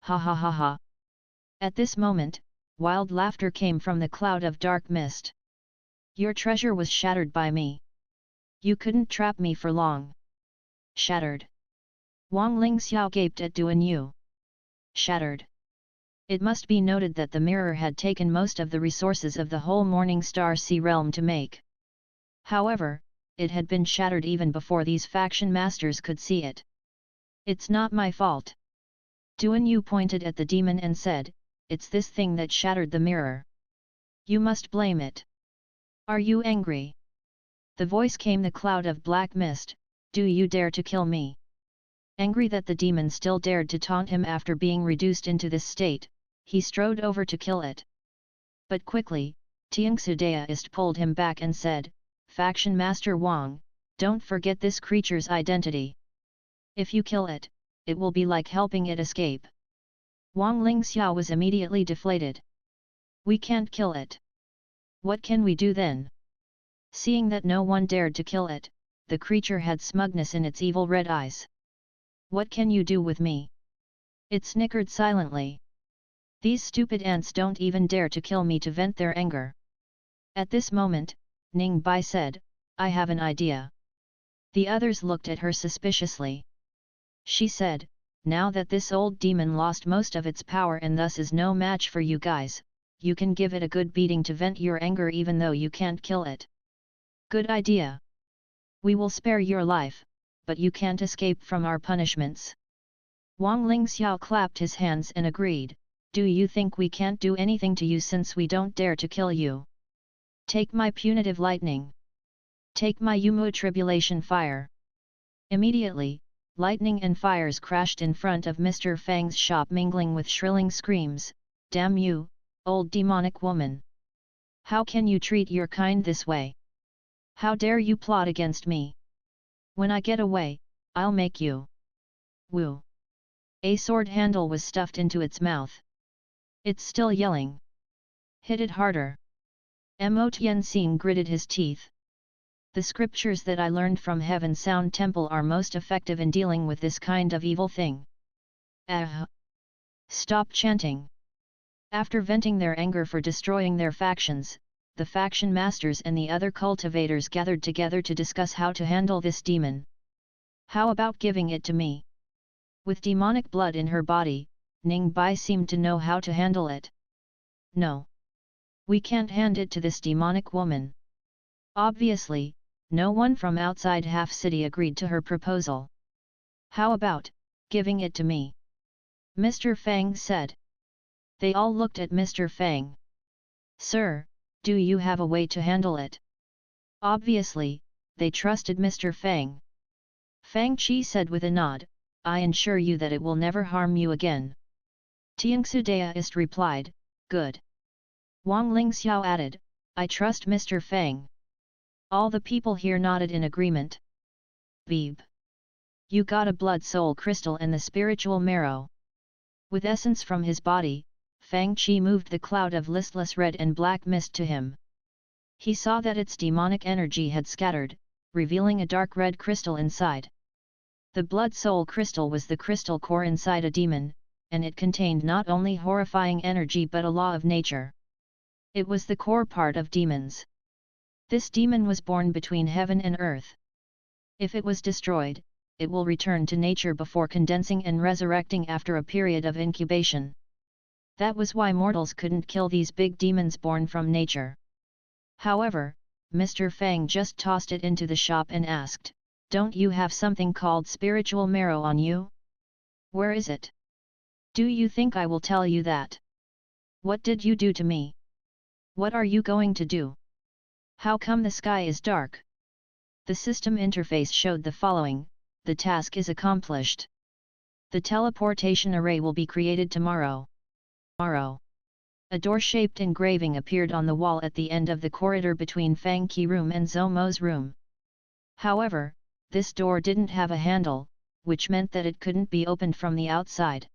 Ha ha ha ha! At this moment, wild laughter came from the cloud of dark mist. "Your treasure was shattered by me. You couldn't trap me for long." Shattered? Wang Lingxiao gaped at Duan Yu. Shattered? It must be noted that the mirror had taken most of the resources of the whole Morning Star Sea realm to make. However, it had been shattered even before these faction masters could see it. "It's not my fault." Duan Yu pointed at the demon and said, "It's this thing that shattered the mirror. You must blame it. Are you angry?" The voice came the cloud of black mist, "Do you dare to kill me?" Angry that the demon still dared to taunt him after being reduced into this state, he strode over to kill it. But quickly, Tiangsu Daoist pulled him back and said, "Faction Master Wang, don't forget this creature's identity. If you kill it, it will be like helping it escape." Wang Lingxiao was immediately deflated. "We can't kill it. What can we do then?" Seeing that no one dared to kill it, the creature had smugness in its evil red eyes. "What can you do with me?" It snickered silently. "These stupid ants don't even dare to kill me to vent their anger." At this moment, Ning Bai said, "I have an idea." The others looked at her suspiciously. She said, "Now that this old demon lost most of its power and thus is no match for you guys, you can give it a good beating to vent your anger even though you can't kill it." "Good idea. We will spare your life, but you can't escape from our punishments." Wang Lingxiao clapped his hands and agreed, "Do you think we can't do anything to you since we don't dare to kill you? Take my punitive lightning. Take my Yumu tribulation fire." Immediately, lightning and fires crashed in front of Mr. Fang's shop, mingling with shrilling screams, "Damn you, old demonic woman! How can you treat your kind this way? How dare you plot against me? When I get away, I'll make you." Woo! A sword handle was stuffed into its mouth. It's still yelling. "Hit it harder." Mo Tianxin gritted his teeth. "The scriptures that I learned from Heaven Sound Temple are most effective in dealing with this kind of evil thing." "Ah! Stop chanting." After venting their anger for destroying their factions, the faction masters and the other cultivators gathered together to discuss how to handle this demon. "How about giving it to me?" With demonic blood in her body, Ning Bai seemed to know how to handle it. "No. We can't hand it to this demonic woman." Obviously, no one from outside half-city agreed to her proposal. "How about giving it to me?" Mr. Fang said. They all looked at Mr. Fang. "Sir, do you have a way to handle it?" Obviously, they trusted Mr. Fang. Fang Qi said with a nod, "I assure you that it will never harm you again." Tiangsu Daoist replied, "Good." Wang Lingxiao added, "I trust Mr. Fang." All the people here nodded in agreement. "Beeb. You got a blood soul crystal and the spiritual marrow." With essence from his body, Fang Qi moved the cloud of listless red and black mist to him. He saw that its demonic energy had scattered, revealing a dark red crystal inside. The blood soul crystal was the crystal core inside a demon, and it contained not only horrifying energy but a law of nature. It was the core part of demons. This demon was born between heaven and earth. If it was destroyed, it will return to nature before condensing and resurrecting after a period of incubation. That was why mortals couldn't kill these big demons born from nature. However, Mr. Fang just tossed it into the shop and asked, "Don't you have something called spiritual marrow on you? Where is it? Do you think I will tell you that? What did you do to me? What are you going to do? How come the sky is dark?" The system interface showed the following: the task is accomplished. The teleportation array will be created tomorrow. A door-shaped engraving appeared on the wall at the end of the corridor between Fang Qi room and Zomo's room. However, this door didn't have a handle, which meant that it couldn't be opened from the outside.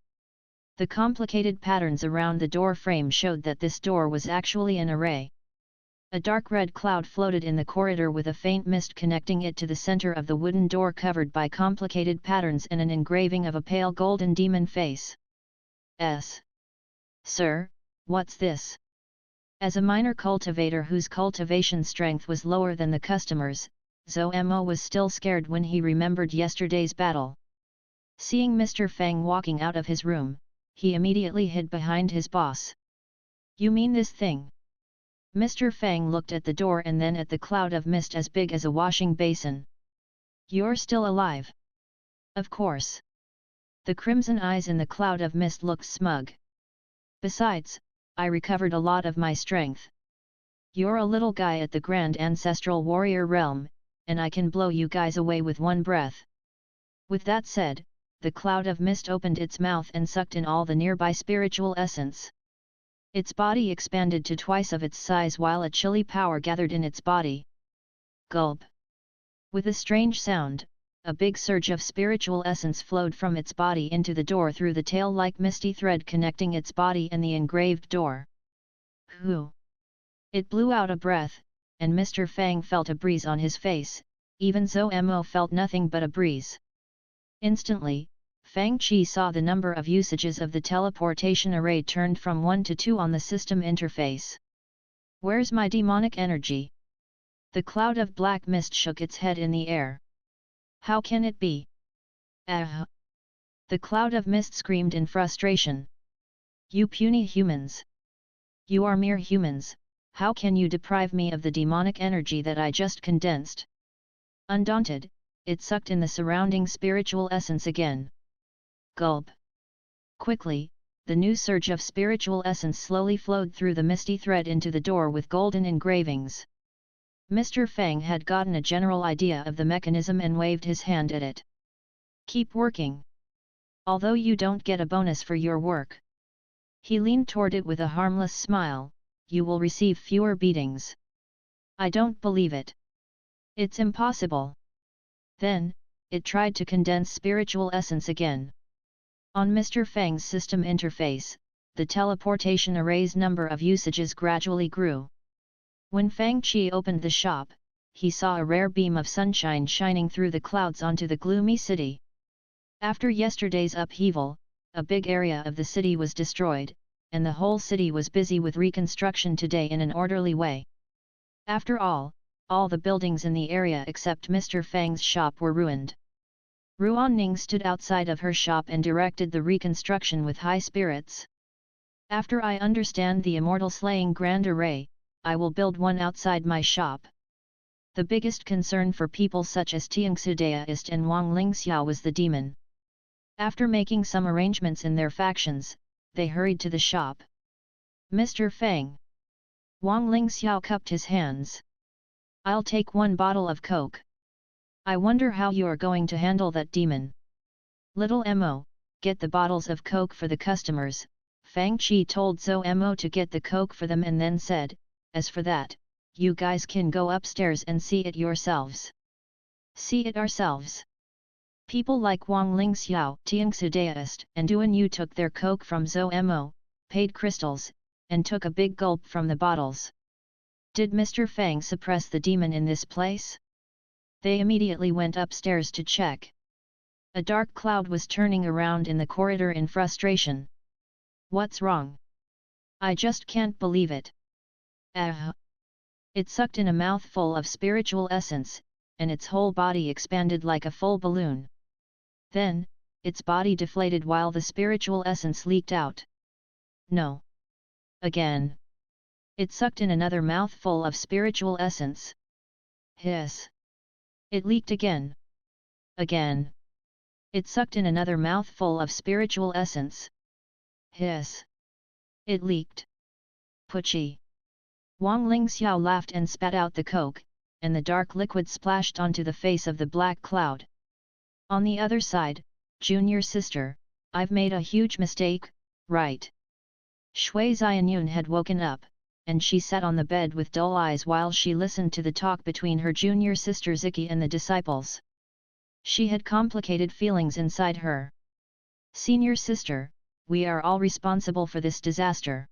The complicated patterns around the door frame showed that this door was actually an array. A dark red cloud floated in the corridor with a faint mist connecting it to the center of the wooden door covered by complicated patterns and an engraving of a pale golden demon face. Sir, what's this? As a minor cultivator whose cultivation strength was lower than the customer's, Zomo was still scared when he remembered yesterday's battle. Seeing Mr. Fang walking out of his room, he immediately hid behind his boss. "You mean this thing?" Mr. Fang looked at the door and then at the cloud of mist as big as a washing basin. "You're still alive?" "Of course." The crimson eyes in the cloud of mist looked smug. "Besides, I recovered a lot of my strength. You're a little guy at the Grand Ancestral Warrior Realm, and I can blow you guys away with one breath." With that said, the cloud of mist opened its mouth and sucked in all the nearby spiritual essence. Its body expanded to twice of its size while a chilly power gathered in its body. Gulp! With a strange sound, a big surge of spiritual essence flowed from its body into the door through the tail-like misty thread connecting its body and the engraved door. Hoo! It blew out a breath, and Mr. Fang felt a breeze on his face, even Zomo felt nothing but a breeze. Instantly, Fang Qi saw the number of usages of the teleportation array turned from 1 to 2 on the system interface. "Where's my demonic energy?" The cloud of black mist shook its head in the air. "How can it be?" The cloud of mist screamed in frustration. "You puny humans! You are mere humans, how can you deprive me of the demonic energy that I just condensed?" Undaunted, it sucked in the surrounding spiritual essence again. Gulp! Quickly, the new surge of spiritual essence slowly flowed through the misty thread into the door with golden engravings. Mr. Fang had gotten a general idea of the mechanism and waved his hand at it. "Keep working. Although you don't get a bonus for your work." He leaned toward it with a harmless smile, "You will receive fewer beatings." "I don't believe it. It's impossible." Then, it tried to condense spiritual essence again. On Mr. Fang's system interface, the teleportation array's number of usages gradually grew. When Fang Qi opened the shop, he saw a rare beam of sunshine shining through the clouds onto the gloomy city. After yesterday's upheaval, a big area of the city was destroyed, and the whole city was busy with reconstruction today in an orderly way. After all the buildings in the area except Mr. Fang's shop were ruined. Ruan-Ning stood outside of her shop and directed the reconstruction with high spirits. "After I understand the immortal slaying grand array, I will build one outside my shop." The biggest concern for people such as Tiangsu Daoist and Wang Lingxiao was the demon. After making some arrangements in their factions, they hurried to the shop. "Mr. Fang." Wang Lingxiao cupped his hands. "I'll take 1 bottle of Coke. I wonder how you're going to handle that demon." "Little Mo, get the bottles of Coke for the customers." Fang Qi told Zomo to get the Coke for them and then said, "As for that, you guys can go upstairs and see it yourselves." "See it ourselves?" People like Wang Lingxiao, Tiangsu Daoist and Duan Yu took their Coke from Zomo, paid crystals, and took a big gulp from the bottles. Did Mr. Fang suppress the demon in this place? They immediately went upstairs to check. A dark cloud was turning around in the corridor in frustration. "What's wrong? I just can't believe it." It sucked in a mouthful of spiritual essence, and its whole body expanded like a full balloon. Then, its body deflated while the spiritual essence leaked out. No. Again. It sucked in another mouthful of spiritual essence. Hiss. It leaked again. Again. It sucked in another mouthful of spiritual essence. Hiss. It leaked. Puchi. Wang Lingxiao laughed and spat out the coke, and the dark liquid splashed onto the face of the black cloud. On the other side, junior sister, I've made a huge mistake, right? Shui Xianyun had woken up, and she sat on the bed with dull eyes while she listened to the talk between her junior sister Ziki and the disciples. She had complicated feelings inside her. Senior sister, we are all responsible for this disaster.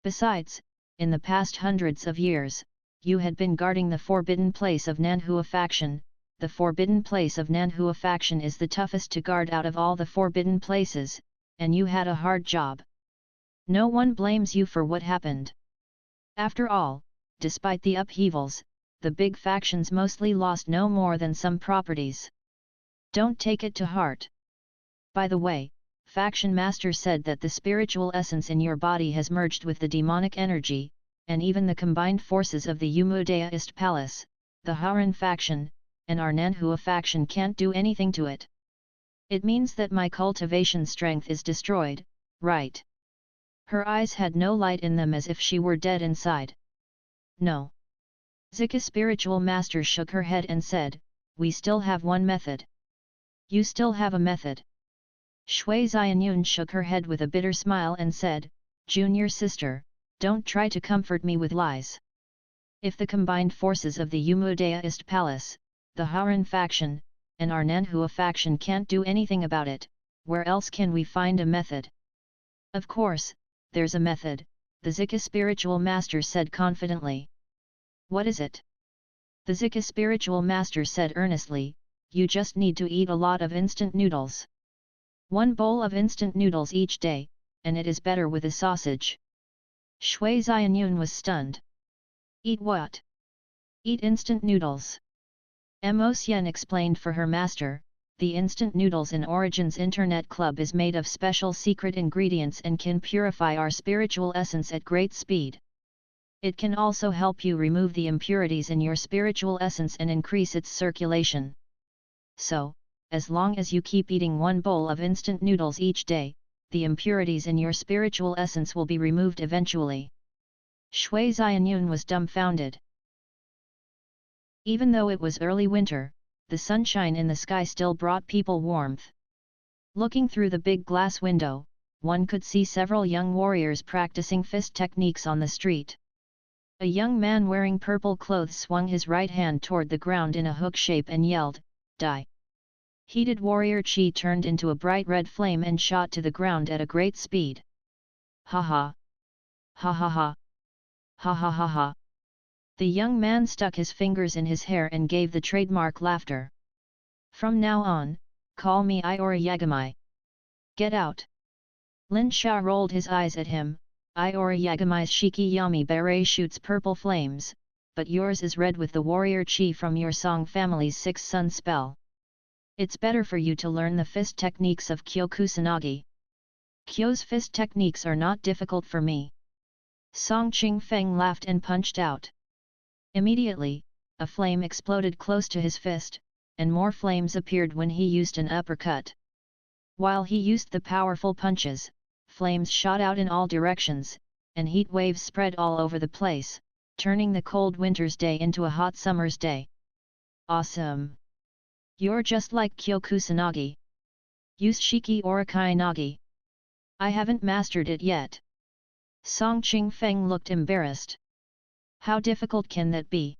Besides, in the past hundreds of years, you had been guarding the forbidden place of Nanhua faction. The forbidden place of Nanhua faction is the toughest to guard out of all the forbidden places, and you had a hard job. No one blames you for what happened. After all, despite the upheavals, the big factions mostly lost no more than some properties. Don't take it to heart. By the way, Faction Master said that the spiritual essence in your body has merged with the demonic energy, and even the combined forces of the Umudaist Palace, the Haran faction, and our Nanhua faction can't do anything to it. It means that my cultivation strength is destroyed, right? Her eyes had no light in them as if she were dead inside. No. Zika Spiritual Master shook her head and said, we still have one method. You still have a method. Shui Xianyun shook her head with a bitter smile and said, Junior sister, don't try to comfort me with lies. If the combined forces of the Umudaist Palace, the Haran faction, and our Nanhua faction can't do anything about it, where else can we find a method? Of course, there's a method, the Zika Spiritual Master said confidently. What is it? The Zika Spiritual Master said earnestly, you just need to eat a lot of instant noodles. 1 bowl of instant noodles each day, and it is better with a sausage. Shui Xianyun was stunned. Eat what? Eat instant noodles. Mo Xian explained for her master, the instant noodles in Origins Internet Club is made of special secret ingredients and can purify our spiritual essence at great speed. It can also help you remove the impurities in your spiritual essence and increase its circulation. So, as long as you keep eating 1 bowl of instant noodles each day, the impurities in your spiritual essence will be removed eventually. Shui Xianyun was dumbfounded. Even though it was early winter, the sunshine in the sky still brought people warmth. Looking through the big glass window, one could see several young warriors practicing fist techniques on the street. A young man wearing purple clothes swung his right hand toward the ground in a hook shape and yelled, Die! Heated warrior Qi turned into a bright red flame and shot to the ground at a great speed. Ha ha! Ha ha ha! Ha ha ha ha! The young man stuck his fingers in his hair and gave the trademark laughter. From now on, call me Iora Yagamai. Get out! Lin Sha rolled his eyes at him. Iora Yagamai's Shiki Yami beret shoots purple flames, but yours is red with the warrior Qi from your Song family's 6th sun spell. It's better for you to learn the fist techniques of Kyo Kusanagi. Kyo's fist techniques are not difficult for me. Song Qing Feng laughed and punched out. Immediately, a flame exploded close to his fist, and more flames appeared when he used an uppercut. While he used the powerful punches, flames shot out in all directions, and heat waves spread all over the place, turning the cold winter's day into a hot summer's day. Awesome! You're just like Kyo Kusanagi. Use Shiki Orakai Nagi. I haven't mastered it yet. Song Qing Feng looked embarrassed. How difficult can that be?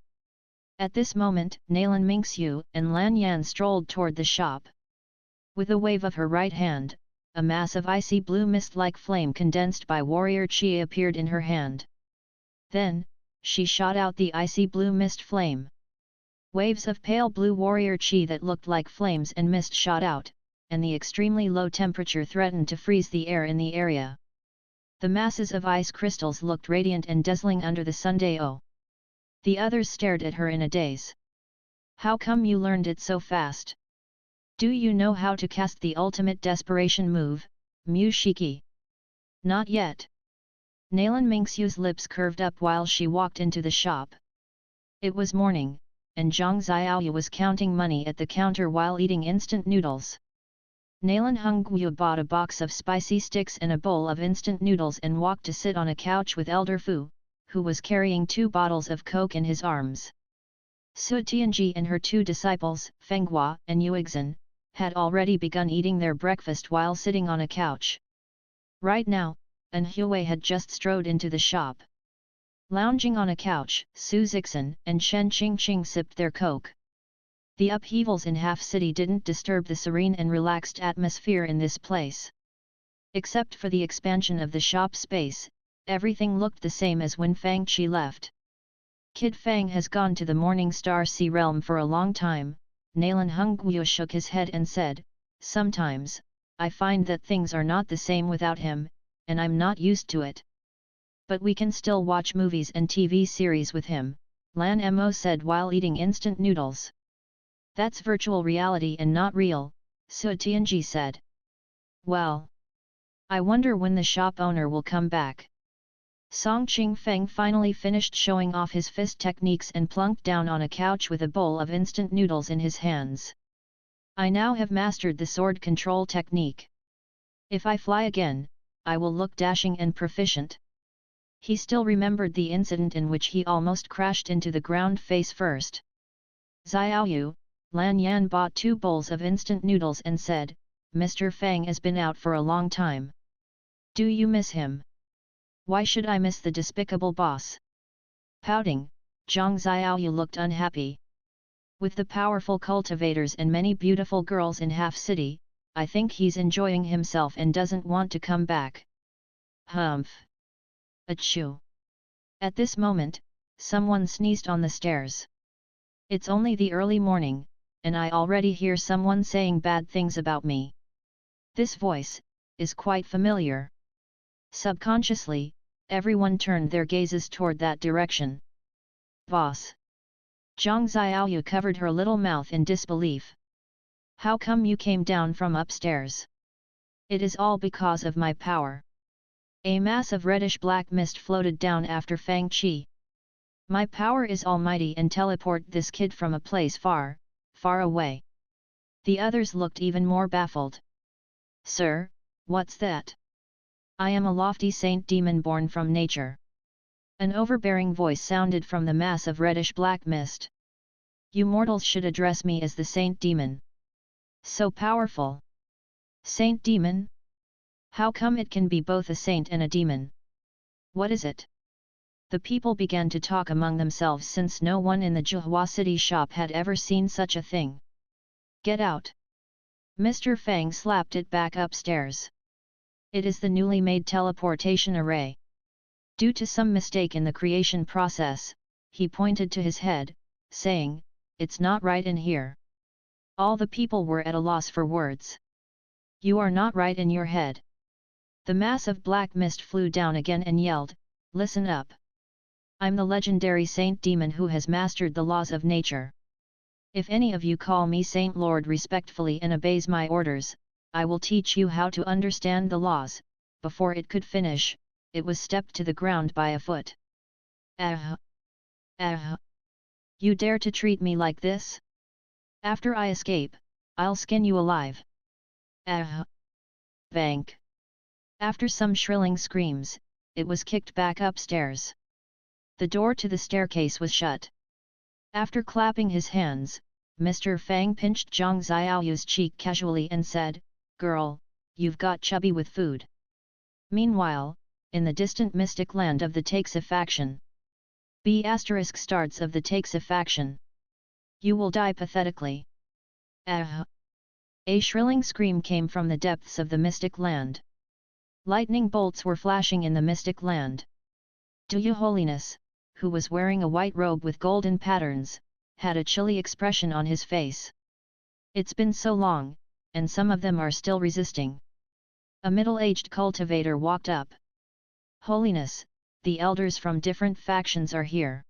At this moment, Nalan Mingxiu and Lan Yan strolled toward the shop. With a wave of her right hand, a mass of icy blue mist-like flame condensed by warrior Qi appeared in her hand. Then, she shot out the icy blue mist flame. Waves of pale blue warrior Qi that looked like flames and mist shot out, and the extremely low temperature threatened to freeze the air in the area. The masses of ice crystals looked radiant and dazzling under the sunday. The others stared at her in a daze. How come you learned it so fast? Do you know how to cast the ultimate desperation move, Mu Shiki? Not yet. Nalan Mingxiu's lips curved up while she walked into the shop. It was morning, and Zhang Xiaoyu was counting money at the counter while eating instant noodles. Nalan Hongguo bought a box of spicy sticks and a bowl of instant noodles and walked to sit on a couch with Elder Fu, who was carrying 2 bottles of Coke in his arms. Su Tianji and her 2 disciples, Feng Qi and Yuexin, had already begun eating their breakfast while sitting on a couch. Right now, An Huey had just strode into the shop. Lounging on a couch, Su Zixin and Shen Qingqing sipped their Coke. The upheavals in Half City didn't disturb the serene and relaxed atmosphere in this place. Except for the expansion of the shop space, everything looked the same as when Fang Qi left. Kid Fang has gone to the Morning Star Sea Realm for a long time, Nalan Hongguo shook his head and said, sometimes, I find that things are not the same without him, and I'm not used to it. But we can still watch movies and TV series with him, Lan Mo said while eating instant noodles. That's virtual reality and not real, Su Tianji said. Well. I wonder when the shop owner will come back. Song Qingfeng finally finished showing off his fist techniques and plunked down on a couch with a bowl of instant noodles in his hands. I now have mastered the sword control technique. If I fly again, I will look dashing and proficient. He still remembered the incident in which he almost crashed into the ground face first. Xiaoyu, Lan Yan bought 2 bowls of instant noodles and said, Mr. Fang has been out for a long time. Do you miss him? Why should I miss the despicable boss? Pouting, Zhang Xiaoyu looked unhappy. With the powerful cultivators and many beautiful girls in Half City, I think he's enjoying himself and doesn't want to come back. Humph. Achoo. At this moment, someone sneezed on the stairs. It's only the early morning, and I already hear someone saying bad things about me. This voice is quite familiar. Subconsciously, everyone turned their gazes toward that direction. Boss. Zhang Xiaoyu covered her little mouth in disbelief. How come you came down from upstairs? It is all because of my power. A mass of reddish-black mist floated down after Fang Qi. My power is almighty and teleport this kid from a place far, far away. The others looked even more baffled. Sir, what's that? I am a lofty saint demon born from nature. An overbearing voice sounded from the mass of reddish-black mist. You mortals should address me as the saint demon. So powerful. Saint demon? How come it can be both a saint and a demon? What is it? The people began to talk among themselves since no one in the Zhuhua City shop had ever seen such a thing. Get out! Mr. Fang slapped it back upstairs. It is the newly made teleportation array. Due to some mistake in the creation process, he pointed to his head, saying, it's not right in here. All the people were at a loss for words. You are not right in your head. The mass of black mist flew down again and yelled, listen up. I'm the legendary Saint Demon who has mastered the laws of nature. If any of you call me Saint Lord respectfully and obeys my orders, I will teach you how to understand the laws. Before it could finish, it was stepped to the ground by a foot. Ah! Ah! You dare to treat me like this? After I escape, I'll skin you alive. Ah! Bank! After some shrilling screams, it was kicked back upstairs. The door to the staircase was shut. After clapping his hands, Mr. Fang pinched Zhang Xiaoyu's cheek casually and said, Girl, you've got chubby with food. Meanwhile, in the distant mystic land of the Taxa faction. B** starts of the Taxa faction. You will die pathetically. Ah! A shrilling scream came from the depths of the mystic land. Lightning bolts were flashing in the mystic land. Your Holiness, who was wearing a white robe with golden patterns, had a chilly expression on his face. It's been so long, and some of them are still resisting. A middle-aged cultivator walked up. Holiness, the elders from different factions are here.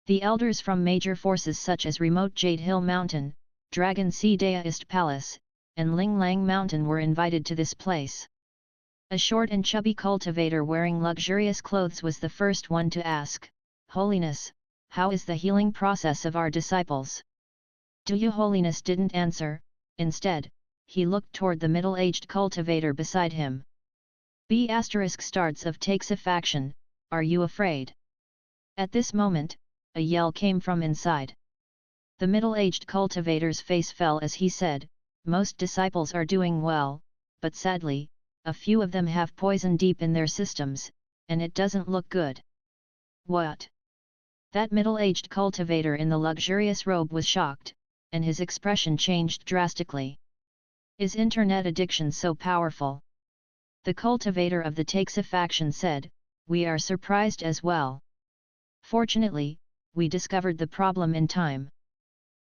The elders from major forces such as remote Jade Hill Mountain, Dragon Sea Daoist Palace, and Ling Lang Mountain were invited to this place. A short and chubby cultivator wearing luxurious clothes was the first one to ask, "Holiness, how is the healing process of our disciples?" Your Holiness didn't answer. Instead, he looked toward the middle-aged cultivator beside him. B** starts of takes a faction, are you afraid? At this moment, a yell came from inside. The middle-aged cultivator's face fell as he said, "Most disciples are doing well, but sadly, a few of them have poison deep in their systems, and it doesn't look good." "What?" That middle-aged cultivator in the luxurious robe was shocked, and his expression changed drastically. "Is internet addiction so powerful?" The cultivator of the Taxa faction said, "We are surprised as well. Fortunately, we discovered the problem in time.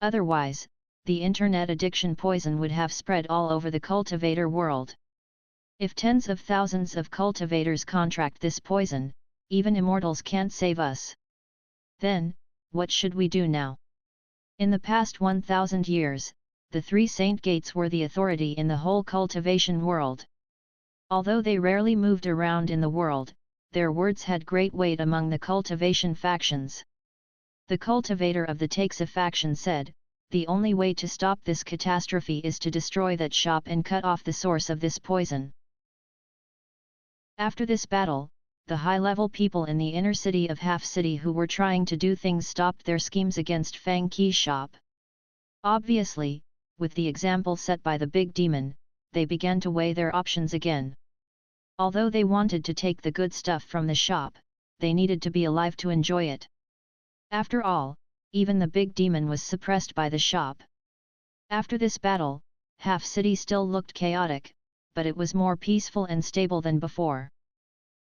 Otherwise, the internet addiction poison would have spread all over the cultivator world. If tens of thousands of cultivators contract this poison, even immortals can't save us. Then, what should we do now?" In the past 1000 years, the three Saint Gates were the authority in the whole cultivation world. Although they rarely moved around in the world, their words had great weight among the cultivation factions. The cultivator of the Taxa faction said, "The only way to stop this catastrophe is to destroy that shop and cut off the source of this poison." After this battle, the high-level people in the inner city of Half City who were trying to do things stopped their schemes against Fang Qi's shop. Obviously, with the example set by the big demon, they began to weigh their options again. Although they wanted to take the good stuff from the shop, they needed to be alive to enjoy it. After all, even the big demon was suppressed by the shop. After this battle, Half City still looked chaotic, but it was more peaceful and stable than before.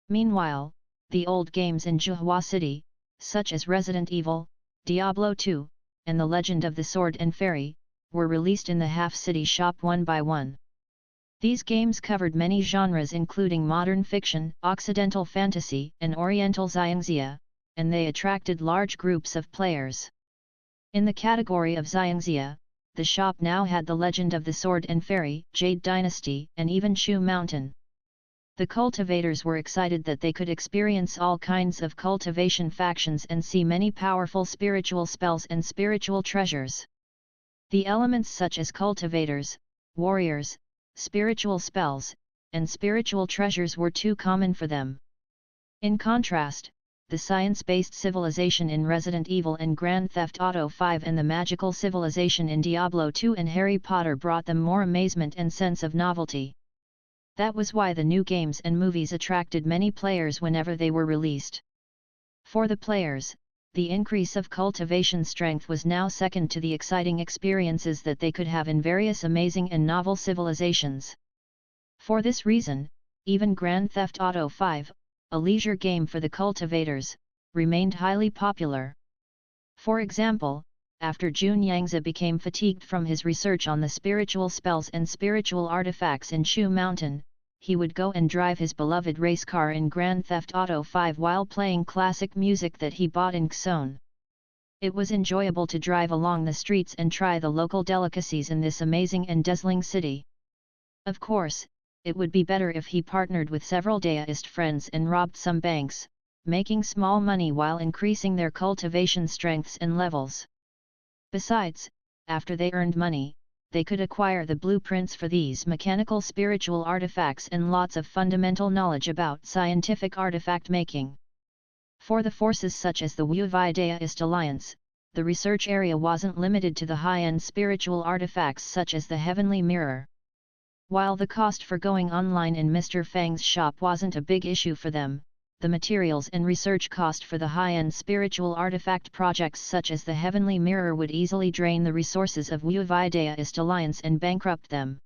Meanwhile, the old games in Zhuhua City, such as Resident Evil, Diablo 2, and The Legend of the Sword and Fairy, were released in the Half City shop one by one. These games covered many genres including modern fiction, Occidental fantasy, and Oriental xiangxia, and they attracted large groups of players. In the category of xiangxia, the shop now had The Legend of the Sword and Fairy, Jade Dynasty, and even Shu Mountain. The cultivators were excited that they could experience all kinds of cultivation factions and see many powerful spiritual spells and spiritual treasures. The elements such as cultivators, warriors, spiritual spells, and spiritual treasures were too common for them. In contrast, the science-based civilization in Resident Evil and Grand Theft Auto V and the magical civilization in Diablo 2 and Harry Potter brought them more amazement and sense of novelty. That was why the new games and movies attracted many players whenever they were released. For the players, the increase of cultivation strength was now second to the exciting experiences that they could have in various amazing and novel civilizations. For this reason, even Grand Theft Auto V, a leisure game for the cultivators, remained highly popular. For example, after Jun Yangzi became fatigued from his research on the spiritual spells and spiritual artifacts in Shu Mountain, he would go and drive his beloved race car in Grand Theft Auto V while playing classic music that he bought in Xone. It was enjoyable to drive along the streets and try the local delicacies in this amazing and dazzling city. Of course, it would be better if he partnered with several Daoist friends and robbed some banks, making small money while increasing their cultivation strengths and levels. Besides, after they earned money, they could acquire the blueprints for these mechanical spiritual artifacts and lots of fundamental knowledge about scientific artifact making. For the forces such as the Wu-Vai Daoist Alliance, the research area wasn't limited to the high-end spiritual artifacts such as the Heavenly Mirror. While the cost for going online in Mr. Fang's shop wasn't a big issue for them, the materials and research cost for the high-end spiritual artifact projects such as the Heavenly Mirror would easily drain the resources of Wu-Vai Daoist Alliance and bankrupt them.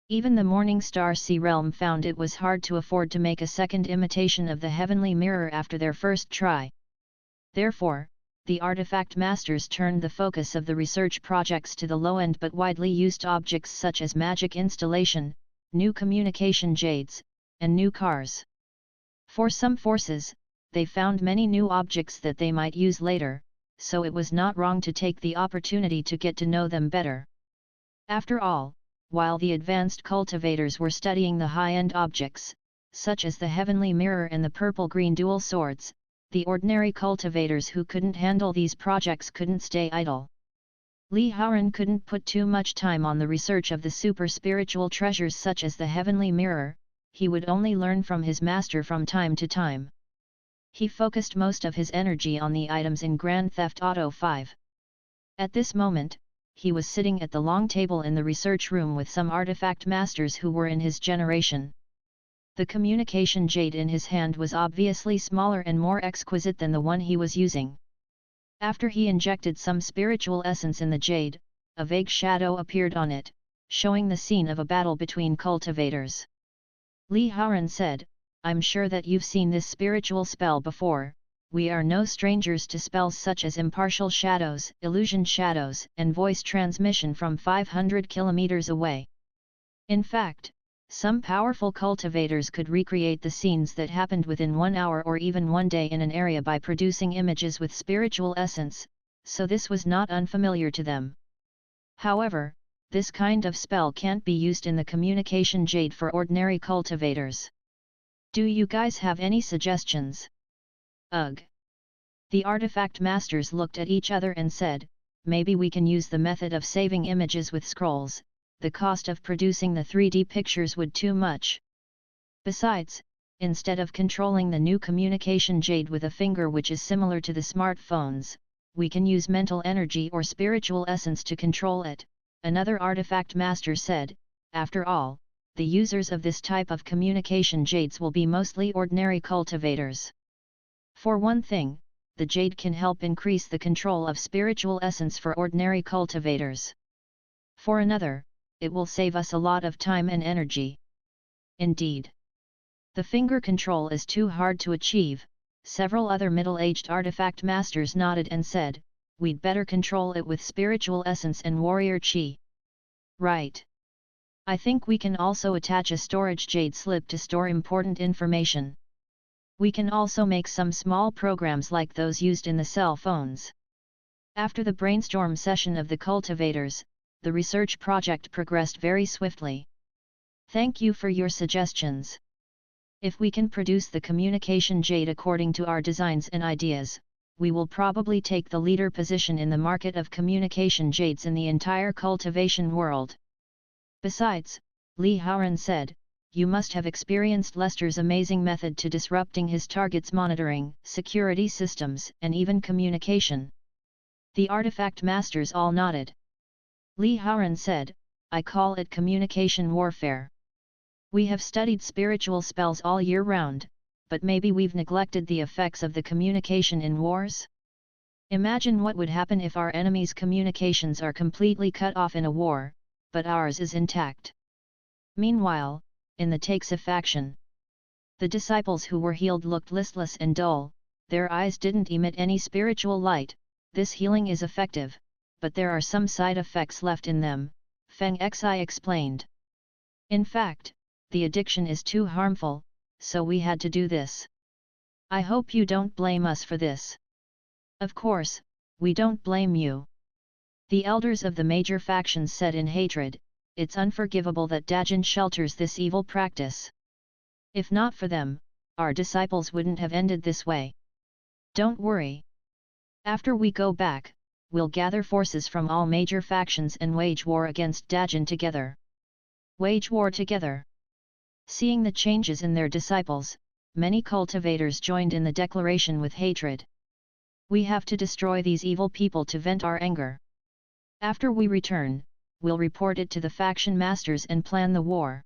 Even the Morning Star Sea Realm found it was hard to afford to make a second imitation of the Heavenly Mirror after their first try. Therefore, the artifact masters turned the focus of the research projects to the low-end but widely used objects such as magic installation, new communication jades, and new cars. For some forces, they found many new objects that they might use later, so it was not wrong to take the opportunity to get to know them better. After all, while the advanced cultivators were studying the high-end objects, such as the heavenly mirror and the purple-green dual swords, the ordinary cultivators who couldn't handle these projects couldn't stay idle. Li Haoran couldn't put too much time on the research of the super-spiritual treasures such as the heavenly mirror, he would only learn from his master from time to time. He focused most of his energy on the items in Grand Theft Auto 5. At this moment, he was sitting at the long table in the research room with some artifact masters who were in his generation. The communication jade in his hand was obviously smaller and more exquisite than the one he was using. After he injected some spiritual essence in the jade, a vague shadow appeared on it, showing the scene of a battle between cultivators. Li Haoran said, "I'm sure that you've seen this spiritual spell before. We are no strangers to spells such as impartial shadows, illusion shadows, and voice transmission from 500 kilometers away. In fact, some powerful cultivators could recreate the scenes that happened within 1 hour or even 1 day in an area by producing images with spiritual essence, so this was not unfamiliar to them. However, this kind of spell can't be used in the communication jade for ordinary cultivators. Do you guys have any suggestions?" "Ugh." The artifact masters looked at each other and said, "Maybe we can use the method of saving images with scrolls. The cost of producing the 3D pictures would too much. Besides, instead of controlling the new communication jade with a finger which is similar to the smartphones, we can use mental energy or spiritual essence to control it," another artifact master said. "After all, the users of this type of communication jades will be mostly ordinary cultivators. For one thing, the jade can help increase the control of spiritual essence for ordinary cultivators. For another, it will save us a lot of time and energy." Indeed. The finger control is too hard to achieve. Several other middle-aged artifact masters nodded and said, "We'd better control it with spiritual essence and warrior qi." "Right. I think we can also attach a storage jade slip to store important information. We can also make some small programs like those used in the cell phones." After the brainstorm session of the cultivators, the research project progressed very swiftly. "Thank you for your suggestions. If we can produce the communication jade according to our designs and ideas, we will probably take the leader position in the market of communication jades in the entire cultivation world." Besides, Li Haoran said, "You must have experienced Lester's amazing method to disrupting his target's monitoring, security systems, and even communication." The artifact masters all nodded. Li Haoran said, "I call it communication warfare. We have studied spiritual spells all year round, but maybe we've neglected the effects of the communication in wars? Imagine what would happen if our enemies' communications are completely cut off in a war, but ours is intact." Meanwhile, in the Taxa faction, the disciples who were healed looked listless and dull, their eyes didn't emit any spiritual light. "This healing is effective, but there are some side effects left in them," Fang Qi explained. "In fact, the addiction is too harmful, so we had to do this. I hope you don't blame us for this." "Of course, we don't blame you," the elders of the major factions said in hatred. "It's unforgivable that Dajin shelters this evil practice. If not for them, our disciples wouldn't have ended this way. Don't worry. After we go back, we'll gather forces from all major factions and wage war against Dajin together." Wage war together. Seeing the changes in their disciples, many cultivators joined in the declaration with hatred. "We have to destroy these evil people to vent our anger. After we return, we'll report it to the faction masters and plan the war."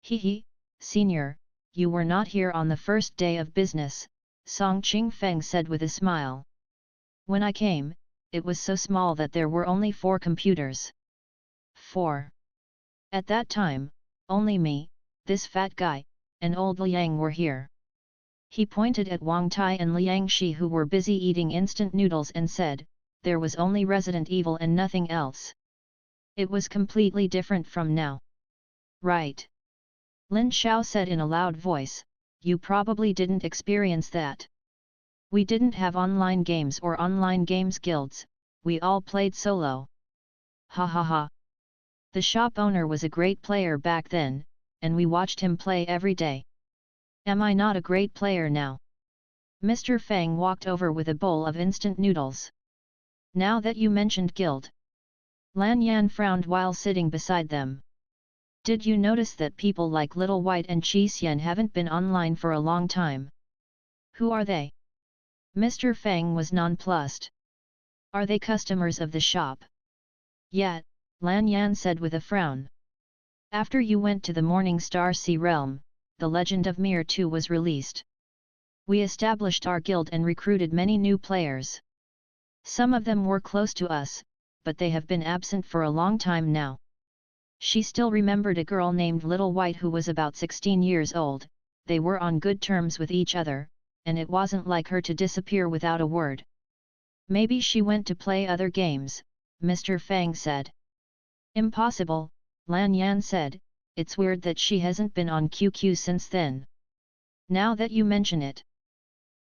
"Hehe, senior, you were not here on the first day of business," Song Qingfeng said with a smile. "When I came, it was so small that there were only 4 computers. 4. At that time, only me, this fat guy, and old Liang were here." He pointed at Wang Tai and Liang Shi who were busy eating instant noodles and said, "There was only Resident Evil and nothing else. It was completely different from now." "Right." Lin Xiao said in a loud voice, "You probably didn't experience that. We didn't have online games or online games guilds, we all played solo. Ha ha ha. The shop owner was a great player back then, and we watched him play every day. Am I not a great player now? Mr. Fang walked over with a bowl of instant noodles. Now that you mentioned guild. Lan Yan frowned while sitting beside them. Did you notice that people like Little White and Qi Xian haven't been online for a long time? Who are they? Mr. Fang was nonplussed. Are they customers of the shop? Yet, Lan Yan said with a frown. After you went to the Morning Star Sea Realm, the Legend of Mir 2 was released. We established our guild and recruited many new players. Some of them were close to us, but they have been absent for a long time now. She still remembered a girl named Little White who was about 16 years old. They were on good terms with each other, and it wasn't like her to disappear without a word. Maybe she went to play other games, Mr. Fang said. Impossible, Lan Yan said, it's weird that she hasn't been on QQ since then. Now that you mention it.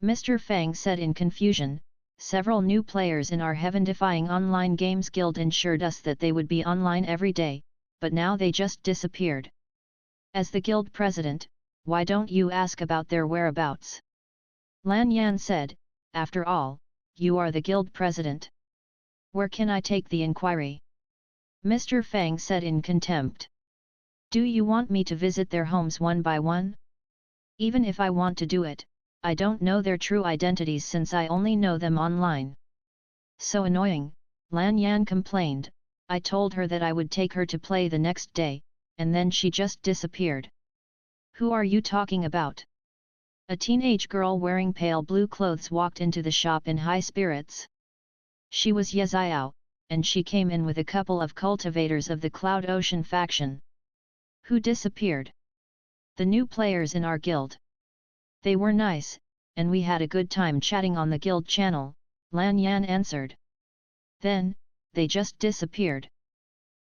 Mr. Fang said in confusion, several new players in our heaven-defying online games guild ensured us that they would be online every day, but now they just disappeared. As the guild president, why don't you ask about their whereabouts? Lan Yan said, after all, you are the guild president. Where can I take the inquiry? Mr. Fang said in contempt. Do you want me to visit their homes one by one? Even if I want to do it, I don't know their true identities since I only know them online. So annoying, Lan Yan complained. I told her that I would take her to play the next day, and then she just disappeared. Who are you talking about? A teenage girl wearing pale blue clothes walked into the shop in high spirits. She was Ye Xiao, and she came in with a couple of cultivators of the Cloud Ocean faction. Who disappeared? The new players in our guild. They were nice, and we had a good time chatting on the guild channel, Lan Yan answered. Then, they just disappeared.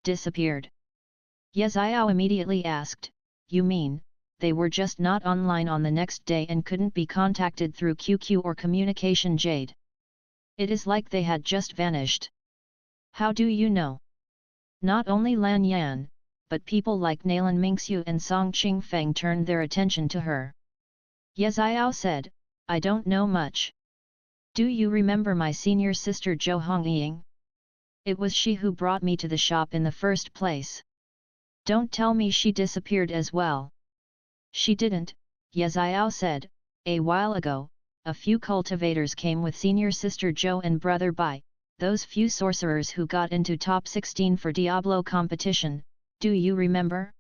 Disappeared? Ye Xiao immediately asked, you mean, they were just not online on the next day and couldn't be contacted through QQ or Communication Jade? It is like they had just vanished. How do you know? Not only Lan Yan, but people like Nalan Mingxiu and Song Qingfeng turned their attention to her. Ye Xiao said, I don't know much. Do you remember my senior sister Zhou Hongying? It was she who brought me to the shop in the first place. Don't tell me she disappeared as well. She didn't, Ye Xiao said. A while ago, a few cultivators came with senior sister Zhou and brother Bai, those few sorcerers who got into top 16 for Diablo competition, do you remember?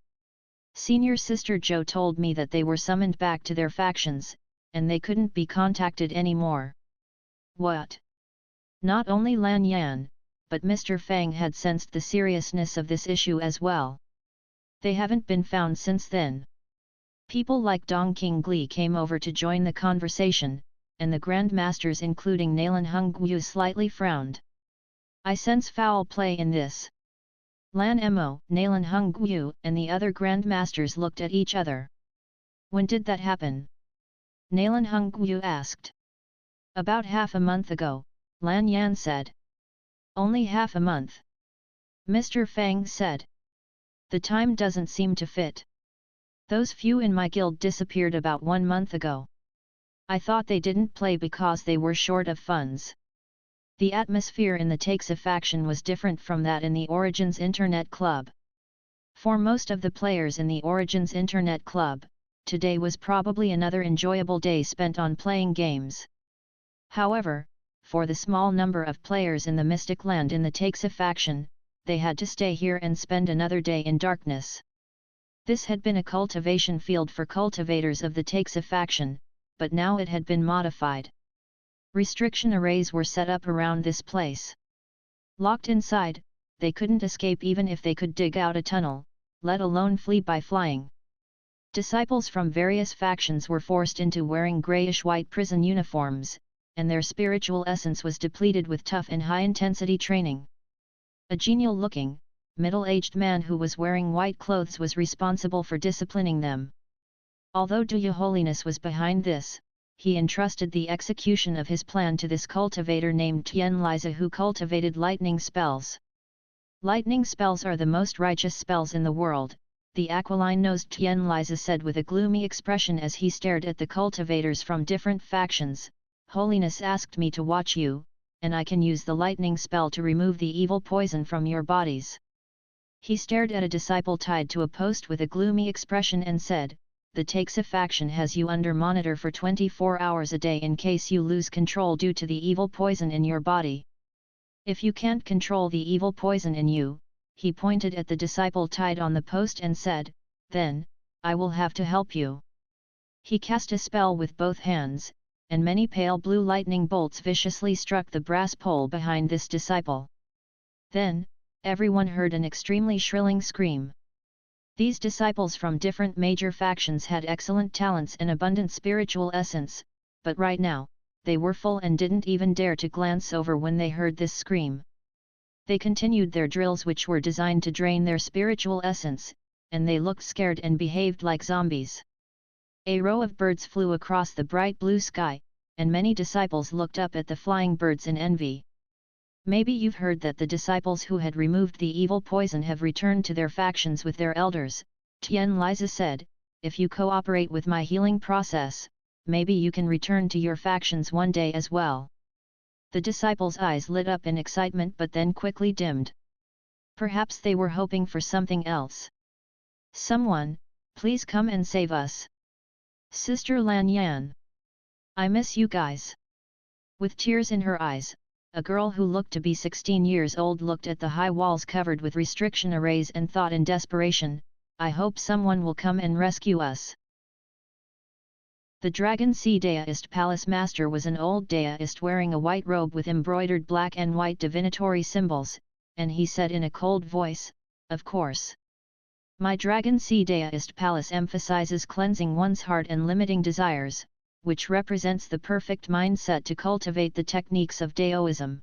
Senior sister Zhou told me that they were summoned back to their factions, and they couldn't be contacted anymore. What? Not only Lan Yan, but Mr. Fang had sensed the seriousness of this issue as well. They haven't been found since then. People like Dong Qingli came over to join the conversation, and the grandmasters including Nalan Hongyu slightly frowned. I sense foul play in this. Lan Mo, Nalan Hongyu and the other grandmasters looked at each other. When did that happen? Nalan Hongyu asked. About half a month ago, Lan Yan said. Only half a month. Mr. Fang said. The time doesn't seem to fit. Those few in my guild disappeared about 1 month ago. I thought they didn't play because they were short of funds. The atmosphere in the Taxa faction was different from that in the Origins Internet Club. For most of the players in the Origins Internet Club, today was probably another enjoyable day spent on playing games. However, for the small number of players in the Mystic Land in the Taxa faction, they had to stay here and spend another day in darkness. This had been a cultivation field for cultivators of the Taxa faction, but now it had been modified. Restriction arrays were set up around this place. Locked inside, they couldn't escape even if they could dig out a tunnel, let alone flee by flying. Disciples from various factions were forced into wearing grayish-white prison uniforms, and their spiritual essence was depleted with tough and high-intensity training. A genial-looking, middle-aged man who was wearing white clothes was responsible for disciplining them. Although Your Holiness was behind this, he entrusted the execution of his plan to this cultivator named Tian Liza, who cultivated lightning spells. Lightning spells are the most righteous spells in the world, the aquiline-nosed Tian Liza said with a gloomy expression as he stared at the cultivators from different factions. Holiness asked me to watch you, and I can use the lightning spell to remove the evil poison from your bodies. He stared at a disciple tied to a post with a gloomy expression and said, the Taxa faction has you under monitor for 24 hours a day in case you lose control due to the evil poison in your body. If you can't control the evil poison in you, he pointed at the disciple tied on the post and said, then, I will have to help you. He cast a spell with both hands, and many pale blue lightning bolts viciously struck the brass pole behind this disciple. Then, everyone heard an extremely shrilling scream. These disciples from different major factions had excellent talents and abundant spiritual essence, but right now, they were full and didn't even dare to glance over when they heard this scream. They continued their drills, which were designed to drain their spiritual essence, and they looked scared and behaved like zombies. A row of birds flew across the bright blue sky, and many disciples looked up at the flying birds in envy. Maybe you've heard that the disciples who had removed the evil poison have returned to their factions with their elders, Tian Liza said. If you cooperate with my healing process, maybe you can return to your factions one day as well. The disciples' eyes lit up in excitement but then quickly dimmed. Perhaps they were hoping for something else. Someone, please come and save us. Sister Lan Yan. I miss you guys. With tears in her eyes, a girl who looked to be 16 years old looked at the high walls covered with restriction arrays and thought in desperation, I hope someone will come and rescue us. The Dragon Sea Daoist Palace Master was an old Daoist wearing a white robe with embroidered black and white divinatory symbols, and he said in a cold voice, of course. My Dragon Sea Daoist Palace emphasizes cleansing one's heart and limiting desires, which represents the perfect mindset to cultivate the techniques of Daoism.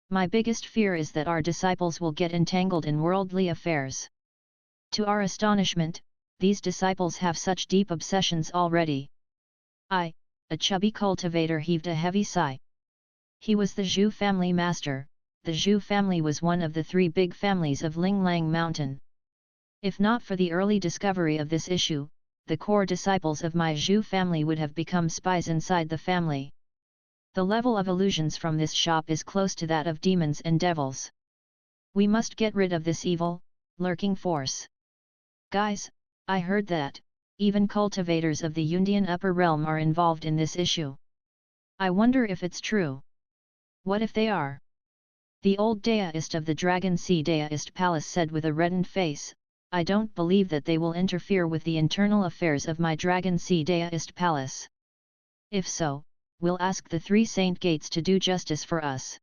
My biggest fear is that our disciples will get entangled in worldly affairs. To our astonishment, these disciples have such deep obsessions already. A chubby cultivator heaved a heavy sigh. He was the Zhu family master. The Zhu family was one of the three big families of Linglang Mountain. If not for the early discovery of this issue, the core disciples of my Zhu family would have become spies inside the family. The level of illusions from this shop is close to that of demons and devils. We must get rid of this evil, lurking force. Guys, I heard that even cultivators of the Yundian upper realm are involved in this issue. I wonder if it's true. What if they are? The old Daoist of the Dragon Sea Daoist Palace said with a reddened face, I don't believe that they will interfere with the internal affairs of my Dragon Sea Daoist Palace. If so, we'll ask the three Saint Gates to do justice for us.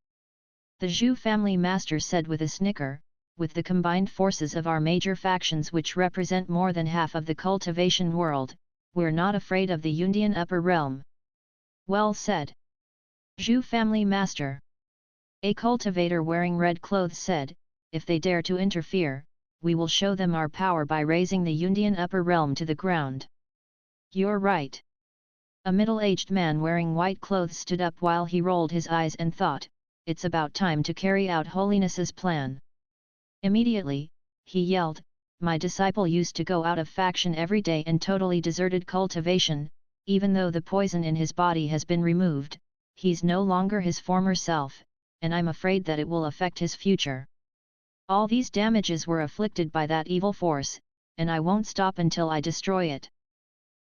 The Zhu family master said with a snicker, with the combined forces of our major factions which represent more than half of the cultivation world, we're not afraid of the Yundian upper realm. Well said. Zhu family master. A cultivator wearing red clothes said, if they dare to interfere, we will show them our power by raising the Yundian upper realm to the ground. You're right. A middle-aged man wearing white clothes stood up while he rolled his eyes and thought, it's about time to carry out Holiness's plan. Immediately, he yelled, my disciple used to go out of faction every day and totally deserted cultivation, even though the poison in his body has been removed, he's no longer his former self, and I'm afraid that it will affect his future. All these damages were afflicted by that evil force, and I won't stop until I destroy it.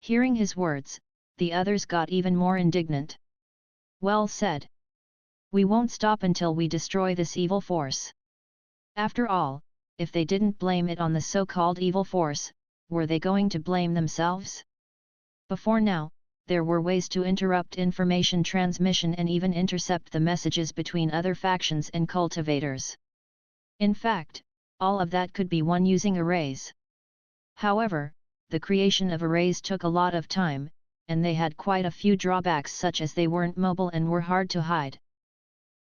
Hearing his words, the others got even more indignant. Well said. We won't stop until we destroy this evil force. After all, if they didn't blame it on the so-called evil force, were they going to blame themselves? Before now, there were ways to interrupt information transmission and even intercept the messages between other factions and cultivators. In fact, all of that could be won using arrays. However, the creation of arrays took a lot of time, and they had quite a few drawbacks such as they weren't mobile and were hard to hide.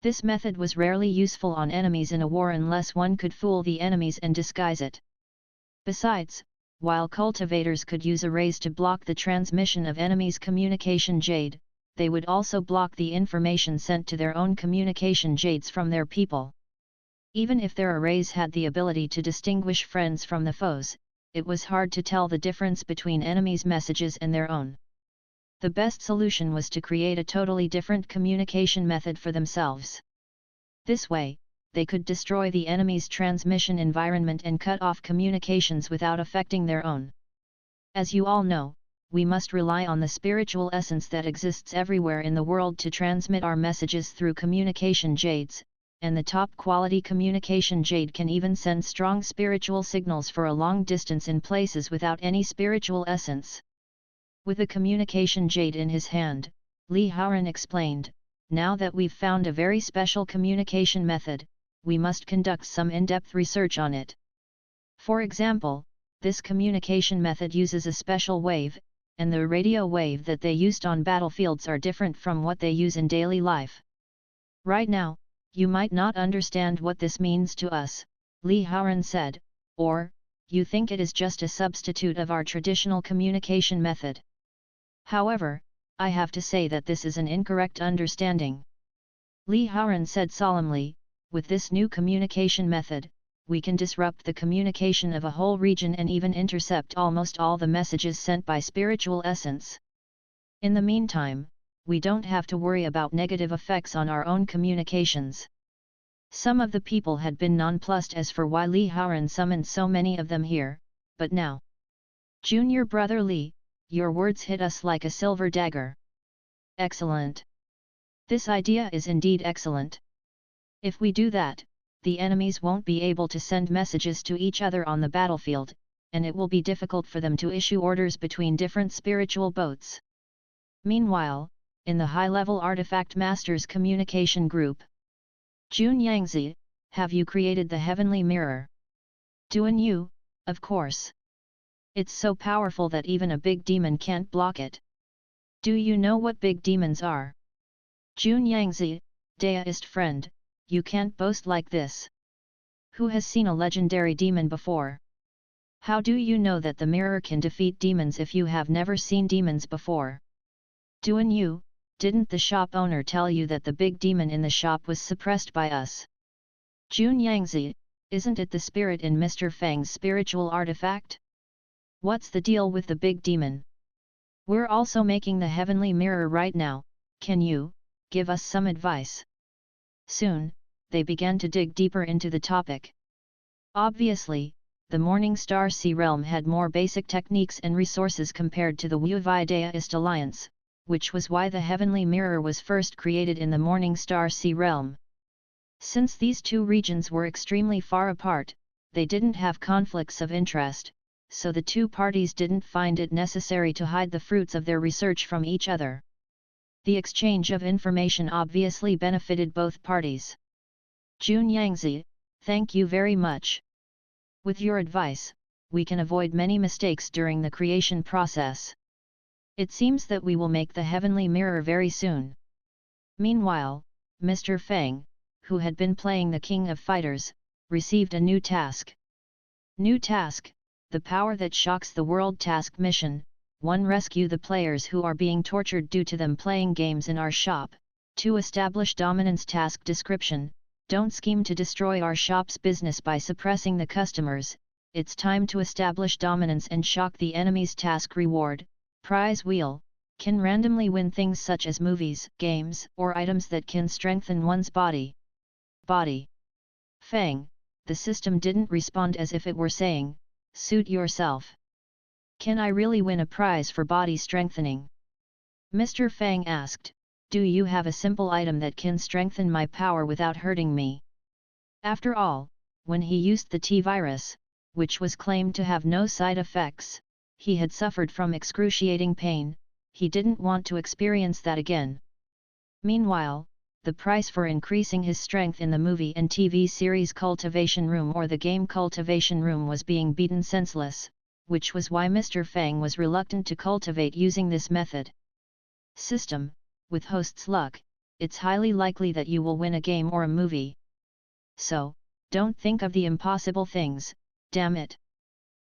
This method was rarely useful on enemies in a war unless one could fool the enemies and disguise it. Besides, while cultivators could use arrays to block the transmission of enemies' communication jade, they would also block the information sent to their own communication jades from their people. Even if their arrays had the ability to distinguish friends from the foes, it was hard to tell the difference between enemies' messages and their own. The best solution was to create a totally different communication method for themselves. This way, they could destroy the enemy's transmission environment and cut off communications without affecting their own. As you all know, we must rely on the spiritual essence that exists everywhere in the world to transmit our messages through communication jades, and the top quality communication jade can even send strong spiritual signals for a long distance in places without any spiritual essence. With a communication jade in his hand, Li Haoran explained, "Now that we've found a very special communication method, we must conduct some in-depth research on it. For example, this communication method uses a special wave, and the radio wave that they used on battlefields are different from what they use in daily life. Right now, you might not understand what this means to us," Li Haoran said, "or, you think it is just a substitute of our traditional communication method. However, I have to say that this is an incorrect understanding." Li Haoran said solemnly, "With this new communication method, we can disrupt the communication of a whole region and even intercept almost all the messages sent by spiritual essence. In the meantime, we don't have to worry about negative effects on our own communications." Some of the people had been nonplussed as for why Li Haoran summoned so many of them here, but now, "Junior brother Li, your words hit us like a silver dagger. Excellent. This idea is indeed excellent. If we do that, the enemies won't be able to send messages to each other on the battlefield, and it will be difficult for them to issue orders between different spiritual boats." Meanwhile, in the high-level Artifact Masters communication group, "Jun Yangzi, have you created the Heavenly Mirror?" "Duan Yu, of course. It's so powerful that even a big demon can't block it." "Do you know what big demons are?" "Jun Yangzi, Daoist friend, you can't boast like this. Who has seen a legendary demon before? How do you know that the mirror can defeat demons if you have never seen demons before?" "Duan Yu, didn't the shop owner tell you that the big demon in the shop was suppressed by us?" "Jun Yangzi, isn't it the spirit in Mr. Fang's spiritual artifact? What's the deal with the big demon? We're also making the Heavenly Mirror right now, can you give us some advice?" Soon, they began to dig deeper into the topic. Obviously, the Morning Star Sea Realm had more basic techniques and resources compared to the Wu-Vi Daoist Alliance, which was why the Heavenly Mirror was first created in the Morning Star Sea Realm. Since these two regions were extremely far apart, they didn't have conflicts of interest, so the two parties didn't find it necessary to hide the fruits of their research from each other. The exchange of information obviously benefited both parties. "Jun Yangzi, thank you very much. With your advice, we can avoid many mistakes during the creation process. It seems that we will make the Heavenly Mirror very soon." Meanwhile, Mr. Fang, who had been playing the King of Fighters, received a new task. New task, the Power That Shocks the World task mission. 1. Rescue the players who are being tortured due to them playing games in our shop. 2. Establish dominance task description. Don't scheme to destroy our shop's business by suppressing the customers. It's time to establish dominance and shock the enemy's task reward. Prize wheel. Can randomly win things such as movies, games, or items that can strengthen one's body. Fang, the system didn't respond as if it were saying, "Suit yourself. Can I really win a prize for body strengthening?" Mr. Fang asked, "Do you have a simple item that can strengthen my power without hurting me?" After all, when he used the T-virus, which was claimed to have no side effects, he had suffered from excruciating pain. He didn't want to experience that again. Meanwhile, the price for increasing his strength in the movie and TV series Cultivation Room or the game Cultivation Room was being beaten senseless, which was why Mr. Fang was reluctant to cultivate using this method. System, with host's luck, it's highly likely that you will win a game or a movie. So, don't think of the impossible things, damn it.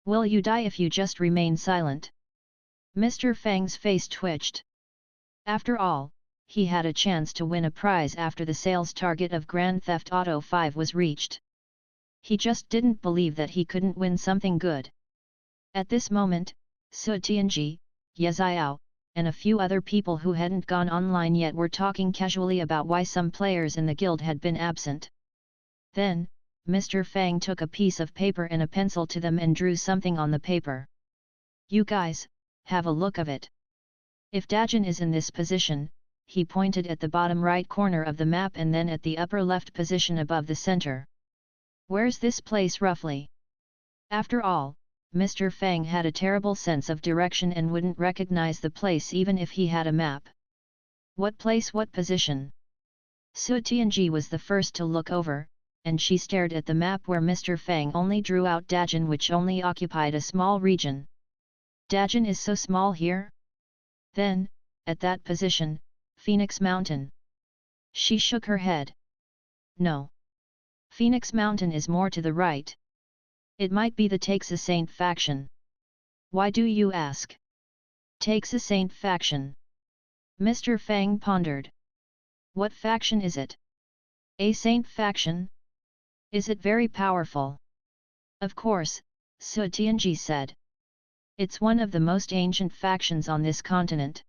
Will you die if you just remain silent? Mr. Fang's face twitched. After all, he had a chance to win a prize after the sales target of Grand Theft Auto 5 was reached. He just didn't believe that he couldn't win something good. At this moment, Su Tianji, Ye Xiao, and a few other people who hadn't gone online yet were talking casually about why some players in the guild had been absent. Then, Mr. Fang took a piece of paper and a pencil to them and drew something on the paper. You guys, have a look of it. If Dajin is in this position, he pointed at the bottom right corner of the map and then at the upper left position above the center. Where's this place roughly? After all, Mr. Fang had a terrible sense of direction and wouldn't recognize the place even if he had a map. What place, what position? Su Tianji was the first to look over, and she stared at the map where Mr. Fang only drew out Dajin, which only occupied a small region. Dajin is so small here? Then, at that position, Phoenix Mountain. She shook her head. No. Phoenix Mountain is more to the right. It might be the Takes a Saint faction. Why do you ask? Takes a Saint faction. Mr. Fang pondered. What faction is it? A Saint faction? Is it very powerful? Of course, Su Tianji said. It's one of the most ancient factions on this continent.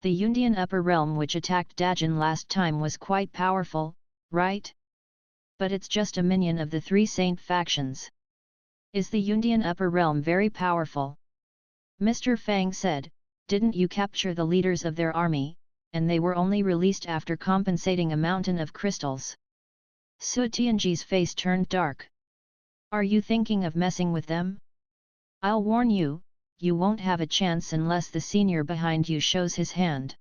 The Yuan Upper Realm which attacked Dajin last time was quite powerful, right? But it's just a minion of the three saint factions. Is the Yuan Upper Realm very powerful? Mr. Fang said, didn't you capture the leaders of their army, and they were only released after compensating a mountain of crystals? Su Tianji's face turned dark. Are you thinking of messing with them? I'll warn you, you won't have a chance unless the senior behind you shows his hand.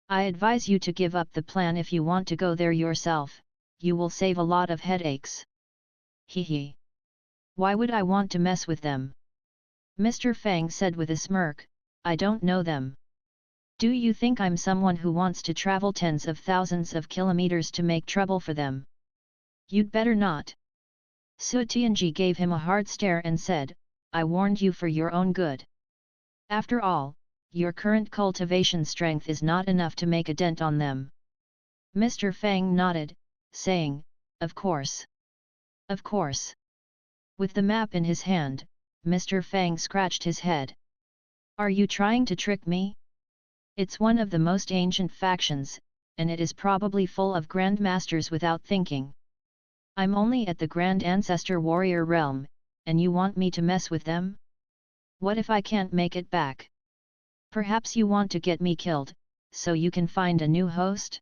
I advise you to give up the plan if you want to go there yourself. You will save a lot of headaches. Hee. Why would I want to mess with them? Mr. Fang said with a smirk, I don't know them. Do you think I'm someone who wants to travel tens of thousands of kilometers to make trouble for them? You'd better not. Su Tianji gave him a hard stare and said, I warned you for your own good. After all, your current cultivation strength is not enough to make a dent on them. Mr. Fang nodded, saying, of course. Of course. With the map in his hand, Mr. Fang scratched his head. Are you trying to trick me? It's one of the most ancient factions, and it is probably full of grandmasters without thinking. I'm only at the Grand Ancestor Warrior realm, and you want me to mess with them? What if I can't make it back? Perhaps you want to get me killed, so you can find a new host?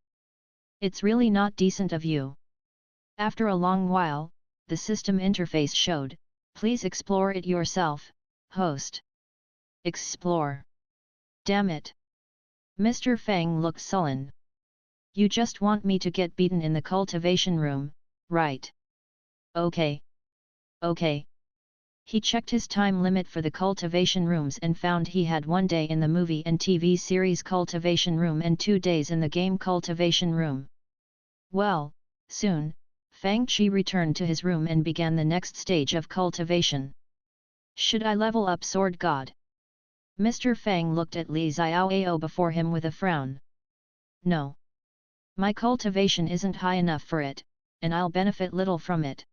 It's really not decent of you. After a long while, the system interface showed, please explore it yourself, host. Explore. Damn it. Mr. Fang looked sullen. You just want me to get beaten in the cultivation room, right? Okay. Okay. He checked his time limit for the cultivation rooms and found he had 1 day in the movie and TV series cultivation room and 2 days in the game cultivation room. Well, soon, Fang Qi returned to his room and began the next stage of cultivation. Should I level up Sword God? Mr. Fang looked at Li Xiaoao before him with a frown. No. My cultivation isn't high enough for it, and I'll benefit little from it.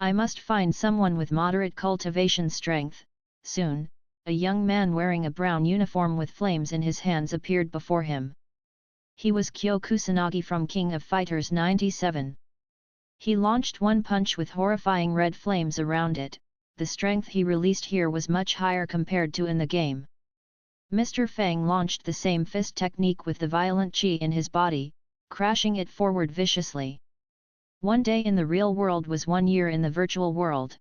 I must find someone with moderate cultivation strength. Soon, a young man wearing a brown uniform with flames in his hands appeared before him. He was Kyo Kusanagi from King of Fighters 97. He launched one punch with horrifying red flames around it. The strength he released here was much higher compared to in the game. Mr. Fang launched the same fist technique with the violent qi in his body, crashing it forward viciously. 1 day in the real world was 1 year in the virtual world.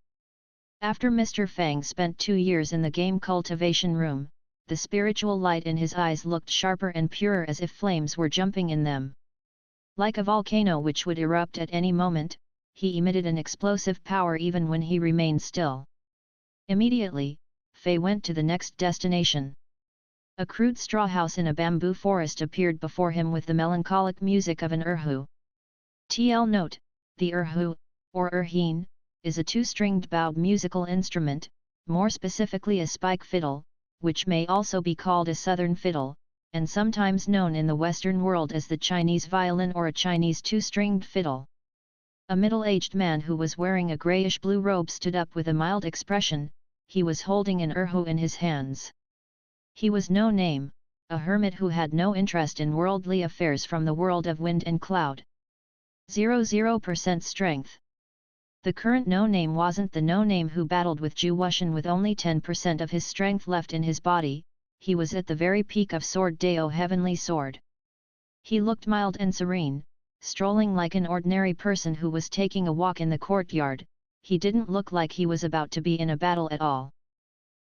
After Mr. Fang spent 2 years in the game cultivation room, the spiritual light in his eyes looked sharper and purer as if flames were jumping in them. Like a volcano which would erupt at any moment, he emitted an explosive power even when he remained still. Immediately, Fei went to the next destination. A crude straw house in a bamboo forest appeared before him with the melancholic music of an erhu. TL note, the erhu, or erhin, is a 2-stringed bowed musical instrument, more specifically a spike fiddle, which may also be called a southern fiddle, and sometimes known in the Western world as the Chinese violin or a Chinese two-stringed fiddle. A middle-aged man who was wearing a grayish-blue robe stood up with a mild expression. He was holding an erhu in his hands. He was no name, a hermit who had no interest in worldly affairs from the world of wind and cloud. 00% strength. The current no-name wasn't the no-name who battled with Zhu Wuxian with only 10% of his strength left in his body. He was at the very peak of Sword Dao Heavenly Sword. He looked mild and serene, strolling like an ordinary person who was taking a walk in the courtyard. He didn't look like he was about to be in a battle at all.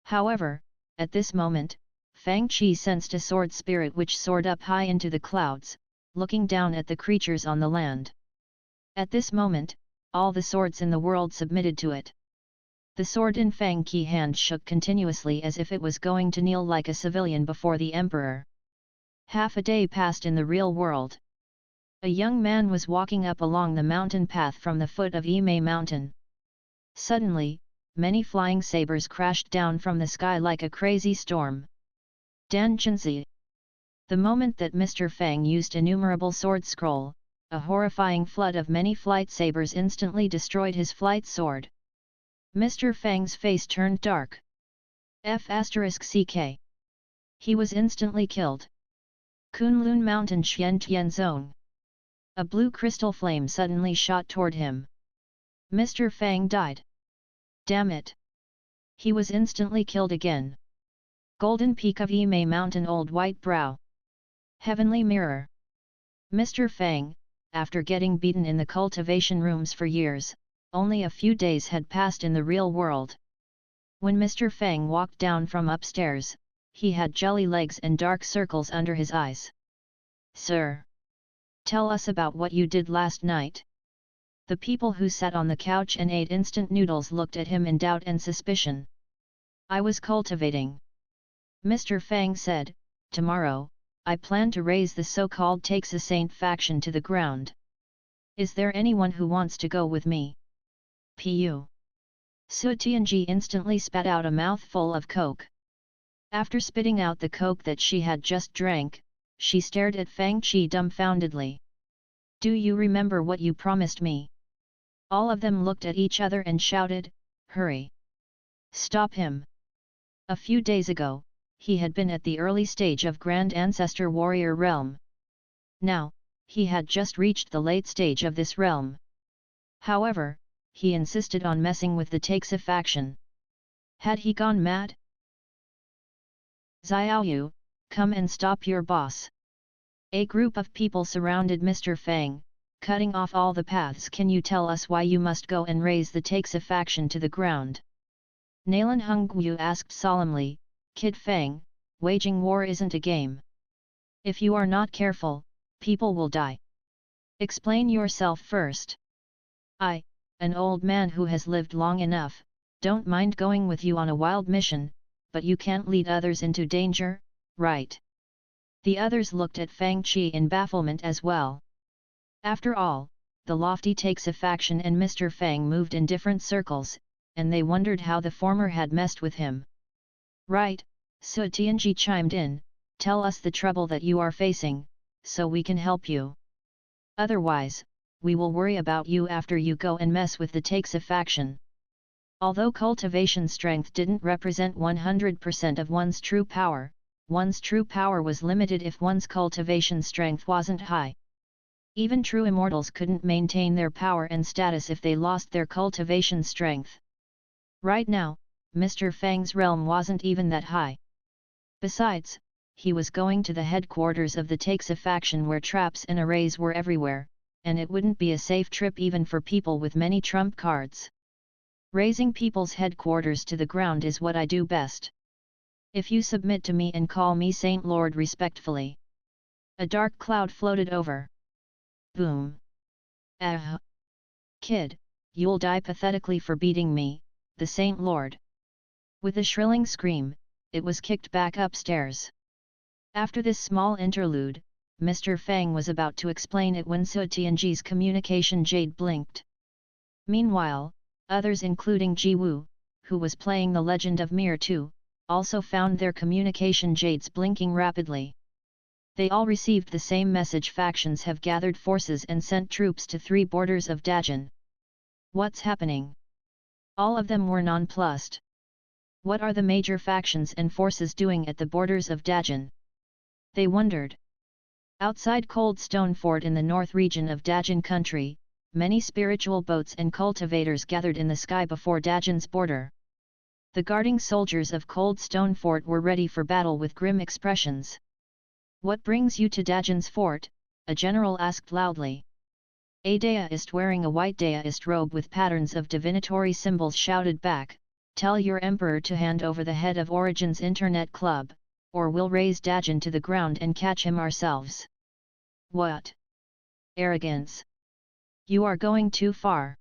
However, at this moment, Fang Qi sensed a sword spirit which soared up high into the clouds, looking down at the creatures on the land. At this moment, all the swords in the world submitted to it. The sword in Fang Qi hand shook continuously as if it was going to kneel like a civilian before the emperor. Half a day passed in the real world. A young man was walking up along the mountain path from the foot of Yimei Mountain. Suddenly, many flying sabers crashed down from the sky like a crazy storm. Dan Chenzi. The moment that Mr. Fang used innumerable sword scroll, a horrifying flood of many flight sabers instantly destroyed his flight sword. Mr. Fang's face turned dark. F***ck. He was instantly killed. Kunlun Mountain Xian Tian Zone. A blue crystal flame suddenly shot toward him. Mr. Fang died. Damn it! He was instantly killed again. Golden Peak of Yimei Mountain Old White Brow. Heavenly Mirror. Mr. Fang, after getting beaten in the cultivation rooms for years, only a few days had passed in the real world. When Mr. Fang walked down from upstairs, he had jelly legs and dark circles under his eyes. Sir! Tell us about what you did last night. The people who sat on the couch and ate instant noodles looked at him in doubt and suspicion. I was cultivating. Mr. Fang said, tomorrow, I plan to raise the so-called Takes a Saint faction to the ground. Is there anyone who wants to go with me? Pu. Su Tianji instantly spat out a mouthful of coke. After spitting out the coke that she had just drank, she stared at Fang Qi dumbfoundedly. Do you remember what you promised me? All of them looked at each other and shouted, hurry! Stop him! A few days ago, he had been at the early stage of Grand Ancestor Warrior Realm. Now, he had just reached the late stage of this realm. However, he insisted on messing with the Takes a faction. Had he gone mad? Xiaoyu, come and stop your boss. A group of people surrounded Mr. Fang, cutting off all the paths. Can you tell us why you must go and raise the Takes a faction to the ground? Nalan Hongyu asked solemnly, Kid Fang, waging war isn't a game. If you are not careful, people will die. Explain yourself first. I, an old man who has lived long enough, don't mind going with you on a wild mission, but you can't lead others into danger, right? The others looked at Fang Qi in bafflement as well. After all, the lofty Takes a faction and Mr. Fang moved in different circles, and they wondered how the former had messed with him. Right, Su Tianji chimed in, tell us the trouble that you are facing, so we can help you. Otherwise, we will worry about you after you go and mess with the Takes a faction. Although cultivation strength didn't represent 100% of one's true power was limited if one's cultivation strength wasn't high. Even true immortals couldn't maintain their power and status if they lost their cultivation strength. Right now, Mr. Fang's realm wasn't even that high. Besides, he was going to the headquarters of the Takes a faction where traps and arrays were everywhere, and it wouldn't be a safe trip even for people with many trump cards. Raising people's headquarters to the ground is what I do best. If you submit to me and call me Saint Lord respectfully. A dark cloud floated over. Boom. Kid, you'll die pathetically for beating me, the Saint Lord. With a shrilling scream, it was kicked back upstairs. After this small interlude, Mr. Fang was about to explain it when Su Tianji's communication jade blinked. Meanwhile, others including Ji Wu, who was playing the Legend of Mir 2, also found their communication jades blinking rapidly. They all received the same message: factions have gathered forces and sent troops to 3 borders of Dajin. What's happening? All of them were nonplussed. What are the major factions and forces doing at the borders of Dajin? They wondered. Outside Cold Stone Fort in the north region of Dajin country, many spiritual boats and cultivators gathered in the sky before Dajin's border. The guarding soldiers of Cold Stone Fort were ready for battle with grim expressions. "What brings you to Dajin's fort?" a general asked loudly. A daist wearing a white daist robe with patterns of divinatory symbols shouted back, "Tell your emperor to hand over the head of Origin's Internet Club, or we'll raze Dajin to the ground and catch him ourselves." "What? Arrogance! You are going too far."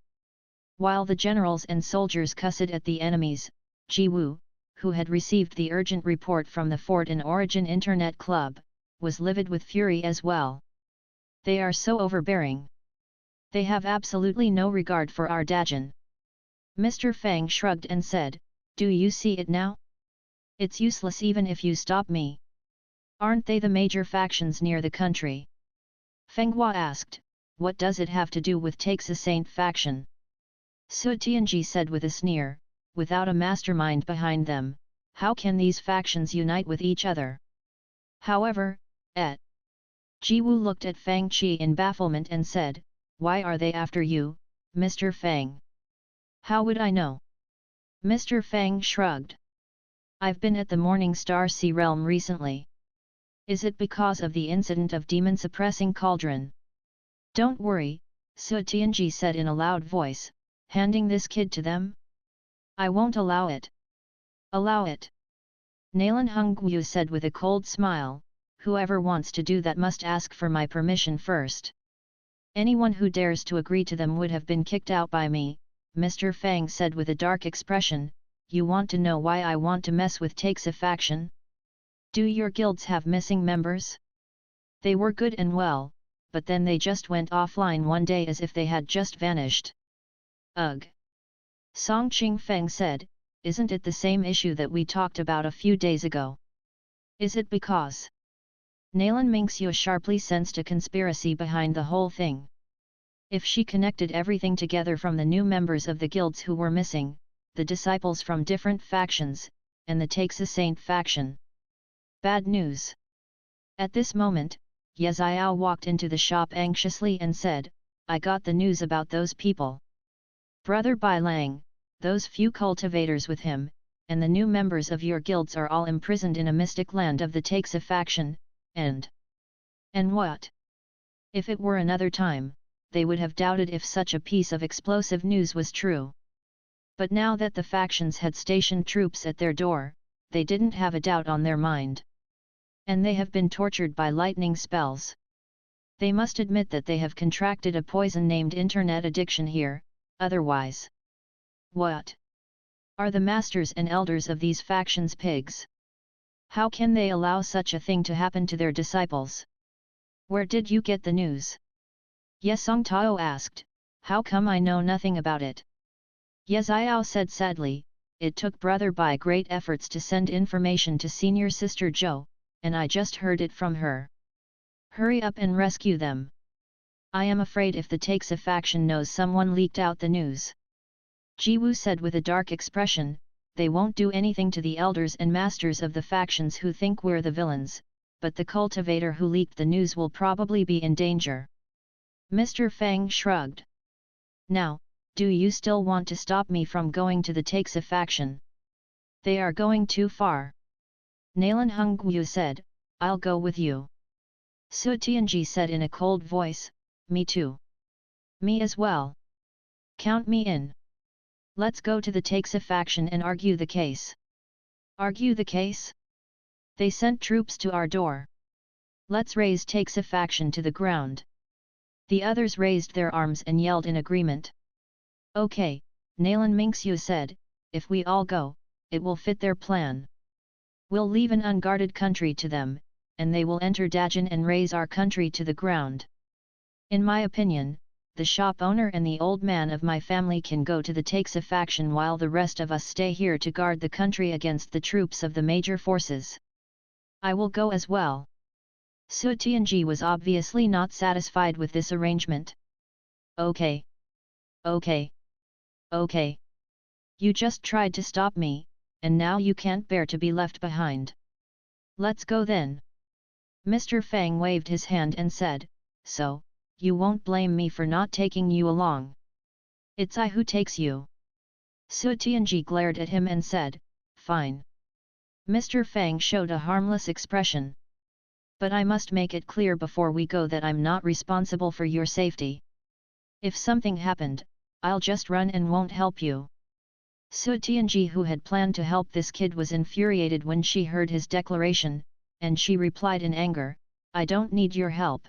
While the generals and soldiers cussed at the enemies, Ji Wu, who had received the urgent report from the fort in Origin Internet Club, was livid with fury as well. "They are so overbearing. They have absolutely no regard for our Dajin." Mr. Fang shrugged and said, "Do you see it now? It's useless even if you stop me. Aren't they the major factions near the country?" Feng Hua asked, "What does it have to do with Takes a Saint faction?" Su Tianji said with a sneer, "Without a mastermind behind them, how can these factions unite with each other?" However, Ji Wu looked at Fang Qi in bafflement and said, "Why are they after you, Mr. Fang?" "How would I know?" Mr. Fang shrugged. "I've been at the Morning Star Sea Realm recently. Is it because of the incident of demon suppressing cauldron?" "Don't worry," Su Tianji said in a loud voice, handing this kid to them. "I won't allow it." "Allow it?" Nalan Hongwu said with a cold smile, "Whoever wants to do that must ask for my permission first. Anyone who dares to agree to them would have been kicked out by me." Mr. Fang said with a dark expression, "You want to know why I want to mess with Takes a faction? Do your guilds have missing members? They were good and well, but then they just went offline one day as if they had just vanished." "Ugh!" Song Qing Feng said, "Isn't it the same issue that we talked about a few days ago? Is it because?" Nalan Mingxiu sharply sensed a conspiracy behind the whole thing. If she connected everything together from the new members of the guilds who were missing, the disciples from different factions, and the Takes a Saint faction. Bad news. At this moment, Ye Xiao walked into the shop anxiously and said, "I got the news about those people. Brother Bai Lang, those few cultivators with him, and the new members of your guilds are all imprisoned in a mystic land of the Takes a faction, and what? If it were another time, they would have doubted if such a piece of explosive news was true. But now that the factions had stationed troops at their door, they didn't have a doubt on their mind. And they have been tortured by lightning spells. They must admit that they have contracted a poison named internet addiction here, otherwise. What? Are the masters and elders of these factions pigs? How can they allow such a thing to happen to their disciples? Where did you get the news?" Ye Songtao asked, "How come I know nothing about it?" Ye Xiao said sadly, "It took Brother Bai great efforts to send information to senior sister Zhou, and I just heard it from her. Hurry up and rescue them. I am afraid if the Takes a faction knows someone leaked out the news." Ji Wu said with a dark expression, "They won't do anything to the elders and masters of the factions who think we're the villains, but the cultivator who leaked the news will probably be in danger." Mr. Fang shrugged. "Now, do you still want to stop me from going to the Takes a faction?" "They are going too far." Nalan Hongwu said, "I'll go with you." Su Tianji said in a cold voice, "Me too." "Me as well. Count me in. Let's go to the Takes a faction and argue the case." "Argue the case?" "They sent troops to our door. Let's raze Takes a faction to the ground." The others raised their arms and yelled in agreement. "Okay," Nalan Mingxiu said, "if we all go, it will fit their plan. We'll leave an unguarded country to them, and they will enter Dajin and raze our country to the ground. In my opinion, the shop owner and the old man of my family can go to the Taxa faction while the rest of us stay here to guard the country against the troops of the major forces. I will go as well. Su Tianji was obviously not satisfied with this arrangement. Okay. Okay. Okay. You just tried to stop me, and now you can't bear to be left behind. Let's go then. Mr. Fang waved his hand and said, so, you won't blame me for not taking you along. It's I who takes you. Su Tianji glared at him and said, fine. Mr. Fang showed a harmless expression. But I must make it clear before we go that I'm not responsible for your safety. If something happened, I'll just run and won't help you. Su Tianji, who had planned to help this kid, was infuriated when she heard his declaration, and she replied in anger, I don't need your help.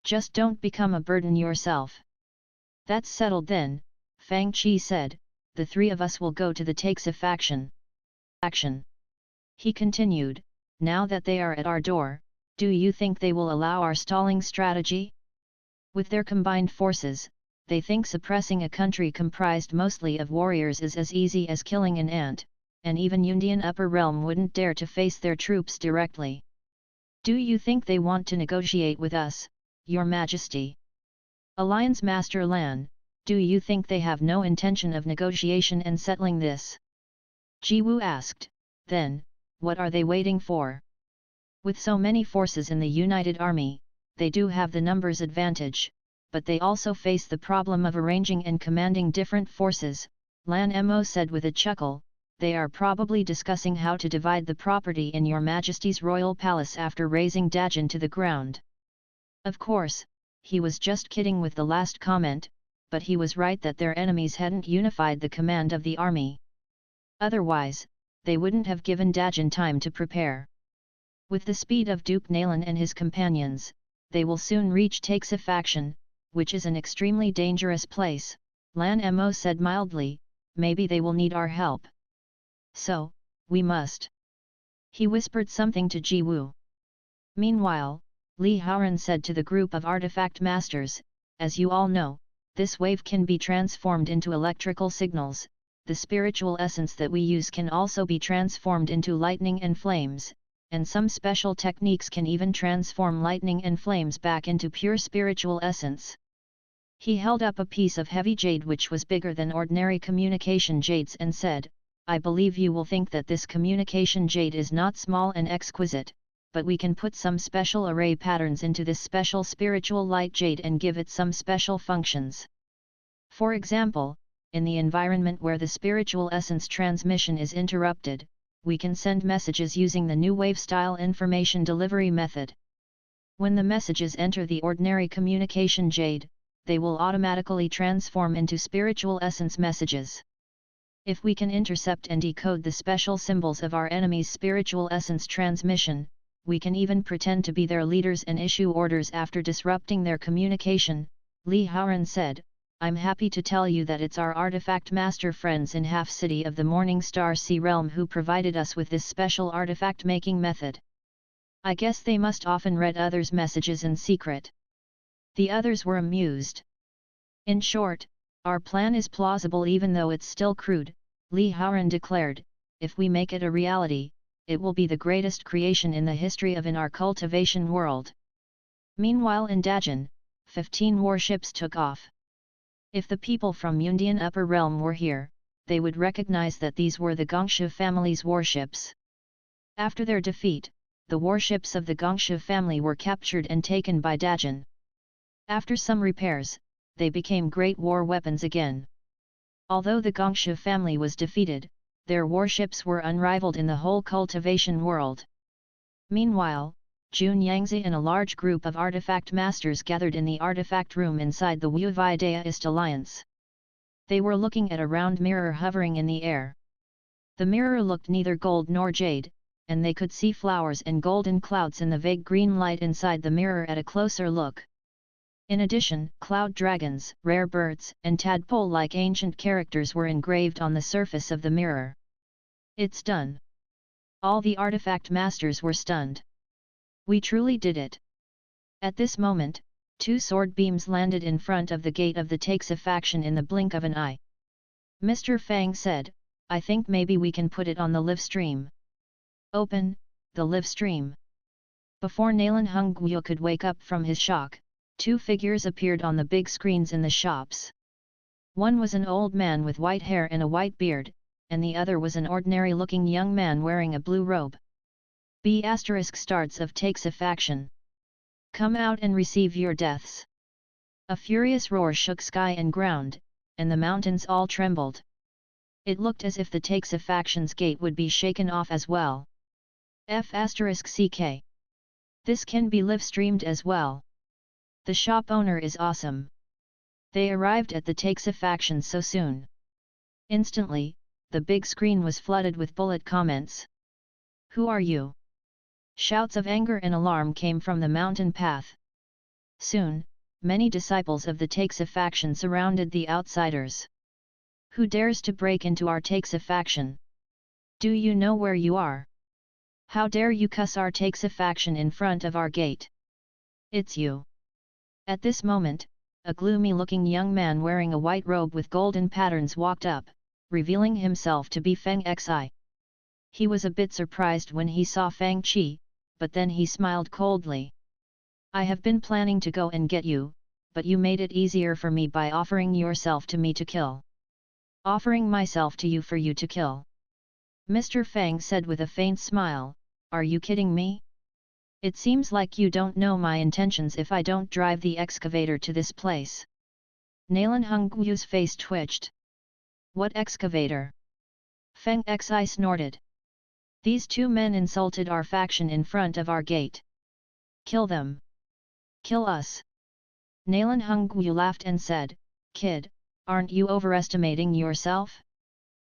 Just don't become a burden yourself. That's settled then, Fang Qi said, the three of us will go to the Taxa faction. He continued, now that they are at our door, do you think they will allow our stalling strategy? With their combined forces, they think suppressing a country comprised mostly of warriors is as easy as killing an ant, and even Yundian Upper Realm wouldn't dare to face their troops directly. Do you think they want to negotiate with us, Your Majesty? Alliance Master Lan, do you think they have no intention of negotiation and settling this? Ji Wu asked, then, what are they waiting for? With so many forces in the United Army, they do have the numbers advantage, but they also face the problem of arranging and commanding different forces, Lan Mo said with a chuckle. They are probably discussing how to divide the property in Your Majesty's royal palace after razing Dajin to the ground. Of course, he was just kidding with the last comment, but he was right that their enemies hadn't unified the command of the army. Otherwise, they wouldn't have given Dajin time to prepare. With the speed of Duke Nalan and his companions, they will soon reach Taxa faction, which is an extremely dangerous place, Lan Mo said mildly. Maybe they will need our help. So, we must. He whispered something to Ji Wu. Meanwhile, Li Haoran said to the group of artifact masters, as you all know, this wave can be transformed into electrical signals, the spiritual essence that we use can also be transformed into lightning and flames, and some special techniques can even transform lightning and flames back into pure spiritual essence. He held up a piece of heavy jade which was bigger than ordinary communication jades and said, I believe you will think that this communication jade is not small and exquisite, but we can put some special array patterns into this special spiritual light jade and give it some special functions. For example, in the environment where the spiritual essence transmission is interrupted, we can send messages using the new wave-style information delivery method. When the messages enter the ordinary communication jade, they will automatically transform into spiritual essence messages. If we can intercept and decode the special symbols of our enemy's spiritual essence transmission, we can even pretend to be their leaders and issue orders after disrupting their communication, Li Haoran said. I'm happy to tell you that it's our artifact master friends in Half City of the Morning Star Sea Realm who provided us with this special artifact making method. I guess they must often read others' messages in secret. The others were amused. In short, our plan is plausible even though it's still crude, Li Haoran declared. If we make it a reality, it will be the greatest creation in the history of our cultivation world. Meanwhile in Dajin, 15 warships took off. If the people from Yundian Upper Realm were here, they would recognize that these were the Gongshu family's warships. After their defeat, the warships of the Gongshu family were captured and taken by Dajin. After some repairs, they became great war weapons again. Although the Gongshu family was defeated, their warships were unrivaled in the whole cultivation world. Meanwhile, Jun Yangzi and a large group of artifact masters gathered in the artifact room inside the Wu Vai Daoist Alliance. They were looking at a round mirror hovering in the air. The mirror looked neither gold nor jade, and they could see flowers and golden clouds in the vague green light inside the mirror at a closer look. In addition, cloud dragons, rare birds, and tadpole-like ancient characters were engraved on the surface of the mirror. It's done. All the artifact masters were stunned. We truly did it. At this moment, 2 sword beams landed in front of the gate of the Taxa faction in the blink of an eye. Mr. Fang said, I think maybe we can put it on the live stream. Open, the live stream. Before Nalan Hongguo could wake up from his shock, 2 figures appeared on the big screens in the shops. One was an old man with white hair and a white beard, and the other was an ordinary-looking young man wearing a blue robe. B** starts of Taxa faction. Come out and receive your deaths. A furious roar shook sky and ground, and the mountains all trembled. It looked as if the Taxa faction's gate would be shaken off as well. F***ck. This can be live-streamed as well. The shop owner is awesome. They arrived at the Taxa faction so soon. Instantly, the big screen was flooded with bullet comments. Who are you? Shouts of anger and alarm came from the mountain path. Soon, many disciples of the Taxa faction surrounded the outsiders. Who dares to break into our Taxa faction? Do you know where you are? How dare you cuss our Taxa faction in front of our gate? It's you. At this moment, a gloomy-looking young man wearing a white robe with golden patterns walked up, revealing himself to be Fang Qi. He was a bit surprised when he saw Fang Qi, but then he smiled coldly. I have been planning to go and get you, but you made it easier for me by offering yourself to me to kill. Offering myself to you for you to kill. Mr. Fang said with a faint smile, are you kidding me? It seems like you don't know my intentions if I don't drive the excavator to this place. Nalan Hongguo's face twitched. What excavator? Fang Qi snorted. These 2 men insulted our faction in front of our gate. Kill them. Kill us. Nalan Hongguo laughed and said, Kid, aren't you overestimating yourself?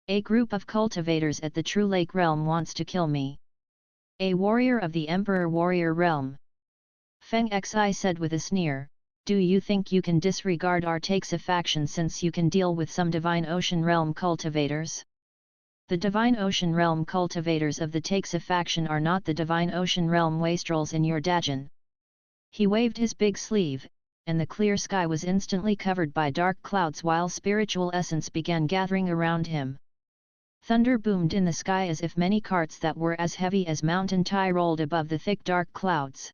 A group of cultivators at the True Lake Realm wants to kill me. A warrior of the Emperor Warrior Realm. Fang Qi said with a sneer, do you think you can disregard our Taxa faction since you can deal with some Divine Ocean Realm cultivators? The Divine Ocean Realm cultivators of the Taxa faction are not the Divine Ocean Realm wastrels in your Dajin. He waved his big sleeve, and the clear sky was instantly covered by dark clouds while spiritual essence began gathering around him. Thunder boomed in the sky as if many carts that were as heavy as mountain Tai rolled above the thick dark clouds.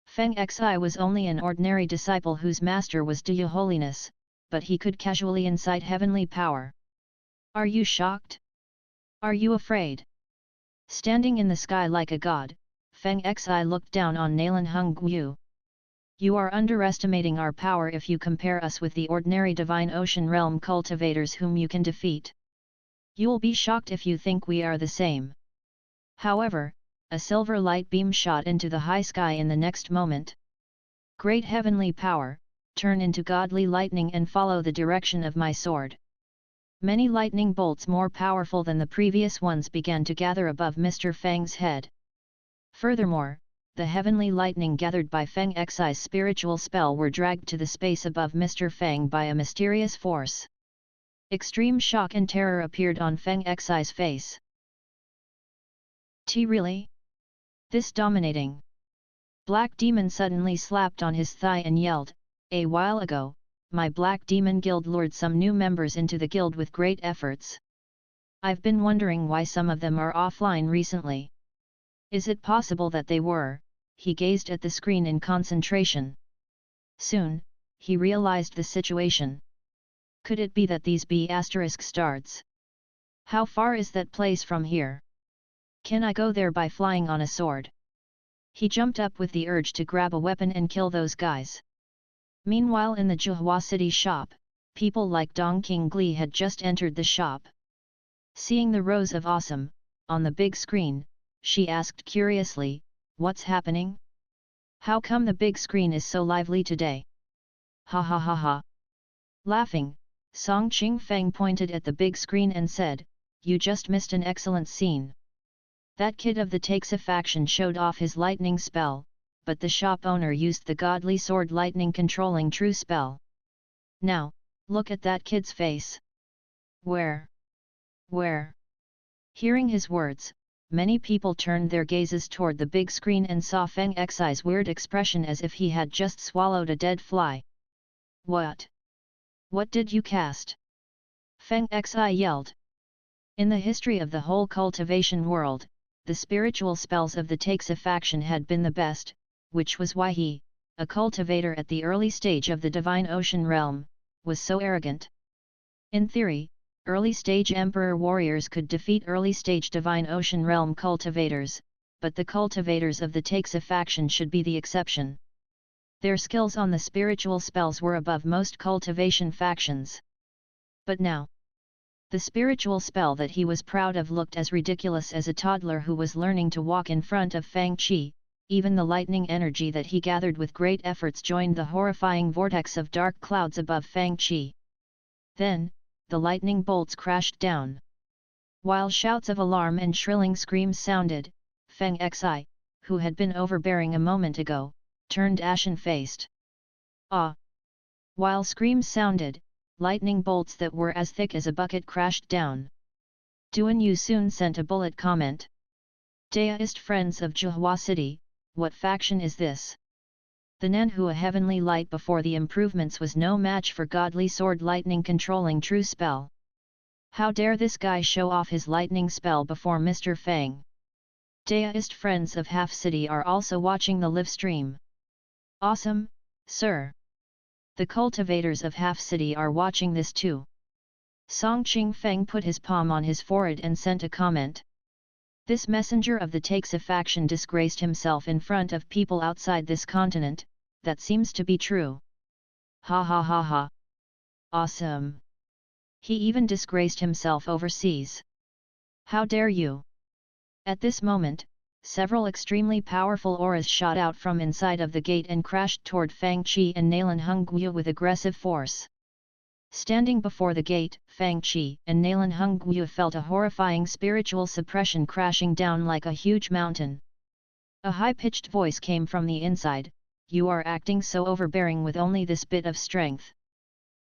Fang Qi was only an ordinary disciple whose master was Diya Holiness, but he could casually incite heavenly power. Are you shocked? Are you afraid? Standing in the sky like a god, Fang Qi looked down on Nalan Hongguo. You are underestimating our power if you compare us with the ordinary Divine Ocean Realm cultivators whom you can defeat. You'll be shocked if you think we are the same. However, a silver light beam shot into the high sky in the next moment. Great heavenly power, turn into godly lightning and follow the direction of my sword. Many lightning bolts more powerful than the previous ones began to gather above Mr. Fang's head. Furthermore, the heavenly lightning gathered by Fang Xi's spiritual spell were dragged to the space above Mr. Fang by a mysterious force. Extreme shock and terror appeared on Fang Xi's face. Really? This dominating? Black Demon suddenly slapped on his thigh and yelled, a while ago, my Black Demon Guild lured some new members into the guild with great efforts. I've been wondering why some of them are offline recently. Is it possible that they were? He gazed at the screen in concentration. Soon, he realized the situation. Could it be that these B** starts? How far is that place from here? Can I go there by flying on a sword? He jumped up with the urge to grab a weapon and kill those guys. Meanwhile in the Zhuhua City shop, people like Dong Qingli had just entered the shop. Seeing the rows of awesome, on the big screen, she asked curiously, what's happening? How come the big screen is so lively today? Ha ha ha ha. Laughing, Song Qingfeng pointed at the big screen and said, you just missed an excellent scene. That kid of the Taxa faction showed off his lightning spell, but the shop owner used the godly sword lightning controlling true spell. Now, look at that kid's face. Where? Hearing his words, many people turned their gazes toward the big screen and saw Fang Xi's weird expression as if he had just swallowed a dead fly. What? What did you cast? Fang Qi yelled. In the history of the whole cultivation world, the spiritual spells of the Taxa faction had been the best, which was why he, a cultivator at the early stage of the divine ocean realm, was so arrogant. In theory, early-stage emperor warriors could defeat early-stage divine ocean realm cultivators, but the cultivators of the Taxa faction should be the exception. Their skills on the spiritual spells were above most cultivation factions. But now, the spiritual spell that he was proud of looked as ridiculous as a toddler who was learning to walk in front of Fang Qi. Even the lightning energy that he gathered with great efforts joined the horrifying vortex of dark clouds above Fang Qi. Then, the lightning bolts crashed down. While shouts of alarm and shrilling screams sounded, Fang Qi, who had been overbearing a moment ago, turned ashen-faced. Ah! While screams sounded, lightning bolts that were as thick as a bucket crashed down. Duan Yu soon sent a bullet comment. Daoist friends of Zhuhua City, what faction is this? The Nanhua heavenly light before the improvements was no match for godly sword lightning controlling true spell. How dare this guy show off his lightning spell before Mr. Fang? Daoist friends of Half City are also watching the live stream. Awesome, sir! The cultivators of Half City are watching this too. Song Qing Feng put his palm on his forehead and sent a comment. This messenger of the Taxa faction disgraced himself in front of people outside this continent, that seems to be true. Ha ha ha ha. Awesome. He even disgraced himself overseas. How dare you? At this moment, several extremely powerful auras shot out from inside of the gate and crashed toward Fang Qi and Nalan Hengguo with aggressive force. Standing before the gate, Fang Qi and Nalan Hengguo felt a horrifying spiritual suppression crashing down like a huge mountain. A high-pitched voice came from the inside, "You are acting so overbearing with only this bit of strength."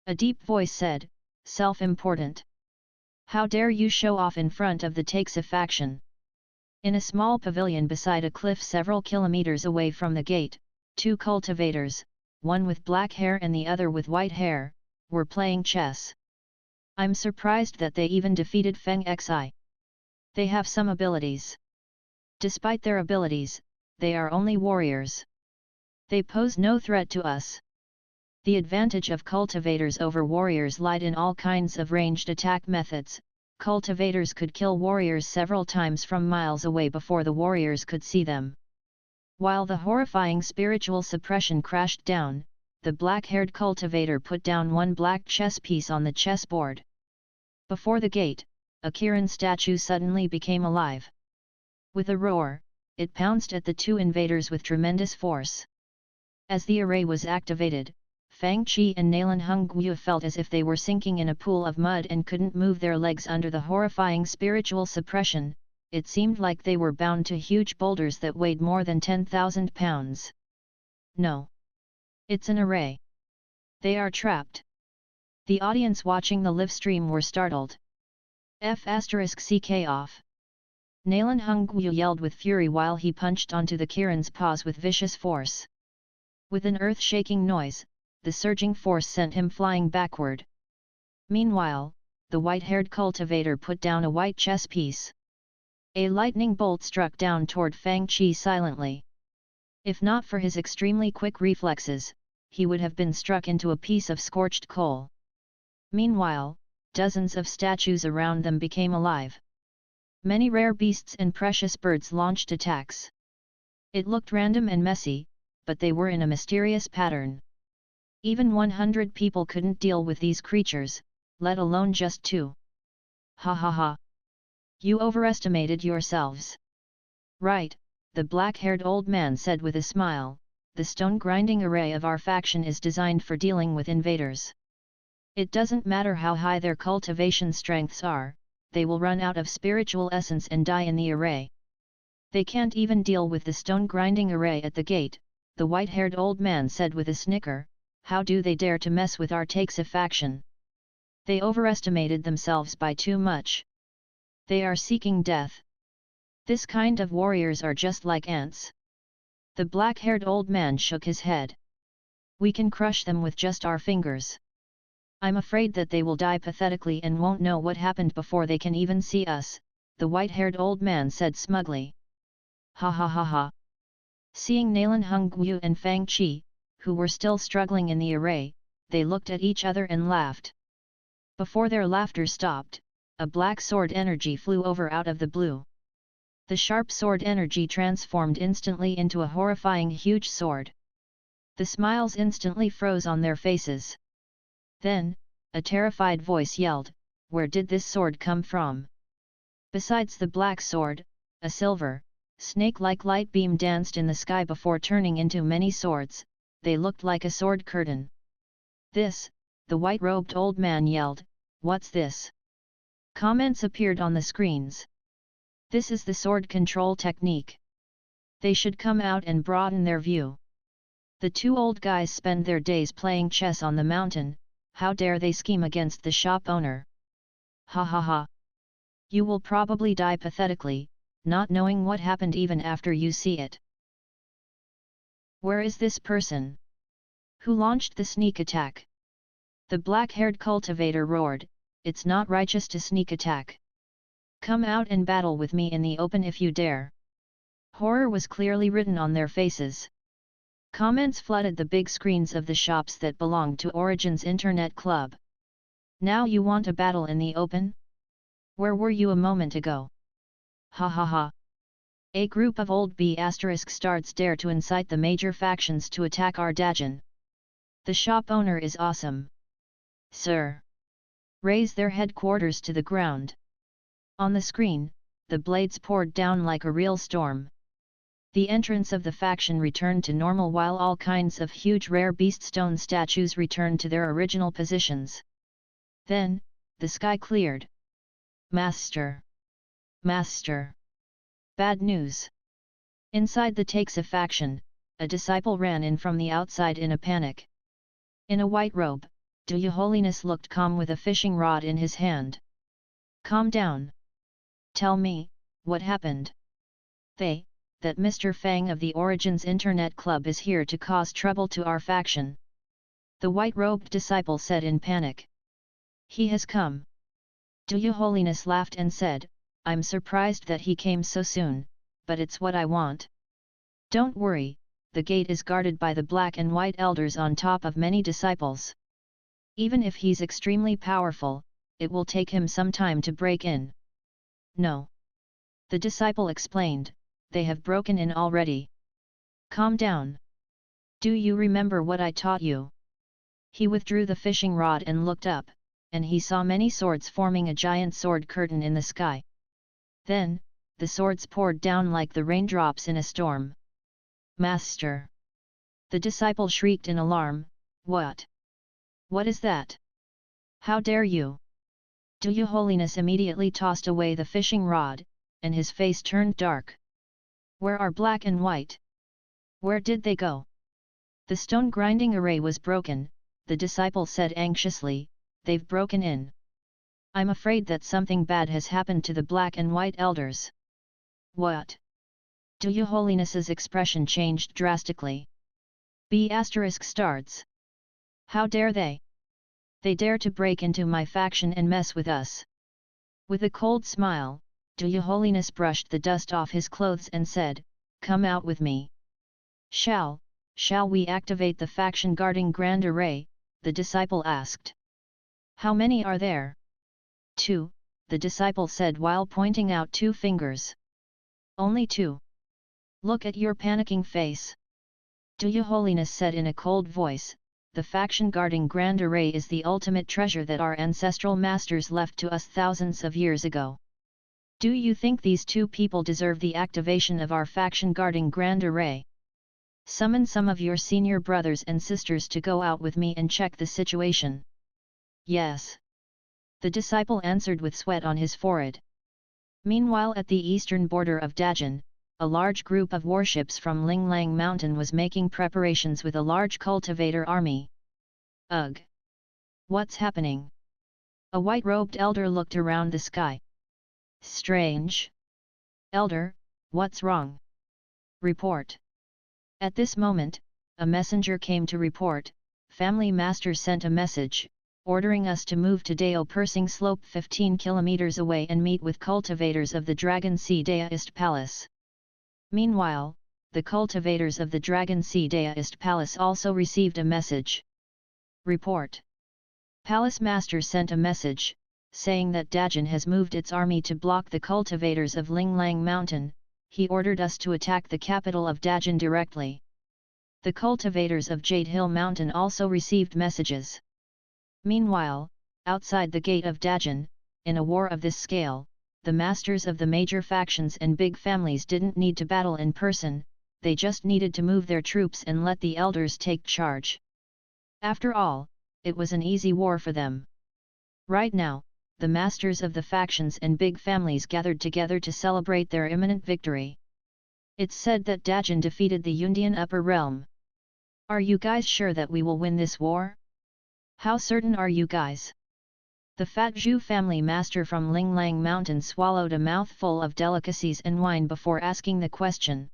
A deep voice said, "Self-important. How dare you show off in front of the Taxa faction?" In a small pavilion beside a cliff several kilometers away from the gate, two cultivators, one with black hair and the other with white hair, were playing chess. I'm surprised that they even defeated Fang Qi. They have some abilities. Despite their abilities, they are only warriors. They pose no threat to us. The advantage of cultivators over warriors lied in all kinds of ranged attack methods. Cultivators could kill warriors several times from miles away before the warriors could see them. While the horrifying spiritual suppression crashed down, the black-haired cultivator put down one black chess piece on the chessboard. Before the gate, a Kirin statue suddenly became alive. With a roar, it pounced at the two invaders with tremendous force. As the array was activated, Fang Qi and Nalan Hengguo felt as if they were sinking in a pool of mud and couldn't move their legs under the horrifying spiritual suppression. It seemed like they were bound to huge boulders that weighed more than 10,000 pounds. No. It's an array. They are trapped. The audience watching the live stream were startled. F***ck off. Nalan Hengguo yelled with fury while he punched onto the Kirin's paws with vicious force. With an earth-shaking noise, the surging force sent him flying backward. Meanwhile, the white-haired cultivator put down a white chess piece. A lightning bolt struck down toward Fang Qi silently. If not for his extremely quick reflexes, he would have been struck into a piece of scorched coal. Meanwhile, dozens of statues around them became alive. Many rare beasts and precious birds launched attacks. It looked random and messy, but they were in a mysterious pattern. Even 100 people couldn't deal with these creatures, let alone just two. Ha ha ha! You overestimated yourselves. Right, the black-haired old man said with a smile, the stone-grinding array of our faction is designed for dealing with invaders. It doesn't matter how high their cultivation strengths are, they will run out of spiritual essence and die in the array. They can't even deal with the stone-grinding array at the gate, the white-haired old man said with a snicker. How do they dare to mess with our Taxa faction? They overestimated themselves by too much. They are seeking death. This kind of warriors are just like ants. The black-haired old man shook his head. We can crush them with just our fingers. I'm afraid that they will die pathetically and won't know what happened before they can even see us, the white-haired old man said smugly. Ha ha ha ha. Seeing Nalan Hongyu and Fang Qi, who were still struggling in the array, they looked at each other and laughed. Before their laughter stopped, a black sword energy flew over out of the blue. The sharp sword energy transformed instantly into a horrifying huge sword. The smiles instantly froze on their faces. Then, a terrified voice yelled, "Where did this sword come from?" Besides the black sword, a silver, snake-like light beam danced in the sky before turning into many swords. They looked like a sword curtain. "This," the white-robed old man yelled, "what's this?" Comments appeared on the screens. "This is the sword control technique. They should come out and broaden their view. The two old guys spend their days playing chess on the mountain, how dare they scheme against the shop owner? Ha ha ha. You will probably die pathetically, not knowing what happened even after you see it. Where is this person? Who launched the sneak attack?" The black-haired cultivator roared, "It's not righteous to sneak attack. Come out and battle with me in the open if you dare." Horror was clearly written on their faces. Comments flooded the big screens of the shops that belonged to Origin's Internet Club. "Now you want a battle in the open? Where were you a moment ago? Ha ha ha. A group of old B***stards dare to incite the major factions to attack our Dajin. The shop owner is awesome. Sir. Raise their headquarters to the ground." On the screen, the blades poured down like a real storm. The entrance of the faction returned to normal while all kinds of huge rare beast stone statues returned to their original positions. Then, the sky cleared. "Master! Master! Bad news!" Inside the Taxa faction, a disciple ran in from the outside in a panic. In a white robe, Your Holiness looked calm with a fishing rod in his hand. "Calm down. Tell me, what happened?" That Mr. Fang of the Origins Internet Club is here to cause trouble to our faction," the white-robed disciple said in panic. "He has come." Your Holiness laughed and said, "I'm surprised that he came so soon, but it's what I want. Don't worry, the gate is guarded by the black and white elders on top of many disciples. Even if he's extremely powerful, it will take him some time to break in." "No," the disciple explained, "they have broken in already. Calm down. Do you remember what I taught you?" He withdrew the fishing rod and looked up, and he saw many swords forming a giant sword curtain in the sky. Then, the swords poured down like the raindrops in a storm. "Master!" The disciple shrieked in alarm, "What? What is that? How dare you?" Your Holiness immediately tossed away the fishing rod, and his face turned dark. "Where are black and white? Where did they go?" The stone grinding array was broken, the disciple said anxiously, "They've broken in. I'm afraid that something bad has happened to the black and white elders." "What?" Your Holiness's expression changed drastically. B***stards. How dare they? They dare to break into my faction and mess with us." With a cold smile, Your Holiness brushed the dust off his clothes and said, "Come out with me." Shall we activate the faction guarding Grand Array?" the disciple asked. "How many are there?" "2, the disciple said while pointing out 2 fingers. "Only 2? Look at your panicking face." Your Holiness said in a cold voice, "The faction guarding Grand Array is the ultimate treasure that our ancestral masters left to us thousands of years ago. Do you think these 2 people deserve the activation of our faction guarding Grand Array? Summon some of your senior brothers and sisters to go out with me and check the situation." "Yes," the disciple answered with sweat on his forehead. Meanwhile at the eastern border of Dajin, a large group of warships from Linglang Mountain was making preparations with a large cultivator army. "Ugh! What's happening?" A white-robed elder looked around the sky. "Strange. Elder, What's wrong? Report. At this moment, a messenger came to report. Family Master sent a message, ordering us to move to Dao Persing Slope 15 kilometers away and meet with cultivators of the Dragon Sea Daoist Palace. Meanwhile, the cultivators of the Dragon Sea Daoist Palace also received a message. Report. Palace Master sent a message, saying that Dajin has moved its army to block the cultivators of Linglang Mountain. He ordered us to attack the capital of Dajin directly. The cultivators of Jade Hill Mountain also received messages. Meanwhile, outside the gate of Dajin, in a war of this scale, the masters of the major factions and big families didn't need to battle in person, they just needed to move their troops and let the elders take charge. After all, it was an easy war for them. Right now, the masters of the factions and big families gathered together to celebrate their imminent victory. It's said that Dajin defeated the Yundian Upper Realm. Are you guys sure that we will win this war? How certain are you guys? The Fat Zhu family master from Linglang Mountain swallowed a mouthful of delicacies and wine before asking the question.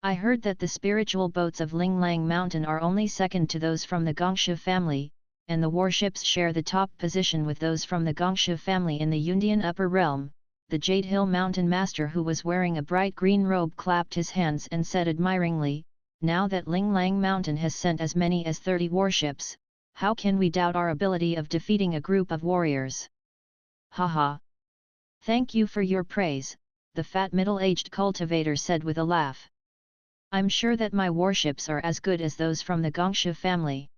I heard that the spiritual boats of Linglang Mountain are only second to those from the Gongsha family, and the warships share the top position with those from the Gongsha family in the Yundian Upper Realm. The Jade Hill Mountain Master, who was wearing a bright green robe, clapped his hands and said admiringly, now that Linglang Mountain has sent as many as 30 warships, how can we doubt our ability of defeating a group of warriors? Haha! Thank you for your praise, the fat middle-aged cultivator said with a laugh. I'm sure that my warships are as good as those from the Gongsha family.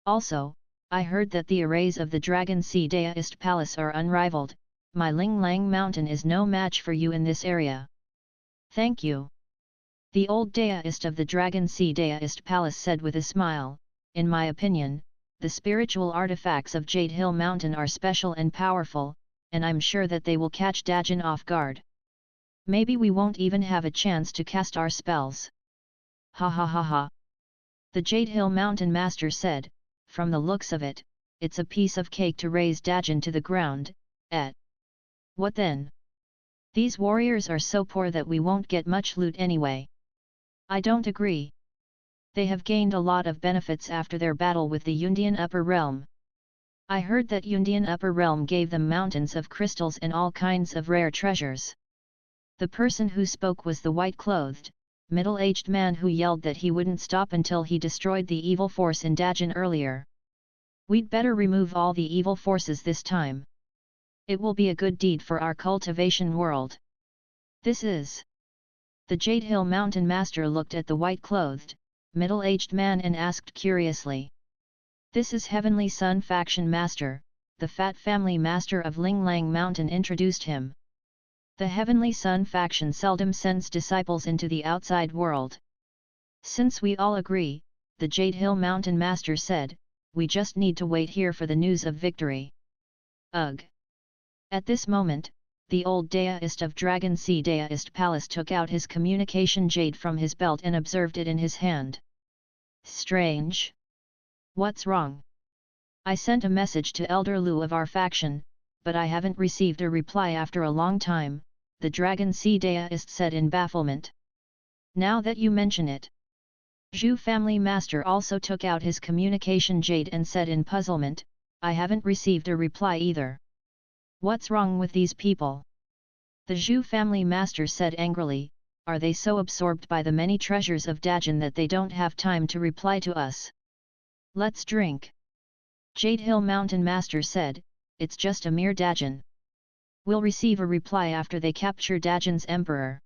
Also, I heard that the arrays of the Dragon Sea Daoist Palace are unrivaled. My Linglang Mountain is no match for you in this area. Thank you. The old Daoist of the Dragon Sea Daoist Palace said with a smile, in my opinion, the spiritual artifacts of Jade Hill Mountain are special and powerful, and I'm sure that they will catch Dajin off guard. Maybe we won't even have a chance to cast our spells. Ha ha ha ha. The Jade Hill Mountain Master said, from the looks of it, it's a piece of cake to raise Dajin to the ground, What then? These warriors are so poor that we won't get much loot anyway. I don't agree. They have gained a lot of benefits after their battle with the Yundian Upper Realm. I heard that Yundian Upper Realm gave them mountains of crystals and all kinds of rare treasures. The person who spoke was the white-clothed, middle-aged man who yelled that he wouldn't stop until he destroyed the evil force in Dajin earlier. We'd better remove all the evil forces this time. It will be a good deed for our cultivation world. This is... The Jade Hill Mountain Master looked at the white-clothed, middle-aged man and asked curiously. This is Heavenly Sun Faction Master, the Fat Family Master of Linglang Mountain introduced him. The Heavenly Sun Faction seldom sends disciples into the outside world. Since we all agree, the Jade Hill Mountain Master said, we just need to wait here for the news of victory. Ugh! At this moment, the old Daoist of Dragon Sea Daoist Palace took out his communication jade from his belt and observed it in his hand. Strange. What's wrong? I sent a message to Elder Lu of our faction, but I haven't received a reply after a long time, the Dragon Sea Daoist said in bafflement. Now that you mention it. Zhu Family Master also took out his communication jade and said in puzzlement, I haven't received a reply either. What's wrong with these people? The Zhu Family Master said angrily, are they so absorbed by the many treasures of Dajin that they don't have time to reply to us? Let's drink. Jade Hill Mountain Master said, it's just a mere Dajin. We'll receive a reply after they capture Dajin's emperor.